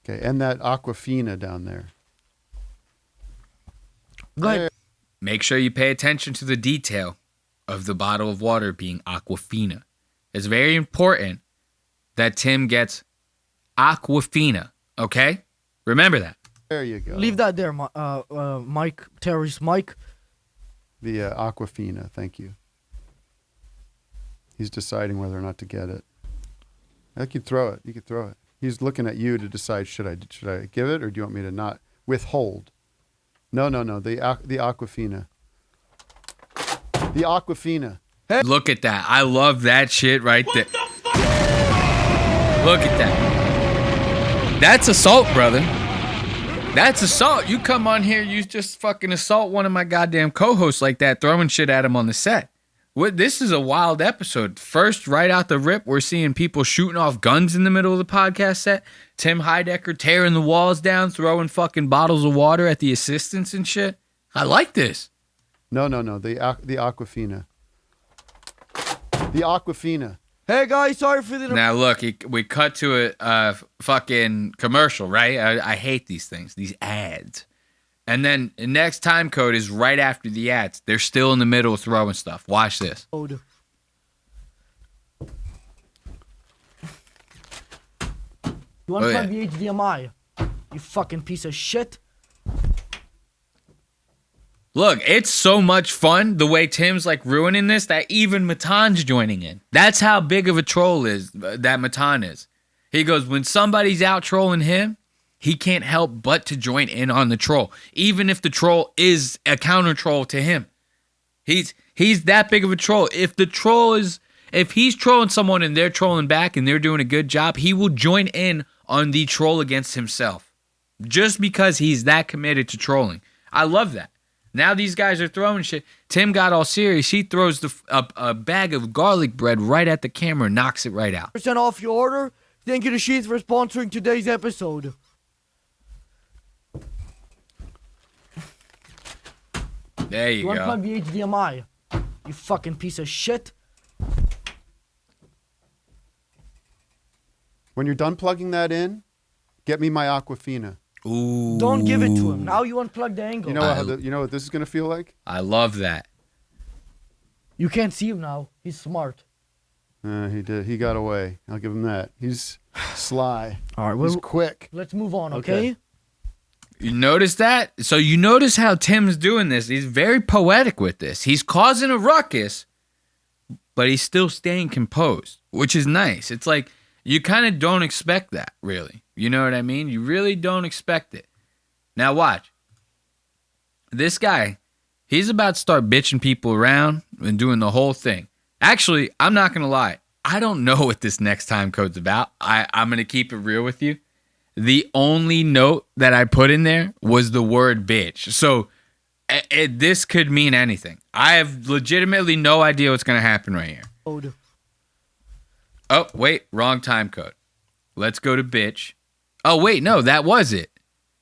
Okay, and that Aquafina down there. Go ahead. Make sure you pay attention to the detail of the bottle of water being Aquafina. It's very important that Tim gets Aquafina, okay? Remember that. There you go. Leave that there, Mike. Terrorist Mike. The Aquafina, thank you. He's deciding whether or not to get it. I could throw it. You could throw it. He's looking at you to decide should I give it or do you want me to not withhold? No. The Aquafina. The Aquafina. Look at that. I love that shit right there. Look at that. That's assault, brother. That's assault. You come on here, you just fucking assault one of my goddamn co-hosts like that, throwing shit at him on the set. This is a wild episode. First, right out the rip, we're seeing people shooting off guns in the middle of the podcast set. Tim Heidecker tearing the walls down, throwing fucking bottles of water at the assistants and shit. I like this. No. The Aquafina. The Aquafina. Hey guys, sorry for the. Now look, we cut to a fucking commercial, right? I hate these things, these ads. And then the next time code is right after the ads. They're still in the middle of throwing stuff. Watch this. You want to plug the HDMI? You fucking piece of shit. Look, it's so much fun the way Tim's like ruining this that even Matan's joining in. That's how big of a troll is that Matan is. He goes, when somebody's out trolling him, he can't help but to join in on the troll, even if the troll is a counter troll to him. He's that big of a troll. If he's trolling someone and they're trolling back and they're doing a good job, he will join in on the troll against himself just because he's that committed to trolling. I love that. Now these guys are throwing shit. Tim got all serious. He throws a bag of garlic bread right at the camera and knocks it right out. % off your order. Thank you to Sheets for sponsoring today's episode. There you want to go. plug the HDMI? You fucking piece of shit. When you're done plugging that in, get me my Aquafina. Ooh. Don't give it to him. Now you unplug the angle. You know what this is going to feel like? I love that. You can't see him now. He's smart. He did. He got away. I'll give him that. He's sly. All right, He's quick. Let's move on, okay? You notice that? So you notice how Tim's doing this. He's very poetic with this. He's causing a ruckus, but he's still staying composed, which is nice. It's like you kind of don't expect that, really. You know what I mean? You really don't expect it. Now watch. This guy, he's about to start bitching people around and doing the whole thing. Actually, I'm not going to lie. I don't know what this next time code's about. I'm going to keep it real with you. The only note that I put in there was the word bitch. So this could mean anything. I have legitimately no idea what's going to happen right here. Oh, wait. Wrong time code. Let's go to bitch. Oh, wait. No, that was it.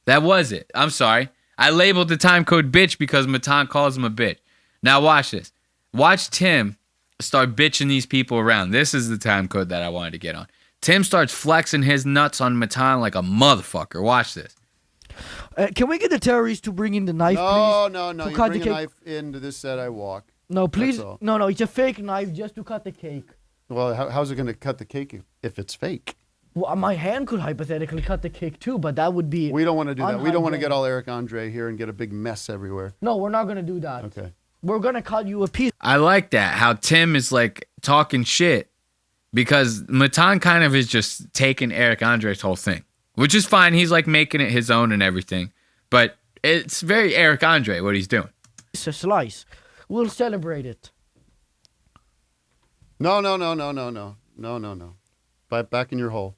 That was it. I'm sorry. I labeled the time code bitch because Matan calls him a bitch. Now watch this. Watch Tim start bitching these people around. This is the time code that I wanted to get on. Tim starts flexing his nuts on Matan like a motherfucker. Watch this. Can we get the terrorists to bring in the knife, please? No. To You cut bring the a cake? knife into this set, I walk. No, please. That's all. No, it's a fake knife just to cut the cake. Well, how's it going to cut the cake if it's fake? Well, my hand could hypothetically cut the cake too, but that would be. We don't want to do that. We don't want to unhygienic. get all Eric Andre here and get a big mess everywhere. No, we're not gonna do that. Okay. We're gonna cut you a piece. I like that, how Tim is like talking shit because Matan kind of is just taking Eric Andre's whole thing, which is fine. He's like making it his own and everything, but it's very Eric Andre what he's doing. It's a slice. We'll celebrate it. No. Back in your hole.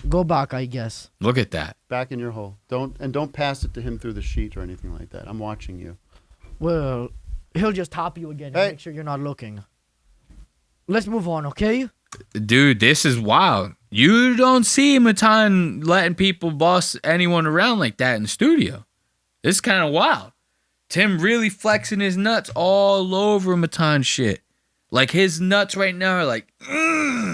Go back, I guess. Look at that. Back in your hole. Don't pass it to him through the sheet or anything like that. I'm watching you. Well, he'll just top you again and Hey. make sure you're not looking. Let's move on, okay? Dude, this is wild. You don't see Matan letting people boss anyone around like that in the studio. It's kind of wild. Tim really flexing his nuts all over Matan's shit. Like his nuts right now are like,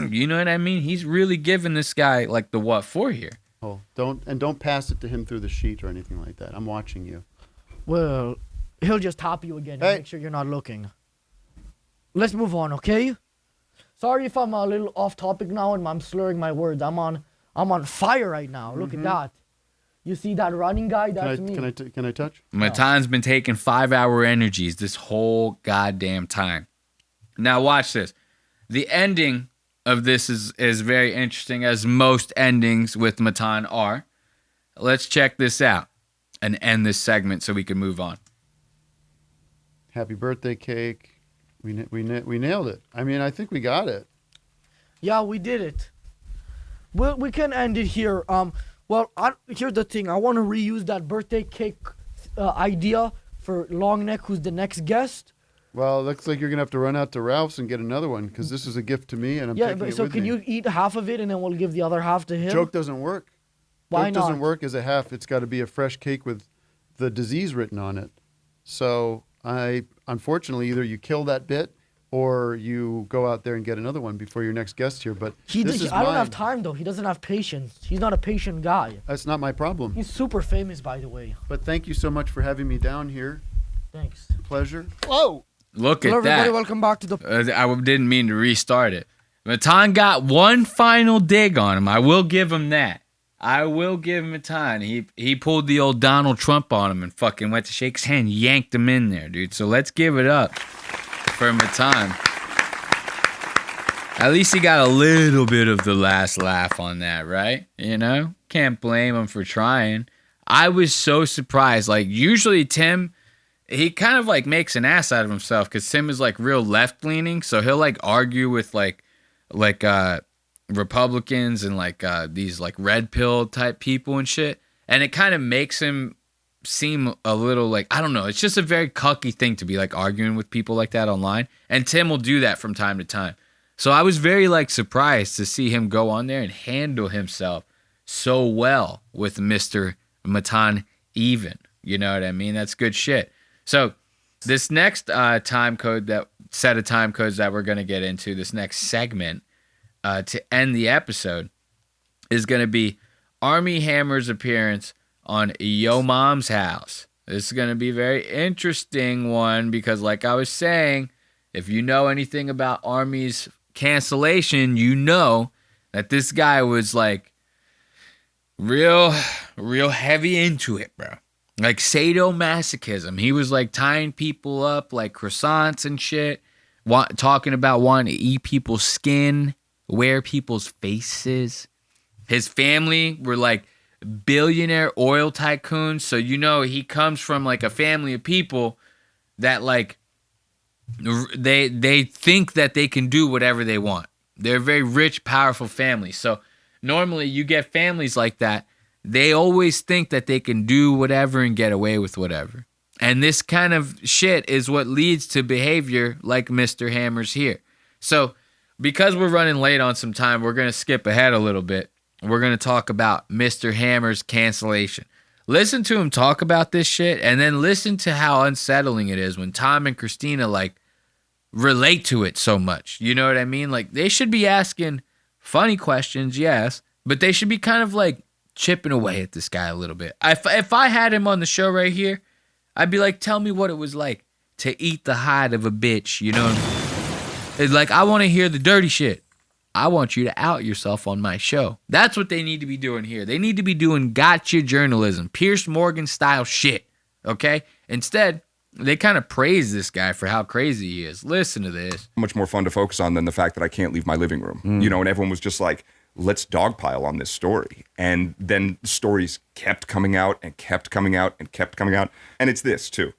you know what I mean? He's really giving this guy like the what for here. Oh, don't pass it to him through the sheet or anything like that. I'm watching you. Well, he'll just top you again and make sure you're not looking. Let's move on, okay? Sorry if I'm a little off topic now and I'm slurring my words. I'm on fire right now. Look at that. You see that running guy? That's me. Can I touch? Matan's been taking 5-hour energies this whole goddamn time. Now watch this. The ending of this is very interesting, as most endings with Matan are. Let's check this out and end this segment so we can move on. Happy birthday cake. We nailed it. I mean, I think we got it. Yeah, we did it. We can end it here. Here's the thing. I want to reuse that birthday cake idea for Longneck, who's the next guest. Well, it looks like you're going to have to run out to Ralph's and get another one, because this is a gift to me, and I'm taking it so with can me. you eat half of it and then we'll give the other half to him? Joke doesn't work. Why Joke not? doesn't work as a half. It's got to be a fresh cake with the disease written on it. So unfortunately, either you kill that bit or you go out there and get another one before your next guest here. But I don't have time, though. He doesn't have patience. He's not a patient guy. That's not my problem. He's super famous, by the way. But thank you so much for having me down here. Thanks. Pleasure. Whoa. Look Hello, at everybody. that. Welcome back to the... I didn't mean to restart it. Matan got one final dig on him. I will give him that. I will give Matan. He pulled the old Donald Trump on him and fucking went to shake his hand, yanked him in there, dude. So let's give it up for Matan. At least he got a little bit of the last laugh on that, right? You know? Can't blame him for trying. I was so surprised. Like, usually Tim, he kind of like makes an ass out of himself because Tim is like real left leaning. So he'll like argue with like Republicans and like these like red pill type people and shit. And it kind of makes him seem a little like, I don't know. It's just a very cucky thing to be like arguing with people like that online. And Tim will do that from time to time. So I was very like surprised to see him go on there and handle himself so well with Mr. Matan even. You know what I mean? That's good shit. So this next set of time codes that we're going to get into, this next segment to end the episode, is going to be Armie Hammer's appearance on Yo Mom's House. This is going to be a very interesting one because, like I was saying, if you know anything about Armie's cancellation, you know that this guy was like real heavy into it, bro. Like sadomasochism. He was like tying people up like croissants and shit, talking about wanting to eat people's skin, wear people's faces. His family were like billionaire oil tycoons. So, you know, he comes from like a family of people that like, they think that they can do whatever they want. They're a very rich, powerful family. So normally you get families like that. They always think that they can do whatever and get away with whatever. And this kind of shit is what leads to behavior like Mr. Hammer's here. So because we're running late on some time, we're going to skip ahead a little bit. We're going to talk about Mr. Hammer's cancellation. Listen to him talk about this shit and then listen to how unsettling it is when Tom and Christina like relate to it so much. You know what I mean? Like they should be asking funny questions, yes, but they should be kind of like chipping away at this guy a little bit. If I had him on the show right here, I'd be like, tell me what it was like to eat the hide of a bitch, you know? It's like, I want to hear the dirty shit. I want you to out yourself on my show. That's what they need to be doing here. They need to be doing gotcha journalism, Pierce Morgan style shit, okay? Instead, they kind of praise this guy for how crazy he is. Listen to this. Much more fun to focus on than the fact that I can't leave my living room. You know, and everyone was just like, let's dogpile on this story. And then stories kept coming out and kept coming out and kept coming out. And it's this too.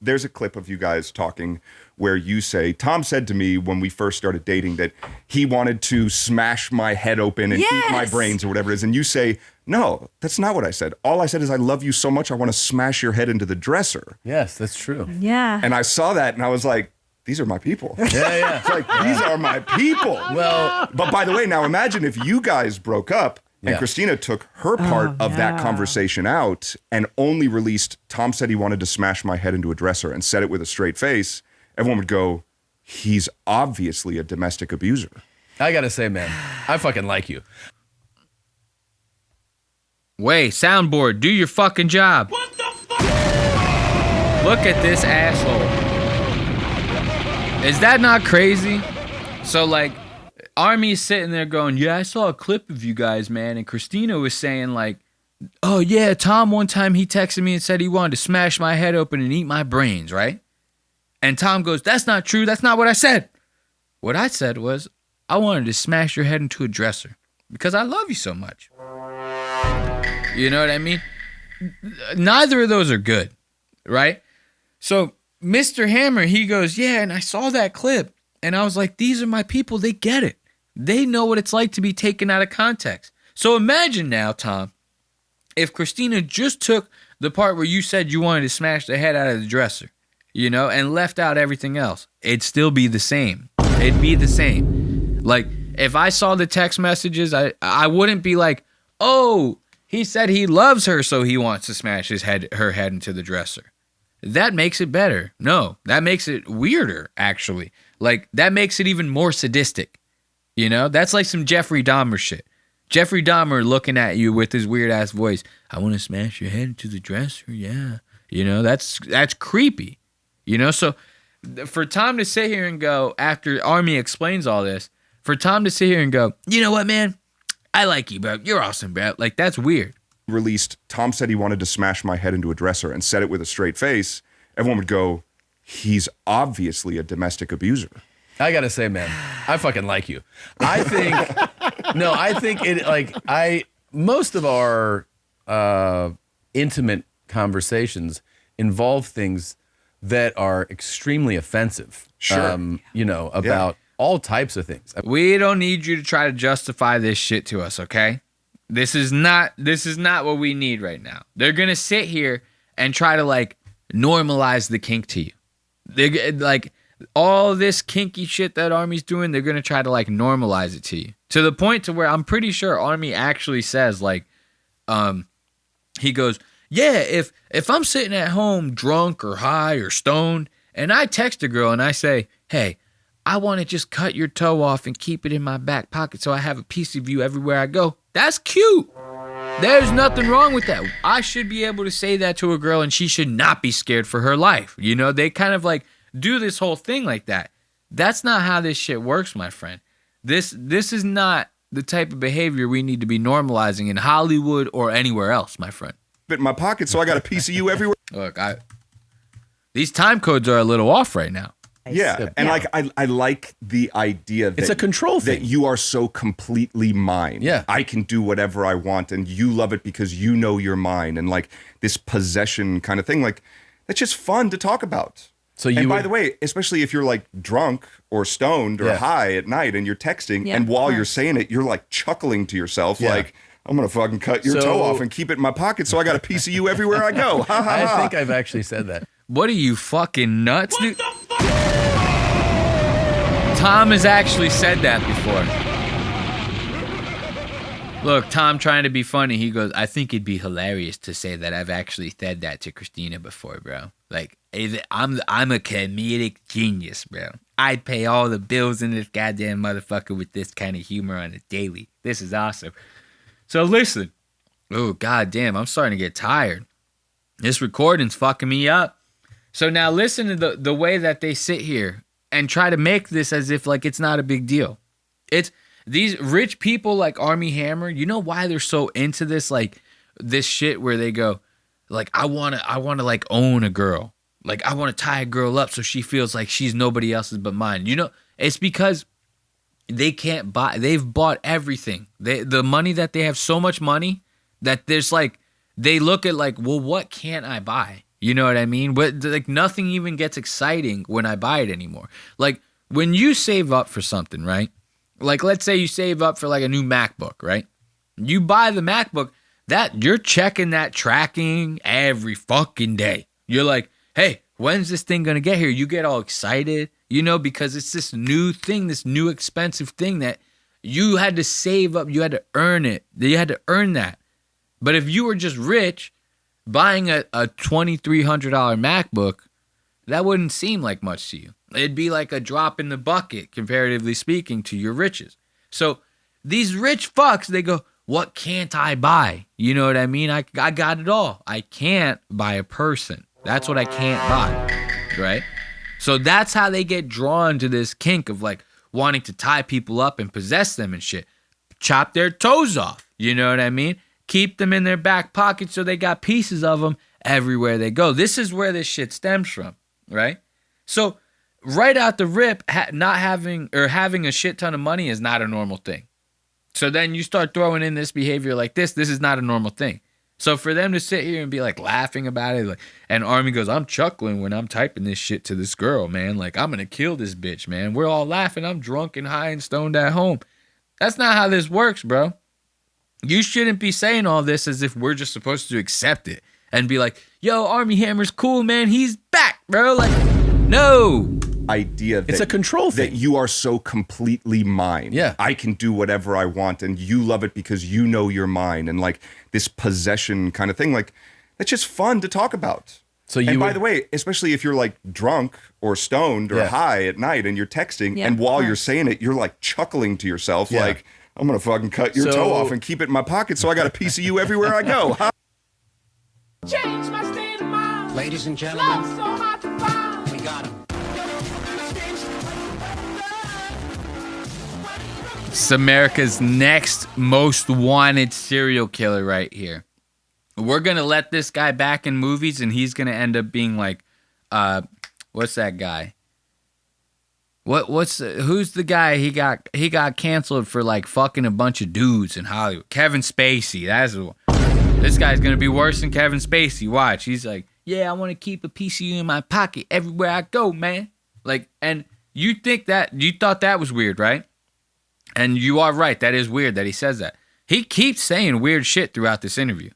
There's a clip of you guys talking where you say, Tom said to me when we first started dating that he wanted to smash my head open and eat my brains or whatever it is. And you say, no, that's not what I said. All I said is I love you so much I want to smash your head into the dresser. Yes, that's true. Yeah. And I saw that and I was like, these are my people. Yeah. It's like, these are my people. Well, but by the way, now imagine if you guys broke up and Christina took her part of that conversation out and only released, Tom said he wanted to smash my head into a dresser and said it with a straight face. Everyone would go, he's obviously a domestic abuser. I gotta say, man, I fucking like you. Wait, soundboard, do your fucking job. What the fuck? Look at this asshole. Is that not crazy? So, like, Armie's sitting there going, yeah, I saw a clip of you guys, man. And Christina was saying, like, oh, yeah, Tom, one time he texted me and said he wanted to smash my head open and eat my brains, right? And Tom goes, that's not true. That's not what I said. What I said was, I wanted to smash your head into a dresser because I love you so much. You know what I mean? Neither of those are good, right? So Mr. Hammer, he goes, yeah, and I saw that clip. And I was like, these are my people. They get it. They know what it's like to be taken out of context. So imagine now, Tom, if Christina just took the part where you said you wanted to smash the head out of the dresser, you know, and left out everything else, it'd still be the same. It'd be the same. Like, if I saw the text messages, I wouldn't be like, oh, he said he loves her, so he wants to smash her head into the dresser. That makes it better. No, that makes it weirder, actually. Like, that makes it even more sadistic. You know? That's like some Jeffrey Dahmer shit. Jeffrey Dahmer looking at you with his weird-ass voice. I want to smash your head into the dresser, yeah. You know, that's creepy. You know? So, for Tom to sit here and go, after Armie explains all this, for Tom to sit here and go, you know what, man? I like you, bro. You're awesome, bro. Like, that's weird. Released, Tom said he wanted to smash my head into a dresser and said it with a straight face, everyone would go, he's obviously a domestic abuser. I gotta say, man, I fucking like you. I think it, like, most of our intimate conversations involve things that are extremely offensive. Sure. You know, about all types of things. We don't need you to try to justify this shit to us, okay? This is not what we need right now. They're gonna sit here and try to, like, normalize the kink to you. They're like, all this kinky shit that Armie's doing, they're gonna try to, like, normalize it to you, to the point to where I'm pretty sure Armie actually says, like, he goes, yeah, if I'm sitting at home drunk or high or stoned and I text a girl and I say, hey, I want to just cut your toe off and keep it in my back pocket so I have a piece of you everywhere I go, that's cute. There's nothing wrong with that. I should be able to say that to a girl and she should not be scared for her life. You know, they kind of, like, do this whole thing like that. That's not how this shit works, my friend. This is not the type of behavior we need to be normalizing in Hollywood or anywhere else, my friend. Fit in my pocket, so I got a piece of you everywhere. Look, these time codes are a little off right now. Yeah, and like I like the idea that it's a control thing. That you are so completely mine. Yeah, I can do whatever I want, and you love it because you know you're mine, and like this possession kind of thing. Like, that's just fun to talk about. So and by the way, especially if you're like drunk or stoned or high at night and you're texting, and while you're saying it, you're like chuckling to yourself, like, I'm gonna fucking cut your toe off and keep it in my pocket so I got a piece of you everywhere I go. Ha, ha, ha. I think I've actually said that. What are you, fucking nuts, dude? Tom has actually said that before. Look, Tom trying to be funny, he goes, I think it'd be hilarious to say that I've actually said that to Christina before, bro. Like, I'm a comedic genius, bro. I'd pay all the bills in this goddamn motherfucker with this kind of humor on a daily. This is awesome. So listen. Oh, goddamn, I'm starting to get tired. This recording's fucking me up. So now listen to the way that they sit here and try to make this as if, like, it's not a big deal. It's these rich people like Armie Hammer, you know why they're so into this, like, this shit where they go, like, I wanna like own a girl. Like, I wanna tie a girl up so she feels like she's nobody else's but mine. You know, it's because they can't buy, they've bought everything. The money that they have, so much money that there's like, they look at like, well, what can't I buy? You know what I mean? But like, nothing even gets exciting when I buy it anymore. Like, when you save up for something, right? Like, let's say you save up for like a new MacBook, right? You buy the MacBook, that you're checking that tracking every fucking day. You're like, hey, when's this thing gonna get here? You get all excited, you know, because it's this new thing, this new expensive thing that you had to save up, you had to earn it. You had to earn that. But if you were just rich, buying a $2,300 MacBook, that wouldn't seem like much to you. It'd be like a drop in the bucket, comparatively speaking, to your riches. So these rich fucks, they go, what can't I buy? You know what I mean? I got it all. I can't buy a person. That's what I can't buy, right? So that's how they get drawn to this kink of like wanting to tie people up and possess them and shit. Chop their toes off. You know what I mean? Keep them in their back pocket so they got pieces of them everywhere they go. This is where this shit stems from, right? So right out the rip, not having a shit ton of money is not a normal thing. So then you start throwing in this behavior like this is not a normal thing. So for them to sit here and be like laughing about it, like, and Armie goes, I'm chuckling when I'm typing this shit to this girl, man. Like, I'm gonna kill this bitch, man. We're all laughing. I'm drunk and high and stoned at home. That's not how this works, bro. You shouldn't be saying all this as if we're just supposed to accept it and be like, yo, Armie Hammer's cool, man. He's back, bro. Like, no. Idea that It's a control that thing. you are so completely mine. Yeah. I can do whatever I want and you love it because you know you're mine, and like this possession kind of thing, like that's just fun to talk about. So and by the way, especially if you're like drunk or stoned or Yeah. high at night and you're texting, Yeah, and while of you're course. saying it, you're like chuckling to yourself, Yeah. like, I'm gonna fucking cut your So- toe off and keep it in my pocket so I got a piece of you everywhere I go. Huh? Change my state of mind. Ladies and gentlemen, Love so hard to find. we got him. It's America's next most wanted serial killer right here. We're going to let this guy back in movies and he's going to end up being like, what's that guy? Who's the guy he got canceled for like fucking a bunch of dudes in Hollywood? Kevin Spacey. That's the one. This guy's going to be worse than Kevin Spacey. Watch. He's like, yeah, I want to keep a piece of you in my pocket everywhere I go, man. Like, and you thought that was weird, right? And you are right. That is weird that he says that. He keeps saying weird shit throughout this interview.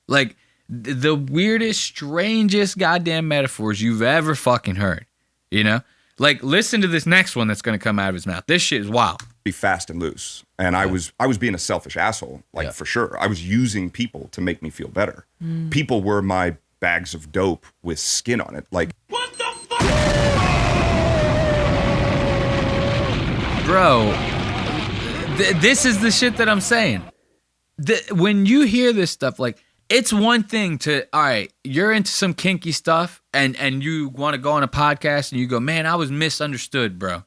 Like, the weirdest, strangest goddamn metaphors you've ever fucking heard. You know? Like, listen to this next one that's going to come out of his mouth. This shit is wild. Be fast and loose. And I was being a selfish asshole, like for sure. I was using people to make me feel better. People were my bags of dope with skin on it. Like, Bro, this is the shit that I'm saying. When you hear this stuff, like, it's one thing to, all right, you're into some kinky stuff and you want to go on a podcast and you go, man, I was misunderstood, bro.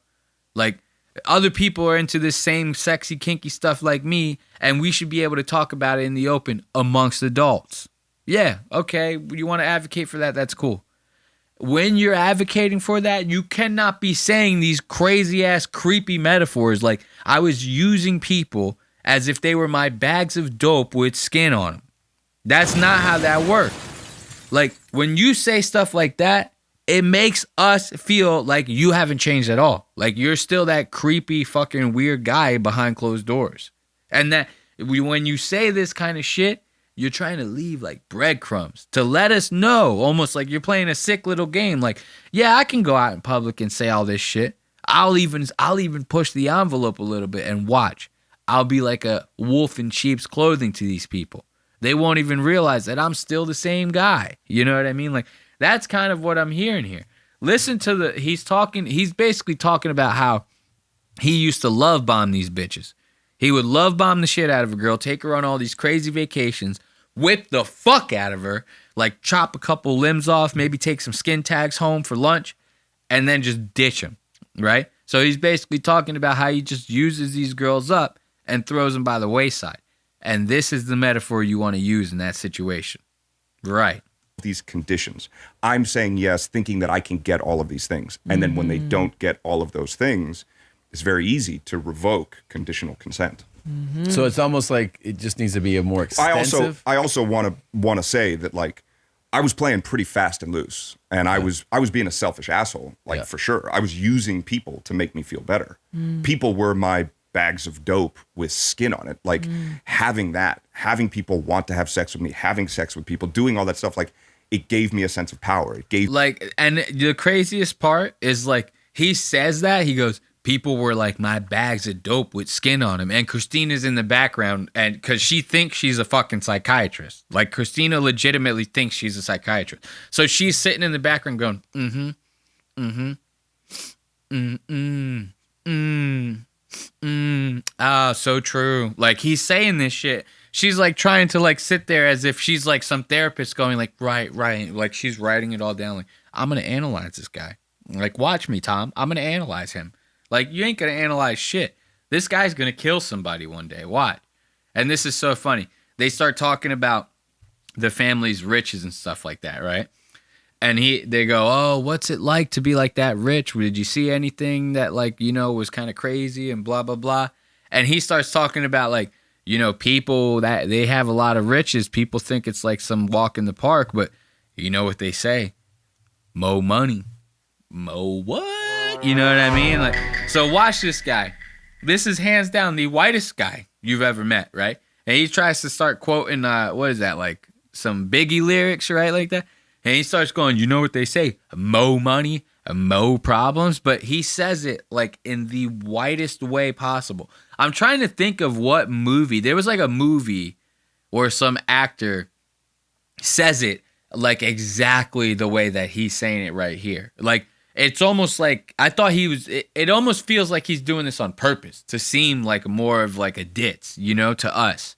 Like, other people are into this same sexy, kinky stuff like me, and we should be able to talk about it in the open amongst adults. Yeah, okay, you want to advocate for that, that's cool. When you're advocating for that, you cannot be saying these crazy-ass, creepy metaphors like, I was using people as if they were my bags of dope with skin on them. That's not how that works. Like, when you say stuff like that, it makes us feel like you haven't changed at all. Like, you're still that creepy, fucking weird guy behind closed doors. And that when you say this kind of shit, you're trying to leave like breadcrumbs to let us know, almost like you're playing a sick little game. Like, yeah, I can go out in public and say all this shit. I'll even push the envelope a little bit and watch. I'll be like a wolf in sheep's clothing to these people. They won't even realize that I'm still the same guy. You know what I mean? Like, that's kind of what I'm hearing here. Listen to he's basically talking about how he used to love bomb these bitches. He would love bomb the shit out of a girl, take her on all these crazy vacations, whip the fuck out of her, like chop a couple limbs off, maybe take some skin tags home for lunch, and then just ditch them, right? So he's basically talking about how he just uses these girls up and throws them by the wayside. And this is the metaphor you want to use in that situation. Right. these conditions. I'm saying yes, thinking that I can get all of these things. And then when they don't get all of those things, it's very easy to revoke conditional consent. So it's almost like it just needs to be a more extensive. I also want to say that, like, I was playing pretty fast and loose, and I was being a selfish asshole, like, for sure. I was using people to make me feel better. People were my bags of dope with skin on it. Like, having people want to have sex with me, having sex with people, doing all that stuff, like, it gave me a sense of power. It gave and the craziest part is, like, he says that, he goes, people were like my bags of dope with skin on them. And Christina's in the background, and because she thinks she's a fucking psychiatrist. Like, Christina legitimately thinks she's a psychiatrist. So she's sitting in the background going, Oh, so true. Like, he's saying this shit. She's like trying to like sit there as if she's like some therapist going like, right. Like she's writing it all down. Like, I'm going to analyze this guy. Like, watch me, Tom. I'm going to analyze him. Like, you ain't going to analyze shit. This guy's going to kill somebody one day. Watch. And this is so funny. They start talking about the family's riches and stuff like that, right? And they go, oh, what's it like to be like that rich? Did you see anything that like, you know, was kind of crazy and blah, blah, blah? And he starts talking about like, you know, people that they have a lot of riches. People think it's like some walk in the park, but you know what they say? Mo money. Mo what? You know what I mean? Like, so watch this guy. This is hands down the whitest guy you've ever met, right? And he tries to start quoting, what is that, like some Biggie lyrics, right? Like that. And he starts going, you know what they say? Mo money, mo problems. But he says it like in the whitest way possible. I'm trying to think of what movie. There was like a movie where some actor says it like exactly the way that he's saying it right here. Like, it's almost like, I thought he was, it almost feels like he's doing this on purpose to seem like more of like a ditz, you know, to us.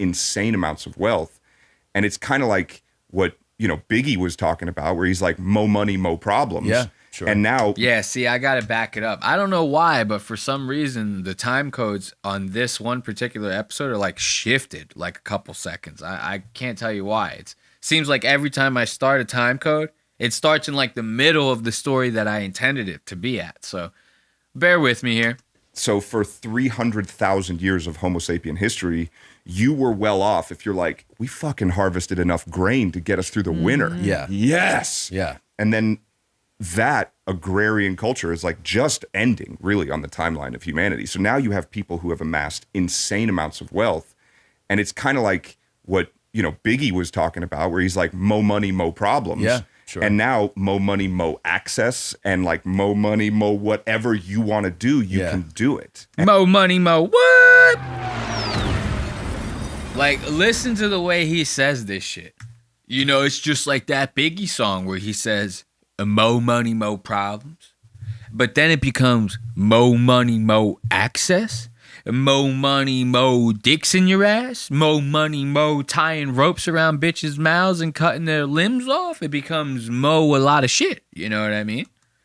Insane amounts of wealth. And it's kind of like what, you know, Biggie was talking about, where he's like, mo money, mo problems. Yeah, sure. And now... Yeah, see, I got to back it up. I don't know why, but for some reason, the time codes on this one particular episode are like shifted like a couple seconds. I can't tell you why. It seems like every time I start a time code, it starts in like the middle of the story that I intended it to be at. So bear with me here. So for 300,000 years of Homo sapien history, you were well off if you're like, we fucking harvested enough grain to get us through the winter. Yeah. Yes. Yeah. And then that agrarian culture is like just ending really on the timeline of humanity. So now you have people who have amassed insane amounts of wealth. And it's kind of like what, you know, Biggie was talking about, where he's like, mo money, mo problems. Yeah. Sure. And now mo money, mo access, and like mo money, mo whatever you want to do, you can do it. Mo money, mo what? Like, listen to the way he says this shit. You know, it's just like that Biggie song where he says, mo money, mo problems. But then it becomes mo money, mo access. Mo money, mo dicks in your ass. Mo money, mo tying ropes around bitches' mouths and cutting their limbs off. It becomes mo a lot of shit. You know what I mean?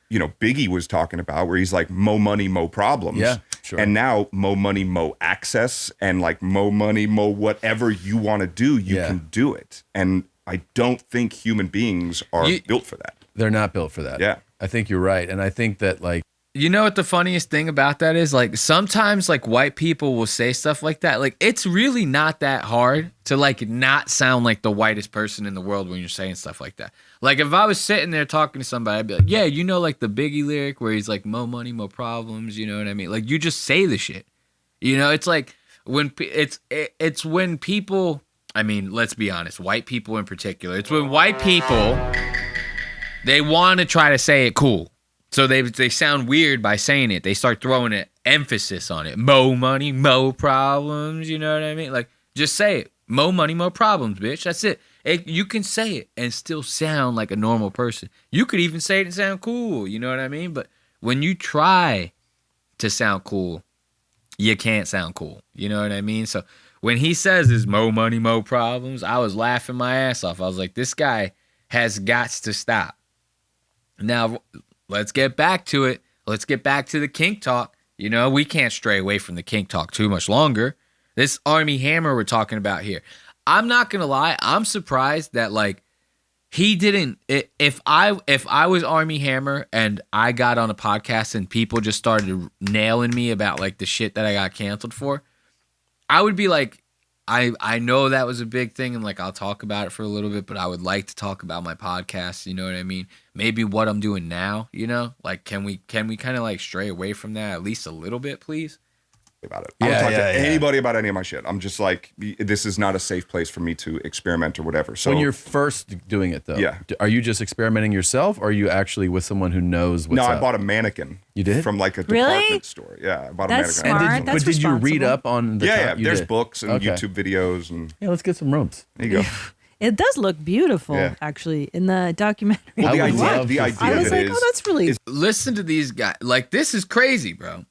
You know, Biggie was talking about, where he's like, mo money, mo problems. Yeah, sure. And now mo money, mo access, and like mo money, mo whatever you want to do, you can do it. And I don't think human beings are built for that. They're not built for that. Yeah. I think you're right. And I think that, like, you know what the funniest thing about that is? Like, sometimes like white people will say stuff like that. Like, it's really not that hard to like not sound like the whitest person in the world when you're saying stuff like that. Like, if I was sitting there talking to somebody, I'd be like, yeah, you know, like the Biggie lyric where he's like, mo money, mo problems. You know what I mean? Like, you just say the shit. You know, it's like when it's when people, I mean, let's be honest, white people in particular. It's when white people, they want to try to say it cool. So they sound weird by saying it. They start throwing an emphasis on it. Mo money, mo problems. You know what I mean? Like, just say it. Mo money, mo problems, bitch. That's it. You can say it and still sound like a normal person. You could even say it and sound cool. You know what I mean? But when you try to sound cool, you can't sound cool. You know what I mean? So when he says this mo money, mo problems, I was laughing my ass off. I was like, this guy has got to stop. Now, let's get back to it. Let's get back to the kink talk. You know, we can't stray away from the kink talk too much longer. This Armie Hammer we're talking about here. I'm not going to lie. I'm surprised that, like, he didn't. If I was Armie Hammer and I got on a podcast and people just started nailing me about, like, the shit that I got canceled for, I would be like, I know that was a big thing, and like I'll talk about it for a little bit, but I would like to talk about my podcast, you know what I mean? Maybe what I'm doing now, you know? Like, can we kind of like stray away from that at least a little bit, please? About it. I don't talk to anybody about any of my shit. I'm just like, this is not a safe place for me to experiment or whatever. So when you're first doing it, though, are you just experimenting yourself, or are you actually with someone who knows what's up? No, I bought a mannequin. You did? From like a department store. Yeah, I bought a mannequin. And but did you read up on the Yeah, there's books and YouTube videos. And yeah, let's get some ropes. There you go. It does look beautiful, actually, in the documentary. Well, the idea I was like, oh, that's really... Listen to these guys. Like, this is crazy, bro.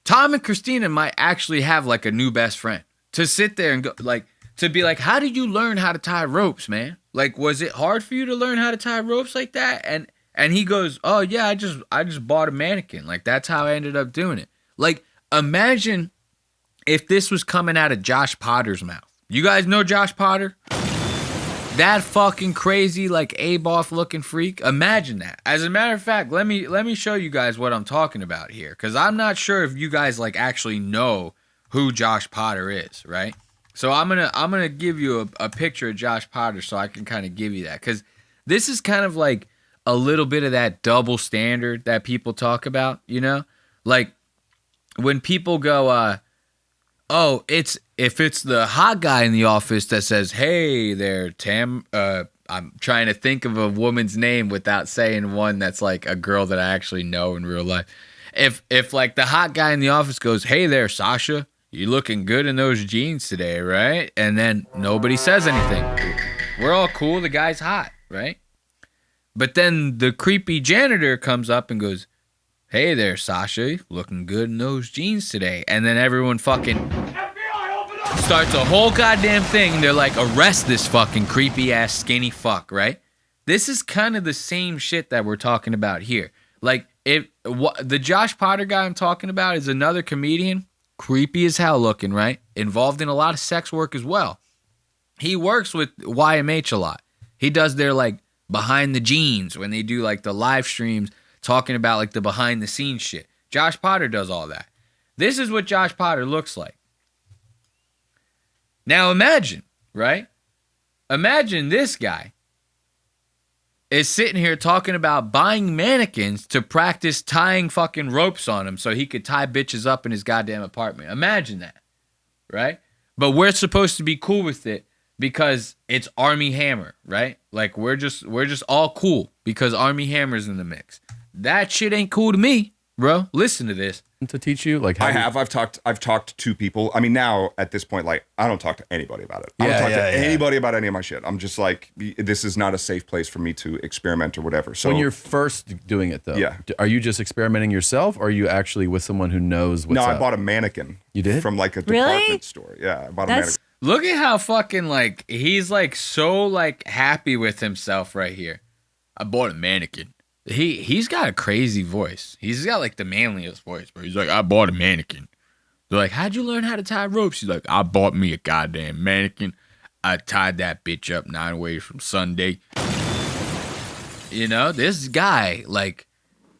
Tom and Christina might actually have like a new best friend to sit there and go like to be like, how did you learn how to tie ropes, man? Like, was it hard for you to learn how to tie ropes like that? And he goes, oh yeah, I just bought a mannequin. Like, that's how I ended up doing it. Like, imagine if this was coming out of Josh Potter's mouth. You guys know Josh Potter? That fucking crazy, like, A-Boff looking freak. Imagine that. As a matter of fact, let me show you guys what I'm talking about here. Because I'm not sure if you guys, like, actually know who Josh Potter is, right? So I'm gonna give you a picture of Josh Potter so I can kind of give you that. Because this is kind of like a little bit of that double standard that people talk about, you know? Like, when people go, oh, if it's the hot guy in the office that says, hey there, Tam, I'm trying to think of a woman's name without saying one that's like a girl that I actually know in real life. If like the hot guy in the office goes, hey there, Sasha, you looking good in those jeans today, right? And then nobody says anything. We're all cool, the guy's hot, right? But then the creepy janitor comes up and goes, hey there, Sasha, looking good in those jeans today. And then everyone fucking starts a whole goddamn thing. They're like, arrest this fucking creepy ass skinny fuck, right? This is kind of the same shit that we're talking about here. Like, the Josh Potter guy I'm talking about is another comedian, creepy as hell looking, right? Involved in a lot of sex work as well. He works with YMH a lot. He does their like behind the jeans when they do like the live streams talking about like the behind the scenes shit. Josh Potter does all that. This is what Josh Potter looks like. Now imagine, right? Imagine this guy is sitting here talking about buying mannequins to practice tying fucking ropes on him so he could tie bitches up in his goddamn apartment. Imagine that, right? But we're supposed to be cool with it because it's Armie Hammer, right? Like, we're just all cool because Armie Hammer's in the mix. That shit ain't cool to me, bro. Listen to this. To teach you, like, I've talked to people. I mean, now at this point, like, I don't talk to anybody about it. I don't talk to anybody about any of my shit. I'm just like, this is not a safe place for me to experiment or whatever. So when you're first doing it, though, are you just experimenting yourself, or are you actually with someone who knows what's up? I bought a mannequin. You did? From like a department store. Yeah, I bought a mannequin. Look at how fucking like he's like so like happy with himself right here. I bought a mannequin. He's got a crazy voice. He's got like the manliest voice, but he's like, I bought a mannequin. They're like, how'd you learn how to tie ropes? He's like, I bought me a goddamn mannequin. I tied that bitch up 9 ways from Sunday. You know, this guy, like,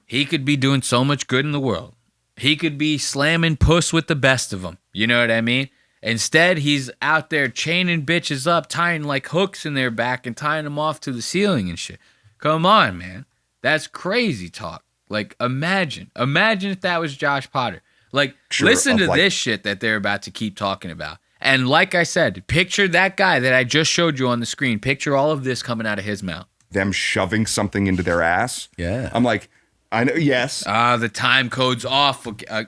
he could be doing so much good in the world. He could be slamming puss with the best of them. You know what I mean? Instead, he's out there chaining bitches up, tying like hooks in their back and tying them off to the ceiling and shit. Come on, man. That's crazy talk. Like, imagine if that was Josh Potter. Like, listen to this shit that they're about to keep talking about. And like I said, picture that guy that I just showed you on the screen. Picture all of this coming out of his mouth. Them shoving something into their ass. Yeah. I'm like, I know, yes. The time code's off.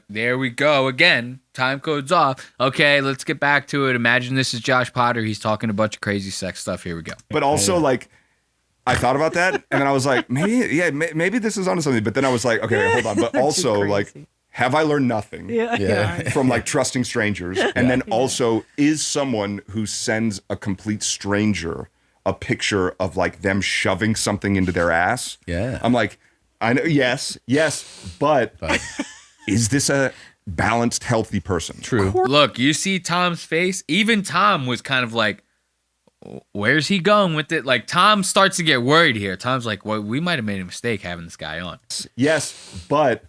There we go again. Time code's off. Okay, let's get back to it. Imagine this is Josh Potter. He's talking a bunch of crazy sex stuff. Here we go. But also, like, I thought about that, and then I was like, maybe this is onto something. But then I was like, okay, hold on. But also, like, have I learned nothing from like trusting strangers? And then also, is someone who sends a complete stranger a picture of like them shoving something into their ass? Yeah. I'm like, I know, yes, but is this a balanced, healthy person? True. Look, you see Tom's face? Even Tom was kind of like, where's he going with it? Like, Tom starts to get worried here. Tom's like, well, we might have made a mistake having this guy on. Yes, but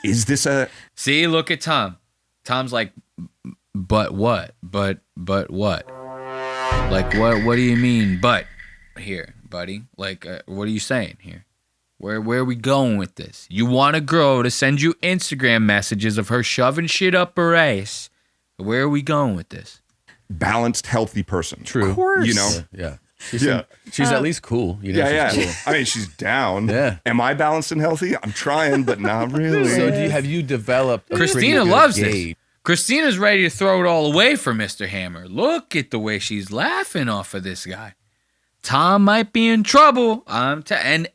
is this a... See, look at Tom. Tom's like, but what? But what? Like, what do you mean, but? Here, buddy. Like, what are you saying here? Where are we going with this? You want a girl to send you Instagram messages of her shoving shit up her ass. Where are we going with this? Balanced, healthy person. True. Of course. You know? Yeah. She's at least cool. You know, yeah. She's cool. I mean, she's down. Yeah. Am I balanced and healthy? I'm trying, but not really. So have you developed a Christina pretty loves good this. gauge? Christina's ready to throw it all away for Mr. Hammer. Look at the way she's laughing off of this guy. Tom might be in trouble. And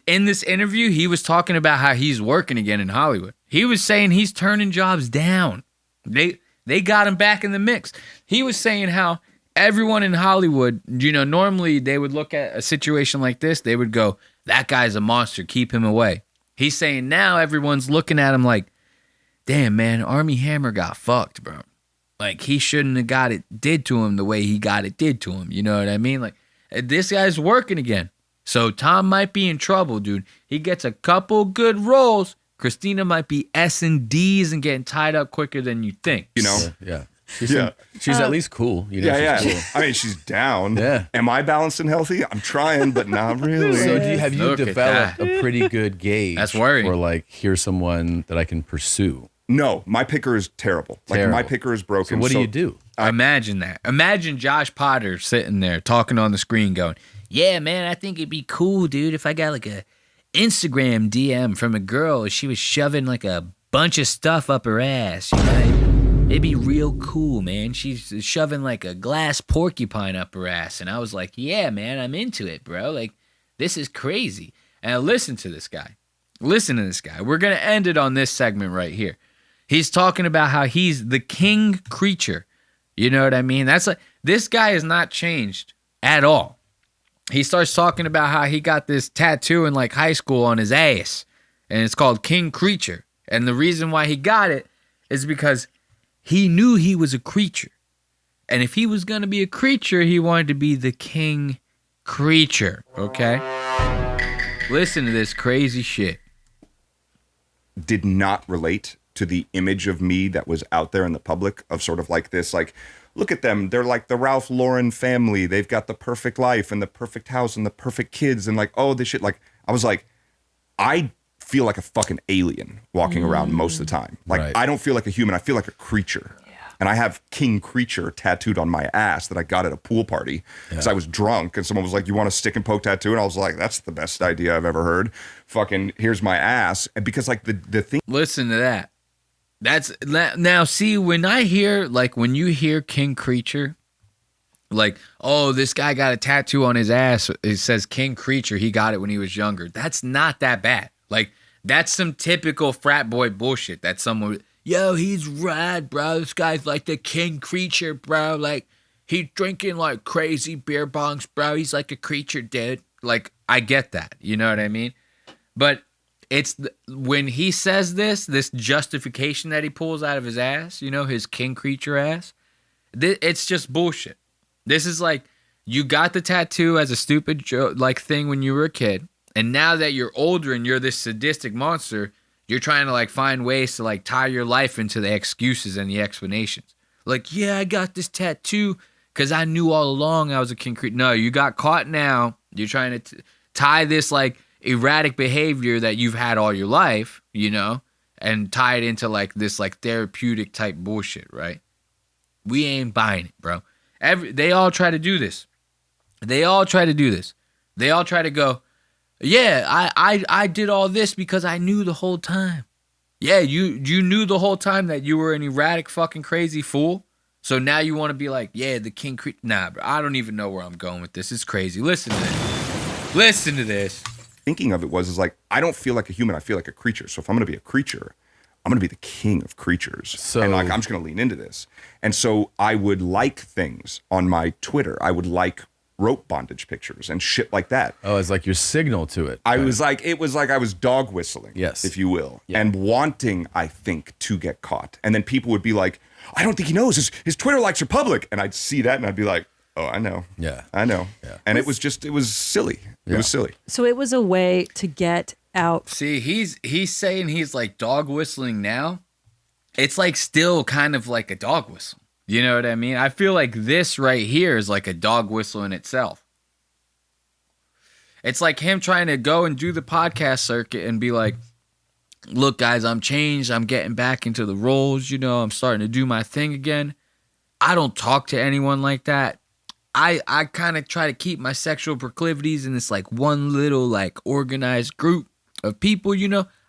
in this interview, he was talking about how he's working again in Hollywood. He was saying he's turning jobs down. They got him back in the mix. He was saying how everyone in Hollywood, normally they would look at a situation like this. They would go, that guy's a monster. Keep him away. He's saying now everyone's looking at him like, damn, man, Armie Hammer got fucked, bro. Like, he shouldn't have got it did to him the way he got it did to him. You know what I mean? Like, this guy's working again. So Tom might be in trouble, dude. He gets a couple good roles. Christina might be S&Ds and getting tied up quicker than you think. Yeah. She's at least cool. She's cool. I mean, she's down. Yeah. Am I balanced and healthy? I'm trying, but not really. So have you Look at developed that. a pretty good gauge? That's worrying. For like, here's someone that I can pursue. No, my picker is terrible. Like, my picker is broken. So what do you do? Imagine that. Imagine Josh Potter sitting there talking on the screen going, yeah, man, I think it'd be cool, dude, if I got like a Instagram DM from a girl. She was shoving like a bunch of stuff up her ass. It'd be real cool, man. She's shoving like a glass porcupine up her ass. And I was like, yeah, man, I'm into it, bro. Like, this is crazy. And listen to this guy. Listen to this guy. We're going to end it on this segment right here. He's talking about how he's the king creature. You know what I mean? That's like, this guy has not changed at all. He starts talking about how he got this tattoo in like high school on his ass, and it's called King Creature. And the reason why he got it is because he knew he was a creature. And if he was going to be a creature, he wanted to be the king creature, okay? Listen to this crazy shit. Did not relate to the image of me that was out there in the public of sort of like this, like, look at them. They're like the Ralph Lauren family. They've got the perfect life and the perfect house and the perfect kids and like, oh, this shit. Like, I was like, I feel like a fucking alien walking around most of the time. Like, Right. I don't feel like a human. I feel like a creature. And I have King Creature tattooed on my ass that I got at a pool party because I was drunk and someone was like, you want a stick and poke tattoo? And I was like, that's the best idea I've ever heard. Fucking, here's my ass. And because like the thing. Listen to that. That's now see when I hear like when you hear King Creature, like, oh, this guy got a tattoo on his ass. It says King Creature. He got it when he was younger. That's not that bad. Like, that's some typical frat boy bullshit. That someone, yo, he's rad, bro. This guy's like the King Creature, bro. Like, he's drinking like crazy beer bongs, bro. He's like a creature, dude. Like, I get that. You know what I mean? But it's when he says this justification that he pulls out of his ass, his King Creature ass, it's just bullshit. This is like, you got the tattoo as a stupid like thing when you were a kid, and now that you're older and you're this sadistic monster, you're trying to like find ways to like tie your life into the excuses and the explanations. Like, yeah, I got this tattoo because I knew all along I was a King Creature. No, you got caught now. You're trying to tie this like erratic behavior that you've had all your life, and tie it into like this like therapeutic type bullshit, right? We ain't buying it, bro. They all try to do this. They all try to go, yeah, I did all this because I knew the whole time. Yeah, you knew the whole time that you were an erratic fucking crazy fool. So now you want to be like, yeah, the King Creature. Nah, bro, I don't even know where I'm going with this. It's crazy. Listen to this. Thinking of it is like, I don't feel like a human. I feel like a creature. So if I'm going to be a creature, I'm going to be the king of creatures. And like, I'm just going to lean into this. And so I would like things on my Twitter. I would like rope bondage pictures and shit like that. Oh, it's like your signal to it. It was like I was dog whistling, yes, if you will, and wanting, I think, to get caught. And then people would be like, I don't think he knows. His Twitter likes are public. And I'd see that and I'd be like, oh, I know. Yeah. I know. Yeah. And it was silly. It was silly. So it was a way to get out. See, he's saying he's like dog whistling now. It's like still kind of like a dog whistle. You know what I mean? I feel like this right here is like a dog whistle in itself. It's like him trying to go and do the podcast circuit and be like, look, guys, I'm changed. I'm getting back into the roles. I'm starting to do my thing again. I don't talk to anyone like that. I kind of try to keep my sexual proclivities in this like one little like organized group of people,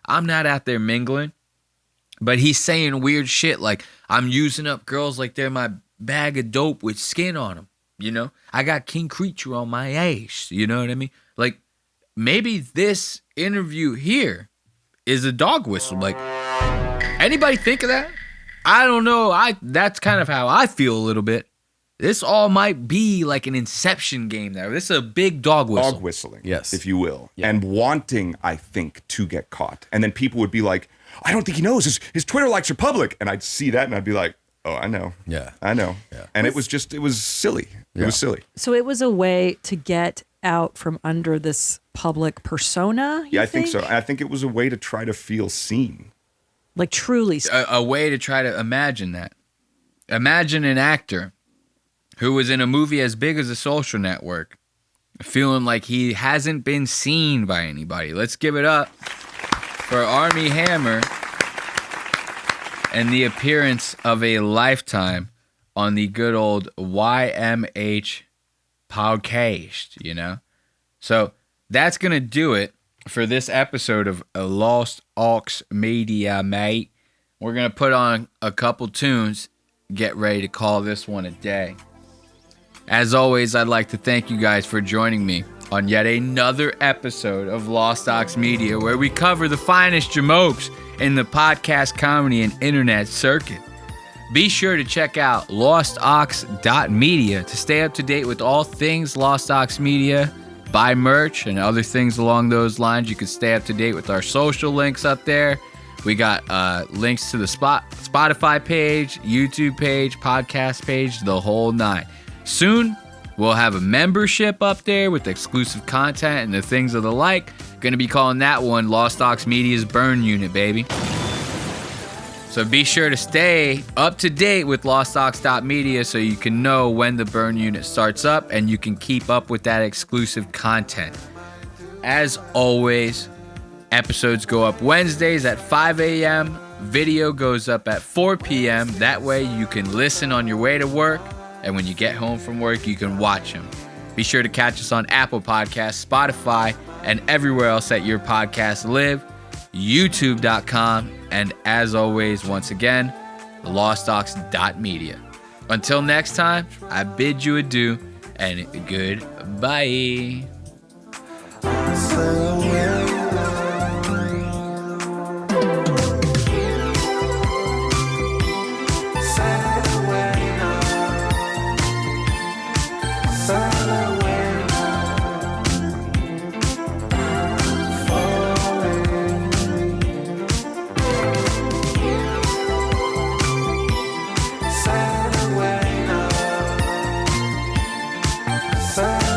I'm not out there mingling. But he's saying weird shit like, I'm using up girls like they're my bag of dope with skin on them, I got King Creature on my ass, you know what I mean? Like, maybe this interview here is a dog whistle. Like, Anybody think of that? I don't know. That's kind of how I feel a little bit. This all might be like an Inception game there. This is a big dog whistle. Dog whistling, yes, if you will. Yeah. And wanting, I think, to get caught. And then people would be like, I don't think he knows. His Twitter likes are public. And I'd see that and I'd be like, oh, I know. Yeah. I know. Yeah. And it was silly. It was silly. So it was a way to get out from under this public persona? Yeah, I think so. I think it was a way to try to feel seen. Like truly. A way to try to imagine that. Imagine an actor who was in a movie as big as The Social Network, feeling like he hasn't been seen by anybody. Let's give it up for Armie Hammer and the appearance of a lifetime on the good old YMH podcast, you know? So that's going to do it for this episode of Lost Aux Media, mate. We're going to put on a couple tunes, get ready to call this one a day. As always, I'd like to thank you guys for joining me on yet another episode of Lost Aux Media, where we cover the finest jamokes in the podcast, comedy, and internet circuit. Be sure to check out lostaux.media to stay up to date with all things Lost Aux Media, buy merch, and other things along those lines. You can stay up to date with our social links up there. We got links to the Spotify page, YouTube page, podcast page, the whole nine. Soon, we'll have a membership up there with exclusive content and the things of the like. Gonna be calling that one Lost Aux Media's Burn Unit, baby. So be sure to stay up to date with lostaux.media so you can know when the Burn Unit starts up and you can keep up with that exclusive content. As always, episodes go up Wednesdays at 5 a.m. Video goes up at 4 p.m. That way you can listen on your way to work. And when you get home from work, you can watch them. Be sure to catch us on Apple Podcasts, Spotify, and everywhere else that your podcasts live, youtube.com, and as always, once again, lostaux.media. Until next time, I bid you adieu and goodbye. Side